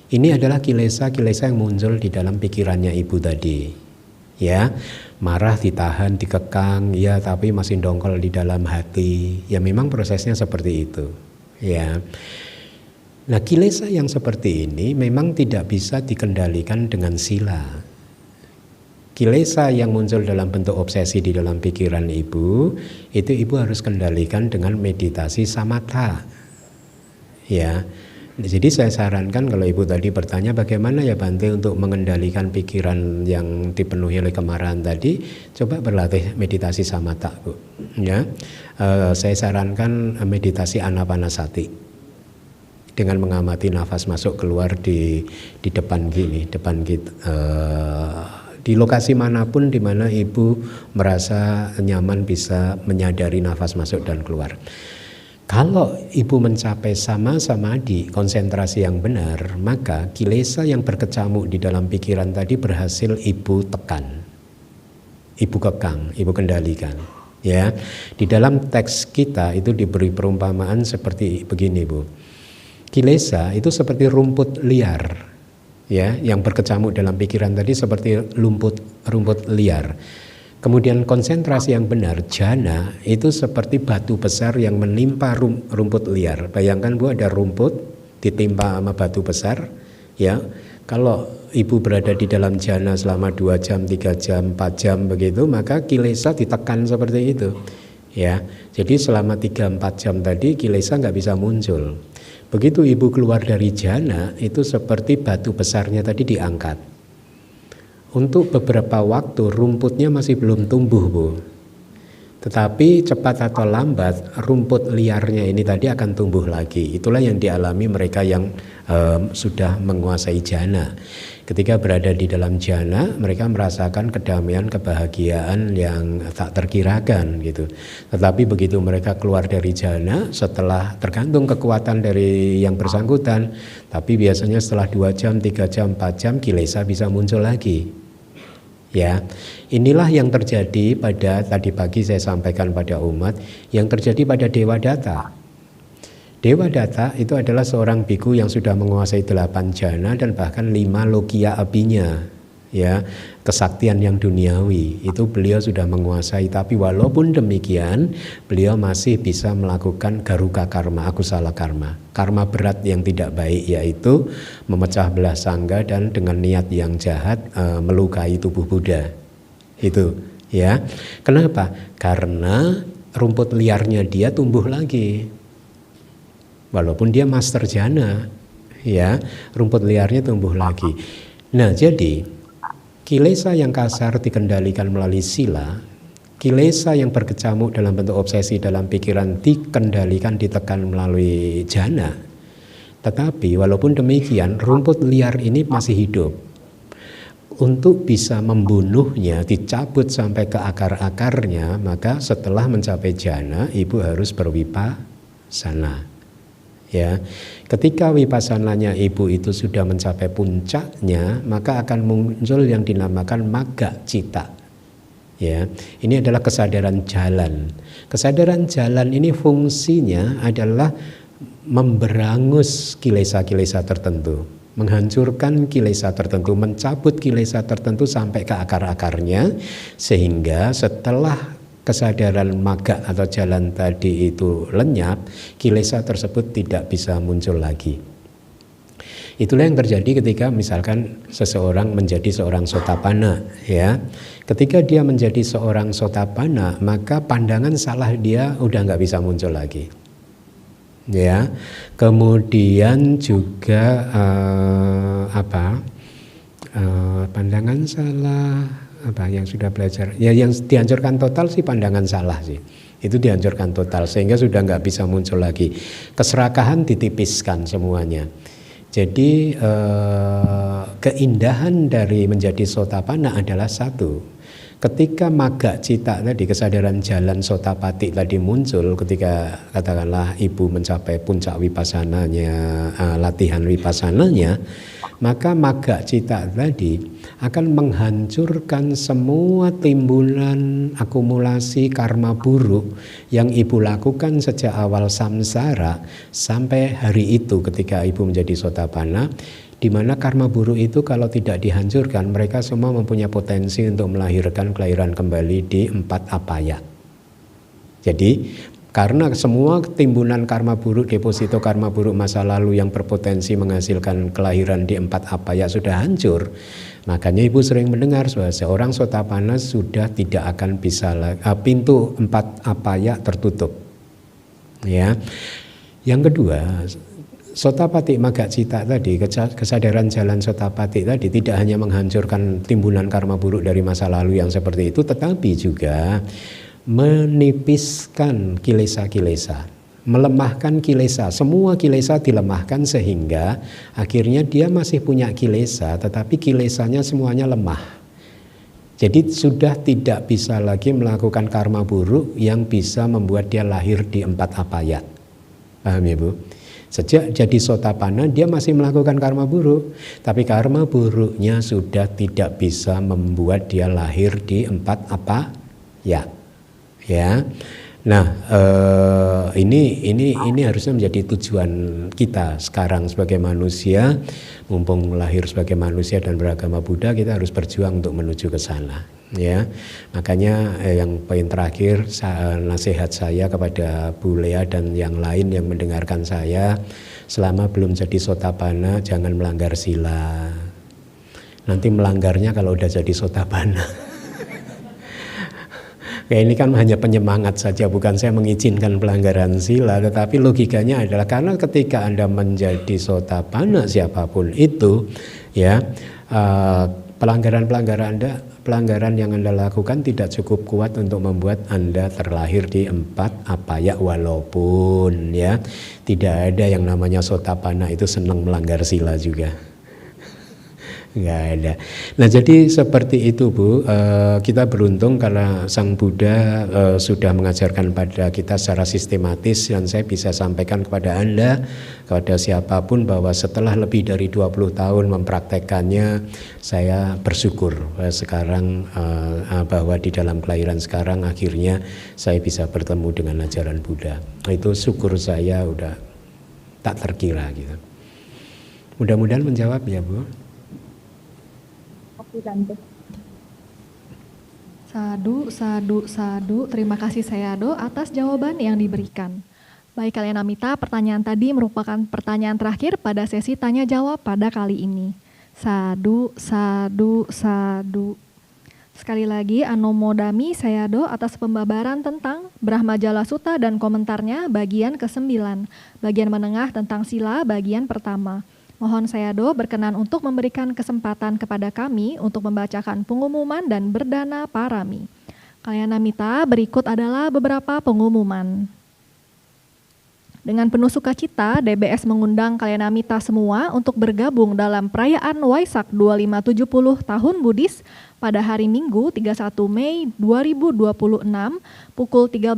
Ini adalah kilesa-kilesa yang muncul di dalam pikirannya ibu tadi. Ya, marah ditahan, dikekang, ya tapi masih dongkol di dalam hati. Ya memang prosesnya seperti itu. Ya, nah kilesa yang seperti ini memang tidak bisa dikendalikan dengan sila. Kilesa yang muncul dalam bentuk obsesi di dalam pikiran ibu, itu ibu harus kendalikan dengan meditasi samatha. Ya, jadi saya sarankan kalau ibu tadi bertanya bagaimana ya Bante untuk mengendalikan pikiran yang dipenuhi oleh kemarahan tadi, coba berlatih meditasi samatha, Bu. Ya. Saya sarankan meditasi anapanasati dengan mengamati nafas masuk keluar di depan gini, depan kita, di lokasi manapun di mana ibu merasa nyaman bisa menyadari nafas masuk dan keluar. Kalau ibu mencapai sama-samadhi, konsentrasi yang benar, maka kilesa yang berkecamuk di dalam pikiran tadi berhasil ibu tekan, ibu kekang, ibu kendalikan. Ya, di dalam teks kita itu diberi perumpamaan seperti begini, Bu. Kilesa itu seperti rumput liar, ya, yang berkecamuk dalam pikiran tadi seperti rumput liar. Kemudian konsentrasi yang benar, jana, itu seperti batu besar yang menimpa rumput liar. Bayangkan, Bu, ada rumput ditimpa sama batu besar, ya. Kalau ibu berada di dalam jana selama 2 jam, 3 jam, 4 jam begitu, maka kilesa ditekan seperti itu. Ya, jadi selama 3-4 jam tadi kilesa nggak bisa muncul. Begitu ibu keluar dari jana, itu seperti batu besarnya tadi diangkat. Untuk beberapa waktu rumputnya masih belum tumbuh, Bu. Tetapi cepat atau lambat rumput liarnya ini tadi akan tumbuh lagi. Itulah yang dialami mereka yang sudah menguasai jana. Ketika berada di dalam jana, mereka merasakan kedamaian, kebahagiaan yang tak terkirakan gitu. Tetapi begitu mereka keluar dari jana, setelah tergantung kekuatan dari yang bersangkutan, tapi biasanya setelah 2 jam, 3 jam, 4 jam kilesa bisa muncul lagi. Ya, inilah yang terjadi pada tadi pagi saya sampaikan pada umat, yang terjadi pada Devadatta. Devadatta itu adalah seorang biku yang sudah menguasai 8 jana dan bahkan 5 lokia apinya, ya, kesaktian yang duniawi itu beliau sudah menguasai. Tapi walaupun demikian beliau masih bisa melakukan garuka karma, akusala karma, karma berat yang tidak baik, yaitu memecah belah sangga dan dengan niat yang jahat melukai tubuh Buddha. Itu, ya. Kenapa? Karena rumput liarnya dia tumbuh lagi. Walaupun dia master jana, ya, rumput liarnya tumbuh lagi. Nah, jadi kilesa yang kasar dikendalikan melalui sila, kilesa yang berkecamuk dalam bentuk obsesi dalam pikiran dikendalikan, ditekan melalui jana. Tetapi walaupun demikian rumput liar ini masih hidup. Untuk bisa membunuhnya, dicabut sampai ke akar-akarnya, maka setelah mencapai jana ibu harus berwipasana. Ya, ketika wipassananya ibu itu sudah mencapai puncaknya, maka akan muncul yang dinamakan magga cita. Ya, ini adalah kesadaran jalan. Kesadaran jalan ini fungsinya adalah memberangus kilesa-kilesa tertentu, menghancurkan kilesa tertentu, mencabut kilesa tertentu sampai ke akar-akarnya, sehingga setelah kesadaran magga atau jalan tadi itu lenyap, kilesa tersebut tidak bisa muncul lagi. Itulah yang terjadi ketika misalkan seseorang menjadi seorang sotapanna, ya. Ketika dia menjadi seorang sotapanna, maka pandangan salah dia udah nggak bisa muncul lagi, ya. Kemudian juga pandangan salah apa yang sudah belajar, ya yang dihancurkan total sih pandangan salah sih. Itu dihancurkan total sehingga sudah nggak bisa muncul lagi. Keserakahan ditipiskan semuanya. Jadi keindahan dari menjadi sotapanna adalah satu. Ketika magga cita tadi, kesadaran jalan sotapati tadi muncul, ketika katakanlah ibu mencapai puncak wipassananya, latihan wipassananya, maka magga cita tadi akan menghancurkan semua timbulan akumulasi karma buruk yang ibu lakukan sejak awal samsara sampai hari itu ketika ibu menjadi sotapanna, di mana karma buruk itu kalau tidak dihancurkan, mereka semua mempunyai potensi untuk melahirkan kelahiran kembali di 4 apaya. Jadi karena semua timbunan karma buruk, deposito karma buruk masa lalu yang berpotensi menghasilkan kelahiran di 4 apaya sudah hancur, makanya ibu sering mendengar bahwa seorang sotapanna sudah tidak akan bisa pintu 4 apaya tertutup. Ya. Yang kedua, sotapati magga cita tadi, kesadaran jalan sotapati tadi tidak hanya menghancurkan timbunan karma buruk dari masa lalu yang seperti itu, tetapi juga menipiskan kilesa-kilesa, melemahkan kilesa. Semua kilesa dilemahkan sehingga akhirnya dia masih punya kilesa, tetapi kilesanya semuanya lemah. Jadi sudah tidak bisa lagi melakukan karma buruk yang bisa membuat dia lahir di 4 apaya. Paham ya Bu? Sejak jadi sotapanna dia masih melakukan karma buruk, tapi karma buruknya sudah tidak bisa membuat dia lahir di 4 apaya. Ya, nah ini harusnya menjadi tujuan kita sekarang sebagai manusia, mumpung lahir sebagai manusia dan beragama Buddha, kita harus berjuang untuk menuju ke sana. Ya, makanya yang poin terakhir nasihat saya kepada Bu Lea dan yang lain yang mendengarkan saya, selama belum jadi sotapanna jangan melanggar sila. Nanti melanggarnya kalau udah jadi sotapanna. Ya, ini kan hanya penyemangat saja, bukan saya mengizinkan pelanggaran sila, tetapi logikanya adalah karena ketika Anda menjadi sotapanna siapapun itu, ya pelanggaran yang Anda lakukan tidak cukup kuat untuk membuat Anda terlahir di 4 apaya, walaupun ya tidak ada yang namanya sotapanna itu senang melanggar sila juga. Nggak ada. Nah jadi seperti itu Bu, kita beruntung karena Sang Buddha sudah mengajarkan pada kita secara sistematis, dan saya bisa sampaikan kepada Anda, kepada siapapun, bahwa setelah lebih dari 20 tahun mempraktekannya, saya bersyukur sekarang bahwa di dalam kelahiran sekarang akhirnya saya bisa bertemu dengan ajaran Buddha. Itu syukur saya udah tak terkira gitu. Mudah-mudahan menjawab ya Bu. Sadu, sadu, sadu. Terima kasih Sayadaw atas jawaban yang diberikan. Baik Kalyanamita, pertanyaan tadi merupakan pertanyaan terakhir pada sesi tanya jawab pada kali ini. Sadu, sadu, sadu. Sekali lagi Anomodami Sayadaw atas pembabaran tentang Brahmajala Sutta dan komentarnya bagian ke-9, bagian menengah tentang sila bagian pertama. Mohon Sayadaw berkenan untuk memberikan kesempatan kepada kami untuk membacakan pengumuman dan berdana parami. Kalyanamita, berikut adalah beberapa pengumuman. Dengan penuh sukacita, DBS mengundang Kalyanamita semua untuk bergabung dalam perayaan Waisak 2570 Tahun Buddhis pada hari Minggu 31 Mei 2026 pukul 13.00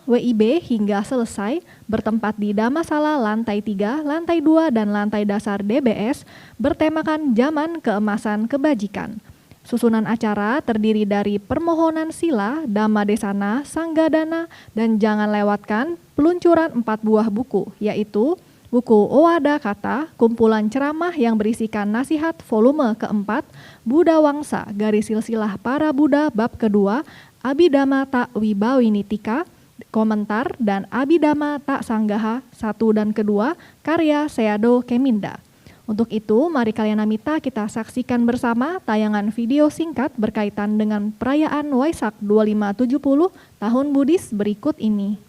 WIB hingga selesai, bertempat di Dhammasala lantai 3, lantai 2, dan lantai dasar DBS, bertemakan Zaman Keemasan Kebajikan. Susunan acara terdiri dari permohonan sila, Dhammadesana, Sanggadana, dan jangan lewatkan peluncuran 4 buah buku, yaitu buku Owada Kata, kumpulan ceramah yang berisikan nasihat volume keempat, Buddha Wangsa, garis silsilah para Buddha bab kedua, Abhidhamma Tak Wibawinitika, komentar, dan Abhidhamma Tak Sanggaha 1 dan kedua, karya Seado Keminda. Untuk itu, mari Kalyanamita kita saksikan bersama tayangan video singkat berkaitan dengan perayaan Waisak 2570 Tahun Buddhis berikut ini.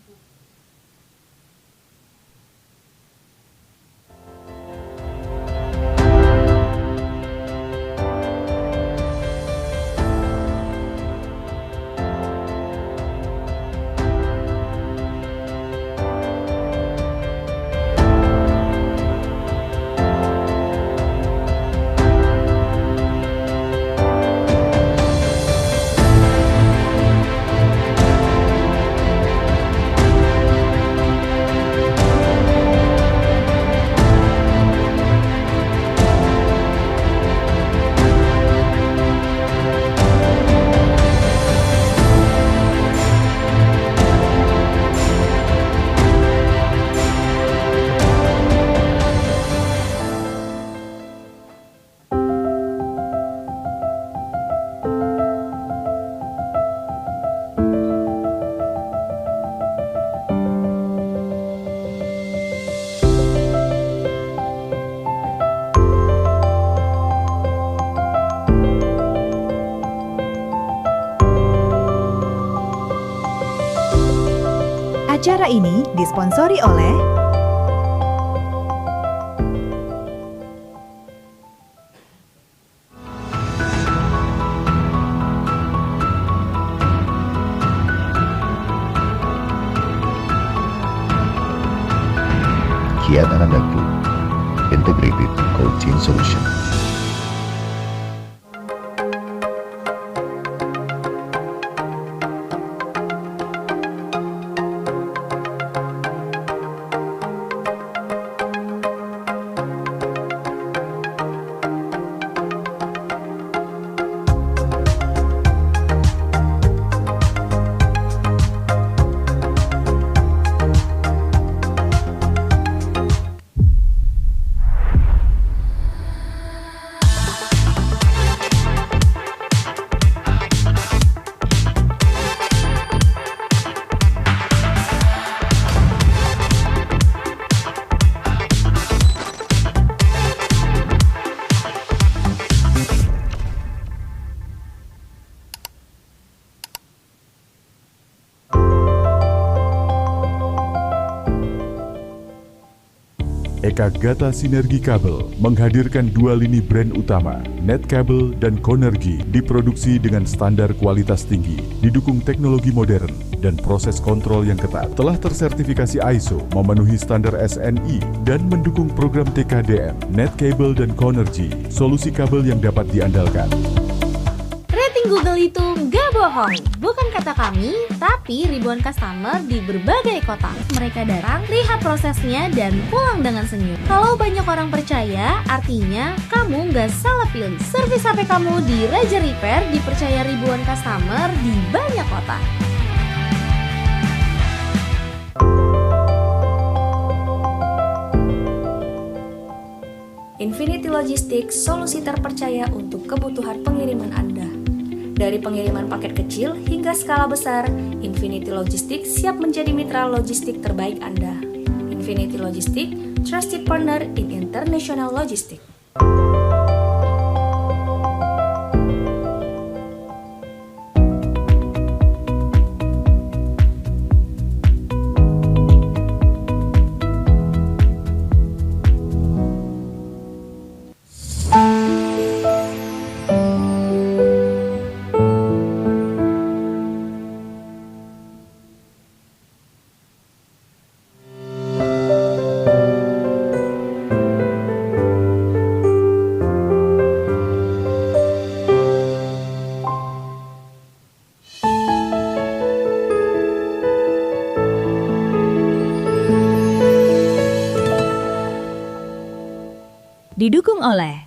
Acara ini disponsori oleh Kiat Ananda Group, Integrated Coaching Solution. Eka Gata Sinergi Kabel menghadirkan dua lini brand utama, Netkabel dan Konergi, diproduksi dengan standar kualitas tinggi, didukung teknologi modern, dan proses kontrol yang ketat. Telah tersertifikasi ISO, memenuhi standar SNI, dan mendukung program TKDM. Netkabel dan Konergi, solusi kabel yang dapat diandalkan. Rating Google itu nggak bohong. Bukan kata kami, tapi ribuan customer di berbagai kota. Mereka datang, lihat prosesnya, dan pulang dengan senyum. Kalau banyak orang percaya, artinya kamu nggak salah pilih. Servis HP kamu di Raja Repair dipercaya ribuan customer di banyak kota. Infinity Logistics, solusi terpercaya untuk kebutuhan pengiriman Anda. Dari pengiriman paket kecil hingga skala besar, Infinity Logistics siap menjadi mitra logistik terbaik Anda. Infinity Logistics, trusted partner in international logistics. Didukung oleh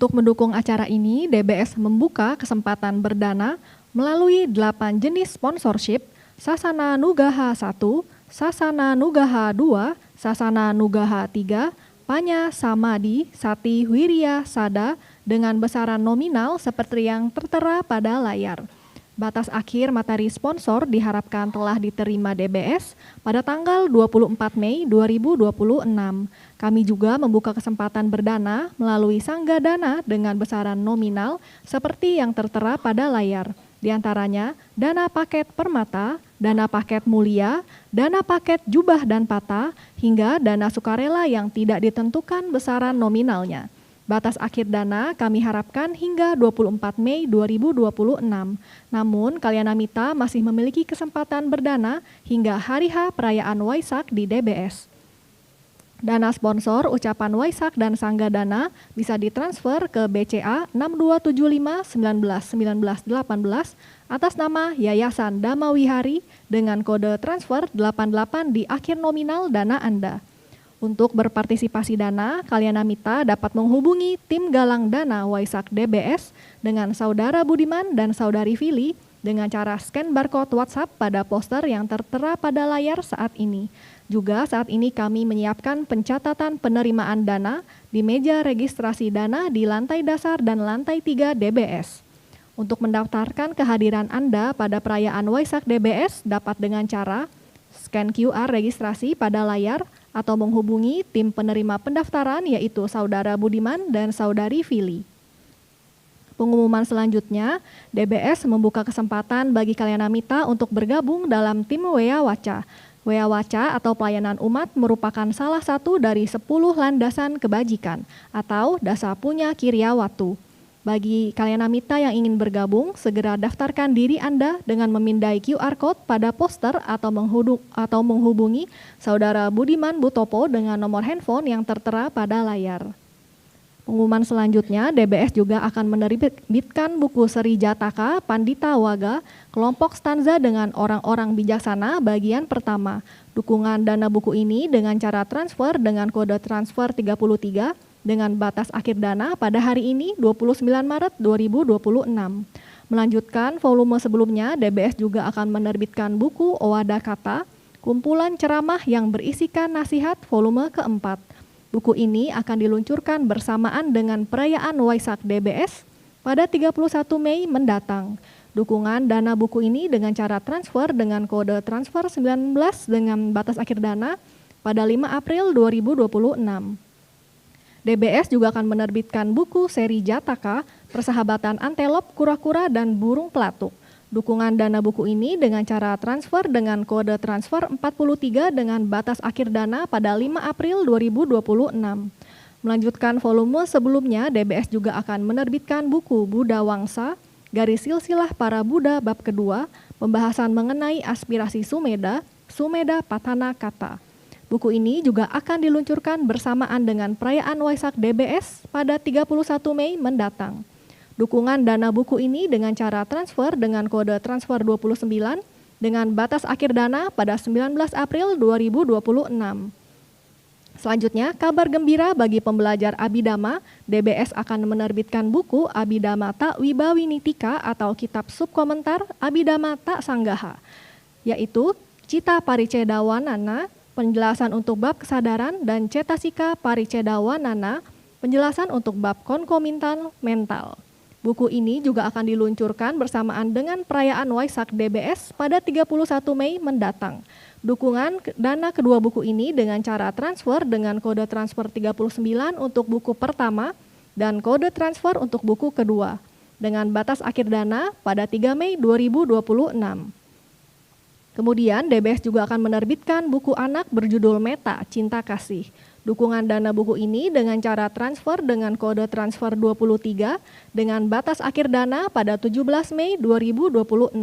Untuk mendukung acara ini, DBS membuka kesempatan berdana melalui 8 jenis sponsorship, Sasana Nugaha 1, Sasana Nugaha 2, Sasana Nugaha 3, Panya Samadi Sati Wirya Sada dengan besaran nominal seperti yang tertera pada layar. Batas akhir materi sponsor diharapkan telah diterima DBS pada tanggal 24 Mei 2026. Kami juga membuka kesempatan berdana melalui Sangga Dana dengan besaran nominal seperti yang tertera pada layar. Di antaranya dana paket permata, dana paket mulia, dana paket jubah dan pata, hingga dana sukarela yang tidak ditentukan besaran nominalnya. Batas akhir dana kami harapkan hingga 24 Mei 2026. Namun, Kalyanamita masih memiliki kesempatan berdana hingga hari H perayaan Waisak di DBS. Dana sponsor, ucapan Waisak dan Sangga Dana bisa ditransfer ke BCA 6275191918 atas nama Yayasan Dhamma Wihari dengan kode transfer 88 di akhir nominal dana Anda. Untuk berpartisipasi dana, Kalyanamita dapat menghubungi tim galang dana Waisak DBS dengan Saudara Budiman dan Saudari Fili dengan cara scan barcode WhatsApp pada poster yang tertera pada layar saat ini. Juga saat ini kami menyiapkan pencatatan penerimaan dana di meja registrasi dana di lantai dasar dan lantai 3 DBS. Untuk mendaftarkan kehadiran Anda pada perayaan Waisak DBS dapat dengan cara scan QR registrasi pada layar atau menghubungi tim penerima pendaftaran yaitu Saudara Budiman dan Saudari Fili. Pengumuman selanjutnya, DBS membuka kesempatan bagi Kalyanamita untuk bergabung dalam tim Wea Waca. Wea Waca atau pelayanan umat merupakan salah satu dari 10 landasan kebajikan atau dasa punya Kirya Watu. Bagi Kalyanamita yang ingin bergabung, segera daftarkan diri Anda dengan memindai QR Code pada poster atau menghubungi Saudara Budiman Butopo dengan nomor handphone yang tertera pada layar. Pengumuman selanjutnya, DBS juga akan menerbitkan buku Seri Jataka Pandita Waga, kelompok stanza dengan orang-orang bijaksana bagian pertama. Dukungan dana buku ini dengan cara transfer dengan kode transfer 33 dengan batas akhir dana pada hari ini 29 Maret 2026. Melanjutkan volume sebelumnya, DBS juga akan menerbitkan buku Owada Kata, kumpulan ceramah yang berisikan nasihat volume keempat. Buku ini akan diluncurkan bersamaan dengan perayaan Waisak DBS pada 31 Mei mendatang. Dukungan dana buku ini dengan cara transfer dengan kode transfer 19 dengan batas akhir dana pada 5 April 2026. DBS juga akan menerbitkan buku Seri Jataka, Persahabatan Antelop, Kura-Kura, dan Burung Pelatuk. Dukungan dana buku ini dengan cara transfer dengan kode transfer 43 dengan batas akhir dana pada 5 April 2026. Melanjutkan volume sebelumnya, DBS juga akan menerbitkan buku Buddha Wangsa, Garis Silsilah Para Buddha Bab Kedua, pembahasan mengenai aspirasi Sumeda, Sumeda Patana Kata. Buku ini juga akan diluncurkan bersamaan dengan perayaan Waisak DBS pada 31 Mei mendatang. Dukungan dana buku ini dengan cara transfer dengan kode transfer 29 dengan batas akhir dana pada 19 April 2026. Selanjutnya, kabar gembira bagi pembelajar Abhidhamma, DBS akan menerbitkan buku Abhidhamma Ta Wibawinitika atau kitab subkomentar Abhidhamma Ta Sanggaha, yaitu Cita Paricedawanana, penjelasan untuk bab kesadaran, dan Cetasika Paricedawanana, penjelasan untuk bab konkomitan mental. Buku ini juga akan diluncurkan bersamaan dengan perayaan Waisak DBS pada 31 Mei mendatang. Dukungan dana kedua buku ini dengan cara transfer dengan kode transfer 39 untuk buku pertama dan kode transfer untuk buku kedua, dengan batas akhir dana pada 3 Mei 2026. Kemudian DBS juga akan menerbitkan buku anak berjudul Meta, Cinta Kasih. Dukungan dana buku ini dengan cara transfer dengan kode transfer 23 dengan batas akhir dana pada 17 Mei 2026.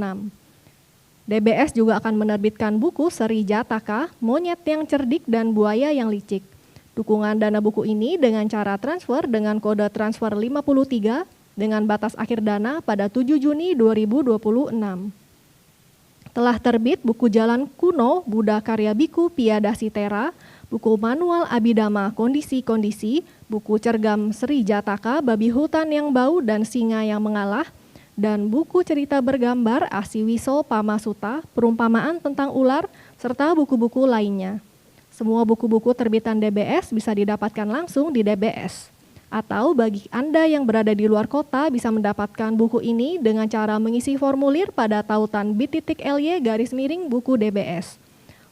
DBS juga akan menerbitkan buku Seri Jataka, Monyet yang Cerdik dan Buaya yang Licik. Dukungan dana buku ini dengan cara transfer dengan kode transfer 53 dengan batas akhir dana pada 7 Juni 2026. Telah terbit buku Jalan Kuno Buddha karya Biku Piadasitera, buku Manual Abhidhamma Kondisi-Kondisi, buku Cergam Sri Jataka Babi Hutan yang Bau dan Singa yang Mengalah, dan buku cerita bergambar Asiwiso Pamasuta, perumpamaan tentang ular, serta buku-buku lainnya. Semua buku-buku terbitan DBS bisa didapatkan langsung di DBS. Atau bagi Anda yang berada di luar kota bisa mendapatkan buku ini dengan cara mengisi formulir pada tautan bit.ly/buku DBS.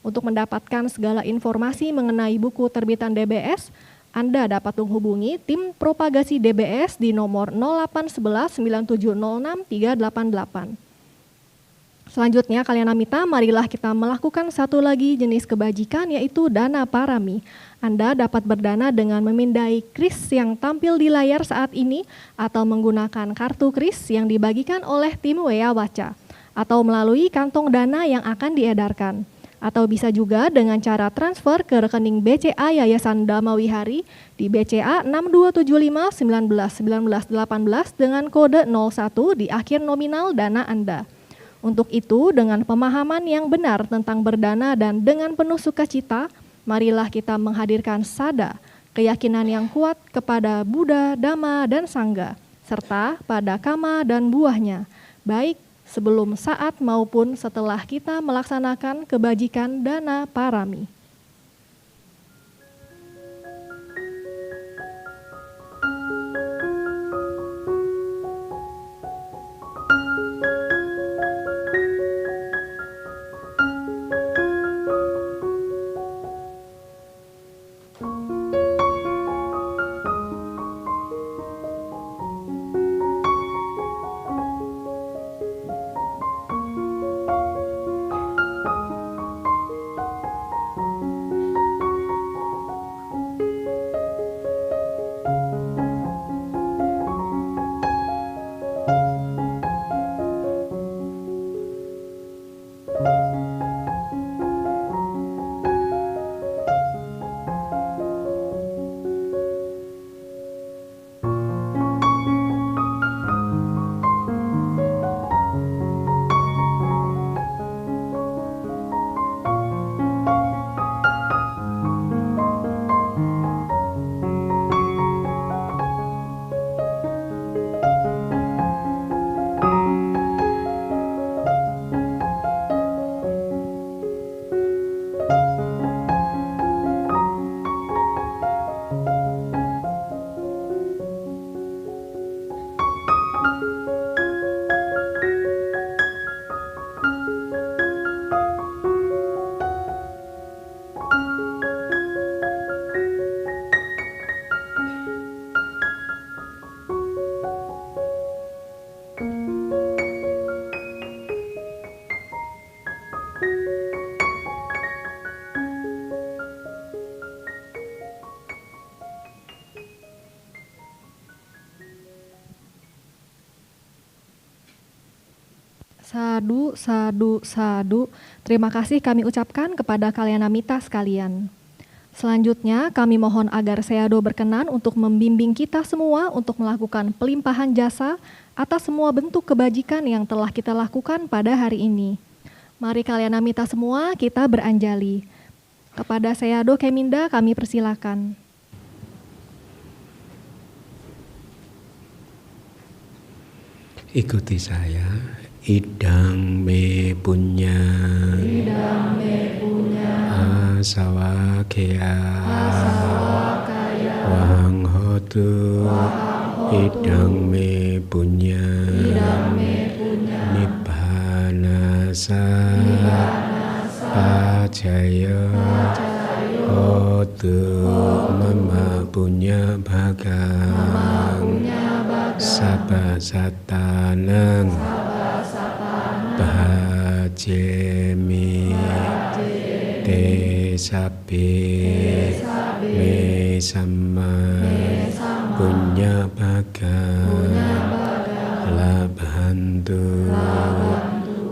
Untuk mendapatkan segala informasi mengenai buku terbitan DBS, Anda dapat menghubungi tim propagasi DBS di nomor 0811 9706 388. Selanjutnya, kalian Amita, marilah kita melakukan satu lagi jenis kebajikan, yaitu dana parami. Anda dapat berdana dengan memindai kris yang tampil di layar saat ini, atau menggunakan kartu kris yang dibagikan oleh tim Wea Waca, atau melalui kantong dana yang akan diedarkan. Atau bisa juga dengan cara transfer ke rekening BCA Yayasan Dhamma Wihari di BCA 6275 19 19 18 dengan kode 01 di akhir nominal dana Anda. Untuk itu, dengan pemahaman yang benar tentang berdana dan dengan penuh sukacita, marilah kita menghadirkan sada, keyakinan yang kuat kepada Buddha, Dhamma, dan Sangha, serta pada kama dan buahnya, baik sebelum, saat, maupun setelah kita melaksanakan kebajikan dana parami. Sadu, sadu, sadu. Terima kasih kami ucapkan kepada kalian Amita sekalian. Selanjutnya kami mohon agar Sayadaw berkenan untuk membimbing kita semua untuk melakukan pelimpahan jasa atas semua bentuk kebajikan yang telah kita lakukan pada hari ini. Mari kalian Amita semua kita beranjali. Kepada Sayadaw Keminda kami persilakan. Ikuti saya. Idang me punya asawakaya wahang hotu idang me punya nibbanasa pacaya hotu mama punya bagang sabba satanang Bhajemi te sabe me sama punya baga labhantu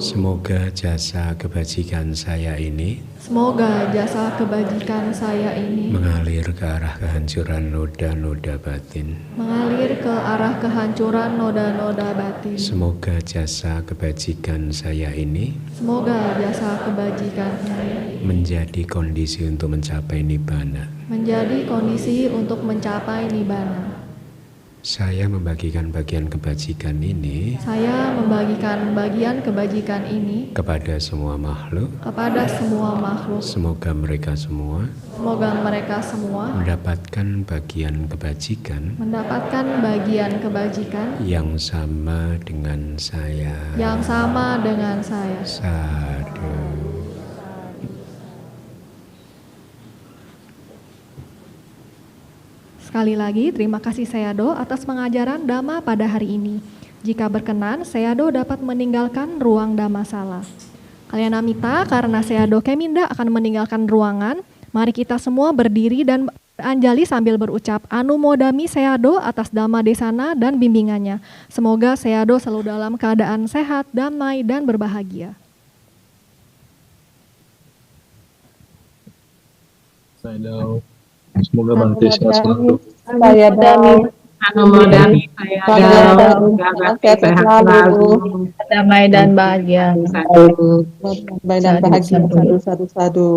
Semoga jasa kebajikan saya ini Semoga jasa kebajikan saya ini mengalir ke arah kehancuran noda-noda batin. mengalir ke arah kehancuran noda-noda batin. Semoga jasa kebajikan saya ini Semoga jasa kebajikan ini menjadi kondisi untuk mencapai nibbana. menjadi kondisi untuk mencapai nibbana. Saya membagikan bagian kebajikan ini Saya membagikan bagian kebajikan ini kepada semua makhluk. kepada semua makhluk. Semoga mereka semua Semoga mereka semua mendapatkan bagian kebajikan yang sama dengan saya. yang sama dengan saya. Sadu. Sekali lagi, terima kasih Sayadaw atas pengajaran Dhamma pada hari ini. Jika berkenan, Sayadaw dapat meninggalkan ruang Dhammasala. Kalyanamita, karena Sayadaw Keminda akan meninggalkan ruangan, mari kita semua berdiri dan beranjali sambil berucap Anumodami Sayadaw atas Dhamma Desana dan bimbingannya. Semoga Sayadaw selalu dalam keadaan sehat, damai, dan berbahagia. Sayadaw, semoga Bante sehat selalu. Sayadaw, Anumodami Sayadaw, sehat selalu, damai dan bahagia. damai dan bahagia. Sadu, sadu, sadu.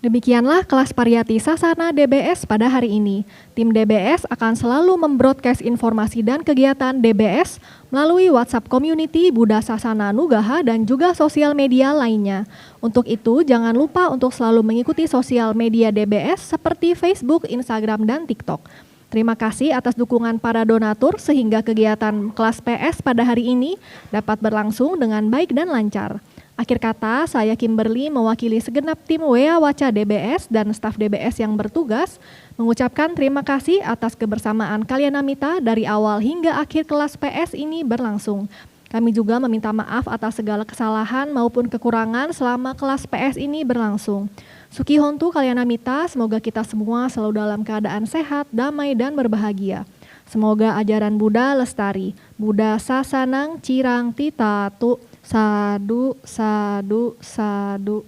Demikianlah kelas Pariyati Sasana DBS pada hari ini. Tim DBS akan selalu membroadcast informasi dan kegiatan DBS melalui WhatsApp Community Buddha Sasana Nugaha dan juga sosial media lainnya. Untuk itu, jangan lupa untuk selalu mengikuti sosial media DBS seperti Facebook, Instagram, dan TikTok. Terima kasih atas dukungan para donatur sehingga kegiatan kelas PS pada hari ini dapat berlangsung dengan baik dan lancar. Akhir kata, saya Kimberly mewakili segenap tim Wea Waca DBS dan staf DBS yang bertugas mengucapkan terima kasih atas kebersamaan Kalyanamita dari awal hingga akhir kelas PS ini berlangsung. Kami juga meminta maaf atas segala kesalahan maupun kekurangan selama kelas PS ini berlangsung. Suki Hontu Kalyanamita, semoga kita semua selalu dalam keadaan sehat, damai, dan berbahagia. Semoga ajaran Buddha lestari. Buddha Sasanang Cirang Titatu. Sadu, sadu, sadu.